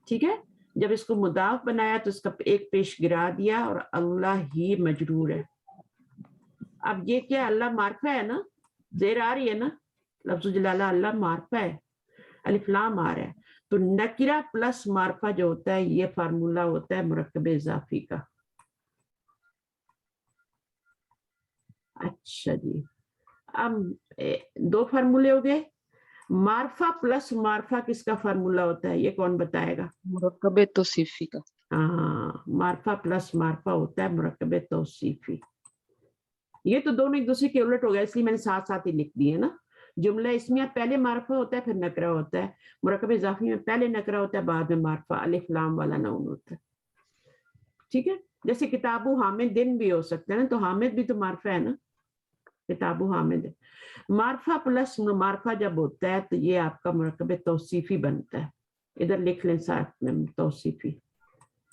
ठीक है। जब इसको मुदाफ बनाया तो इसका एक पेश गिरा दिया और अल्लाह ही मजरूर है। अब ये क्या अल्लाह मार्फा है ना, जेर आ रही है ना, लफ्ज़ जलाला अल्लाह मार्फा है, अलिफ लाम आ रहा है। तो नकिरा प्लस मार्फा जो होता है ये फार्मूला होता है मुरक्कब इजाफी का। अच्छा जी, अब दो फार्मूले हो गए। मार्फा प्लस मार्फा किसका फार्मूला होता है, ये कौन बताएगा? मुरक्कब तौसीफी का। हाँ, मार्फा प्लस मार्फा होता है मुरक्कब तौसीफी। ये तो दोनों एक दूसरे के उलट हो गया, इसलिए मैंने साथ साथ ही लिख दिए ना। जुमला इसमें पहले मार्फा होता है फिर नकरा होता है, मुरक्कब इजाफी में पहले नकरा होता है बाद में मार्फा, अलिफ लाम वाला नाउन होता है, ठीक है। जैसे किताबु हामिद दिन भी हो सकता है ना, तो हामिद भी तो मार्फा है ना, किताबु हामिद। मार्फा प्लस मार्फा जब होता है तो ये आपका मुरक्कब तौसीफी बनता है। इधर लिख लें साथ में तौसीफी,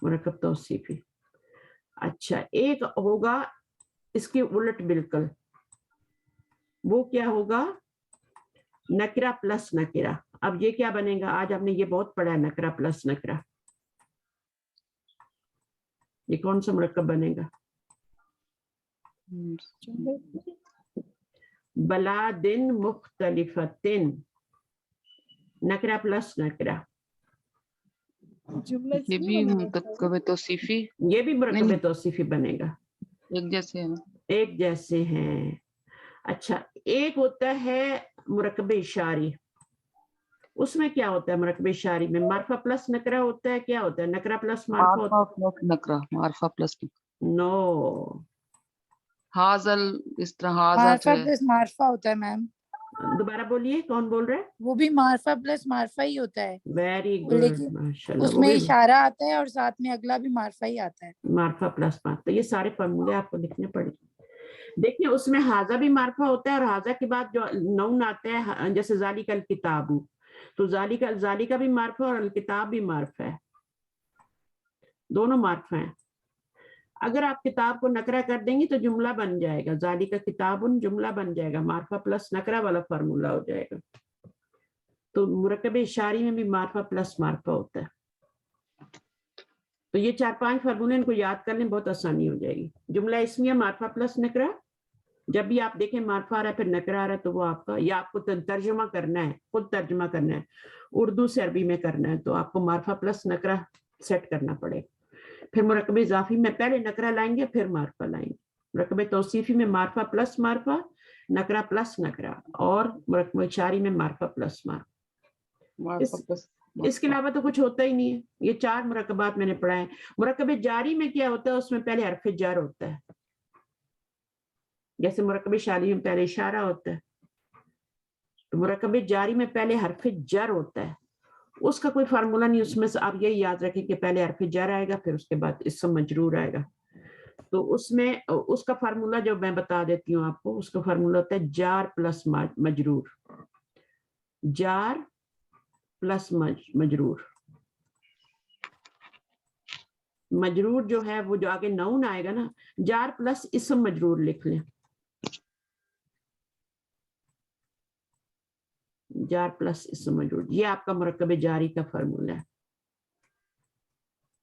मुरक्कब तौसीफी। अच्छा, एक होगा इसके उलट बिल्कुल, वो क्या होगा? नकरा प्लस नकरा। अब ये क्या बनेगा? आज आपने ये बहुत पढ़ा है, नकरा प्लस नकरा। ये कौन सा मुरक्कब बनेगा? बलादिन मुख्तलिफतिन, नकरा प्लस नकरा। ये भी मुरक्कब तौसीफी, ये भी मुरक्कब तौसीफी बनेगा, एक जैसे है ना, एक जैसे हैं। अच्छा, एक होता है मुरक्कब इशारी, उसमें क्या होता है? मुरक्कब इशारी में मार्फा प्लस नकरा होता है, क्या होता है? नकरा प्लस मार्फा होता मार्फा प्लस नकरा, मार्फा प्लस है। नो, हाजल, इस तरह हाजा मार्फा जो है, प्लस मार्फा होता है मैम। दोबारा बोलिए, कौन बोल रहा है? वो भी मार्फा प्लस मार्फा ही होता है, वेरी गुड, लेकिन माशाल्लाह। वो उसमें भी इशारा आता है और साथ में अगला भी मार्फा ही आता है। मार्फा प्लस मार्फा, तो ये सारे फॉर्मूले आपको लिखने पड़ेंगे। देखिए उसमें हाजा भी मार्फा होता है और हाजा के बाद जो नौन आता है, जैसे जालिकल किताबु, तो जालिका भी मार्फा और अल किताब भी मार्फा है, दोनों मार्फा है। अगर आप किताब को नकरा कर देंगे तो जुमला बन जाएगा, जालिका किताबुन जुमला बन जाएगा, मार्फा प्लस नकरा वाला फार्मूला हो जाएगा। तो मुरक्कब इशारी में भी मार्फा प्लस मार्फा होता है। तो ये 4-5 फार्मूले इनको याद कर लें, बहुत आसानी हो जाएगी। जुमला इसमिया मार्फा प्लस नकरा, जब भी आप देखें मार्फा आ रहा है फिर नकरा आ रहा है तो वो आपका, या आपको तर्जुमा करना है, खुद तर्जुमा करना है, उर्दू से अरबी में करना है, तो आपको मार्फा प्लस नकरा सेट करना पड़ेगा। फिर मुरक्कब इजाफी में पहले नकरा लाएंगे फिर मार्फा लाएंगे, मुरक्कब तौसीफी में मार्फा प्लस मार्फा, नकरा प्लस नकरा, और मुरक्कब इशारी में मार्फा प्लस मार्फा। इसके अलावा तो कुछ होता ही नहीं है। ये 4 मुरक्कबात मैंने पढ़ाए। मुरक्कब जारी में क्या होता है? उसमें पहले हरफ जर होता है, जैसे मुरक्कब शारी में पहले इशारा होता है, तो मुरक्कब जारी में पहले हरफ जर होता है। उसका कोई फार्मूला नहीं, उसमें से आप यही याद रखें कि पहले हरफ जर आएगा फिर उसके बाद इस्म मजरूर आएगा। तो उसमें उसका फार्मूला जो मैं बता देती हूँ आपको, उसका फार्मूला होता है जार प्लस मजरूर, जार प्लस मजरूर। मजरूर जो है वो जो आगे नाउन आएगा ना, जार प्लस इस्म मजरूर लिख लें, जार प्लस इस्म मजरूर, ये आपका मुरक्कब जारी का फार्मूला है।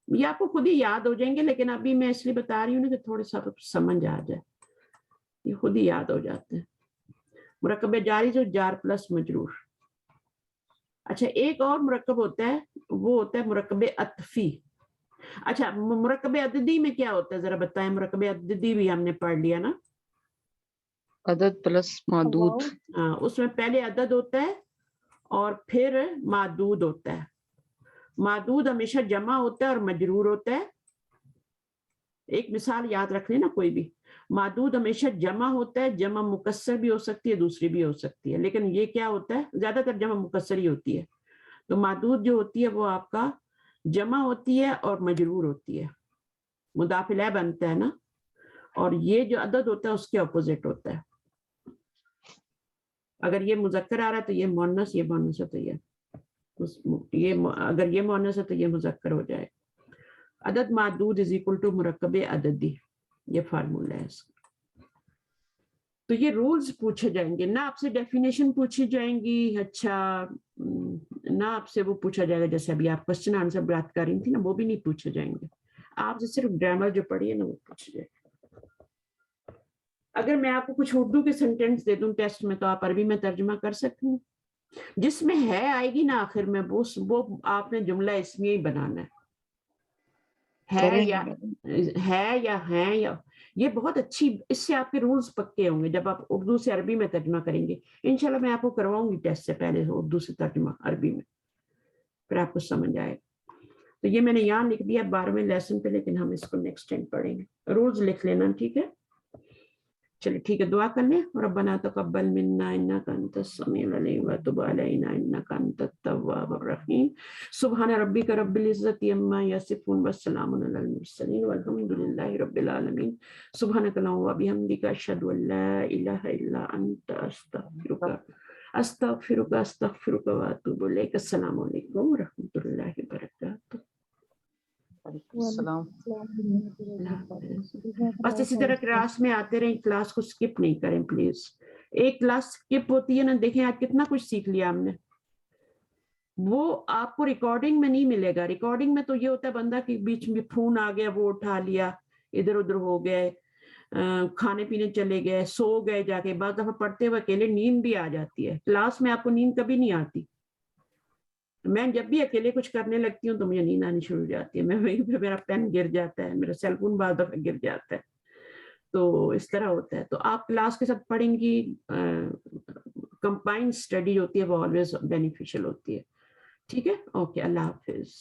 ये आपको खुद ही याद हो जाएंगे, लेकिन अभी मैं इसलिए बता रही हूँ ना कि थोड़ा सा समझ आ जाए, ये खुद ही याद हो जाते हैं। मुरक्कब जारी जो जार प्लस मजरूर। अच्छा, एक और मुरक्कब होता है, वो होता है मुरक्कब अतफी। अच्छा, मुरक्कब अददी में क्या होता है जरा बताएं? मुरक्कब अददी भी हमने पढ़ लिया ना, अदद प्लस मादूद। उसमें पहले अदद होता है और फिर मादूद होता है। मादूद हमेशा जमा होता है और मजरूर होता है। एक मिसाल याद रख लेना कोई भी, मादूद हमेशा जमा होता है, जमा मुकस्सर भी हो सकती है, दूसरी भी हो सकती है, लेकिन ये क्या होता है, ज्यादातर जमा मुकस्सर ही होती है। तो मादूद जो होती है वो आपका जमा होती है और मजरूर होती है। मुदाफिला बनता है ना, और ये जो अदद होता है उसके अपोजिट होता है। अगर ये मुजक्कर आ रहा है तो ये मुअन्नस, ये मुअन्नस है तो ये अगर ये मुअन्नस है तो ये मुजक्कर हो जाए। अदद मादूद इज इक्वल टू मुरक्कब अददी, ये फार्मूला है इसका। तो ये रूल्स पूछे जाएंगे ना, आपसे डेफिनेशन पूछी जाएंगी, अच्छा ना आपसे वो पूछा जाएगा जैसे अभी आप क्वेश्चन आंसर बात कर रही थी ना, वो भी नहीं पूछे जाएंगे। आपसे सिर्फ ग्रामर जो पढ़ी है ना वो पूछे जाएगा। अगर मैं आपको कुछ उर्दू के सेंटेंस दे दूं टेस्ट में तो आप अरबी में तर्जुमा कर सकती हूँ, जिसमें है आएगी ना आखिर में, वो आपने जुमला इसमें ही बनाना है या हैं या ये बहुत अच्छी, इससे आपके रूल्स पक्के होंगे जब आप उर्दू से अरबी में तर्जुमा करेंगे। इंशाल्लाह मैं आपको करवाऊंगी टेस्ट से पहले उर्दू से तर्जुमा अरबी में, फिर आपको समझ आएगा। तो ये मैंने यहाँ लिख दिया 12वें लेसन पे, लेकिन हम इसको नेक्स्ट टाइम पढ़ेंगे। रूल्स लिख लेना, ठीक है? चलिए ठीक है, दुआ कर लें। रब्बना तक़ब्बल मिन्ना इन्नका अंतस समीउल अलीम व तुब अलैना इन्नका अंतत तव्वाबुर रहीम। सुब्हान रब्बिका रब्बिल इज्जति अम्मा यसिफून व सलामुन अलल मुरसलीन वल्हम्दुलिल्लाहि रब्बिल आलमीन। सुब्हानक अल्लाहुम्मा व बिहम्दिका अशहदु अन ला इलाहा इल्ला अंता अस्तगफिरुका व अतूबु इलैक। अस्सलामु अलैकुम व रहमतुल्लाहि व बरकातुहू। बस इसी तरह क्लास में आते रहें, क्लास को स्किप नहीं करें प्लीज। एक क्लास स्किप होती है ना, देखें आज कितना कुछ सीख लिया हमने, वो आपको रिकॉर्डिंग में नहीं मिलेगा। रिकॉर्डिंग में तो ये होता है बंदा के बीच में फोन आ गया, वो उठा लिया, इधर उधर हो गए, खाने पीने चले गए, सो गए जाके, बाद दफा पढ़ते हुए अकेले नींद भी आ जाती है। क्लास में आपको नींद कभी नहीं आती। मैं जब भी अकेले कुछ करने लगती हूँ तो मुझे नींद आनी शुरू हो जाती है, मैं वहीं पे मेरा पेन गिर जाता है, मेरा सेल फोन बाद दफा गिर जाता है, तो इस तरह होता है। तो आप क्लास के साथ पढ़ेंगी, कंबाइंड स्टडी होती है, वो ऑलवेज बेनिफिशियल होती है। ठीक है, ओके, अल्लाह हाफिज।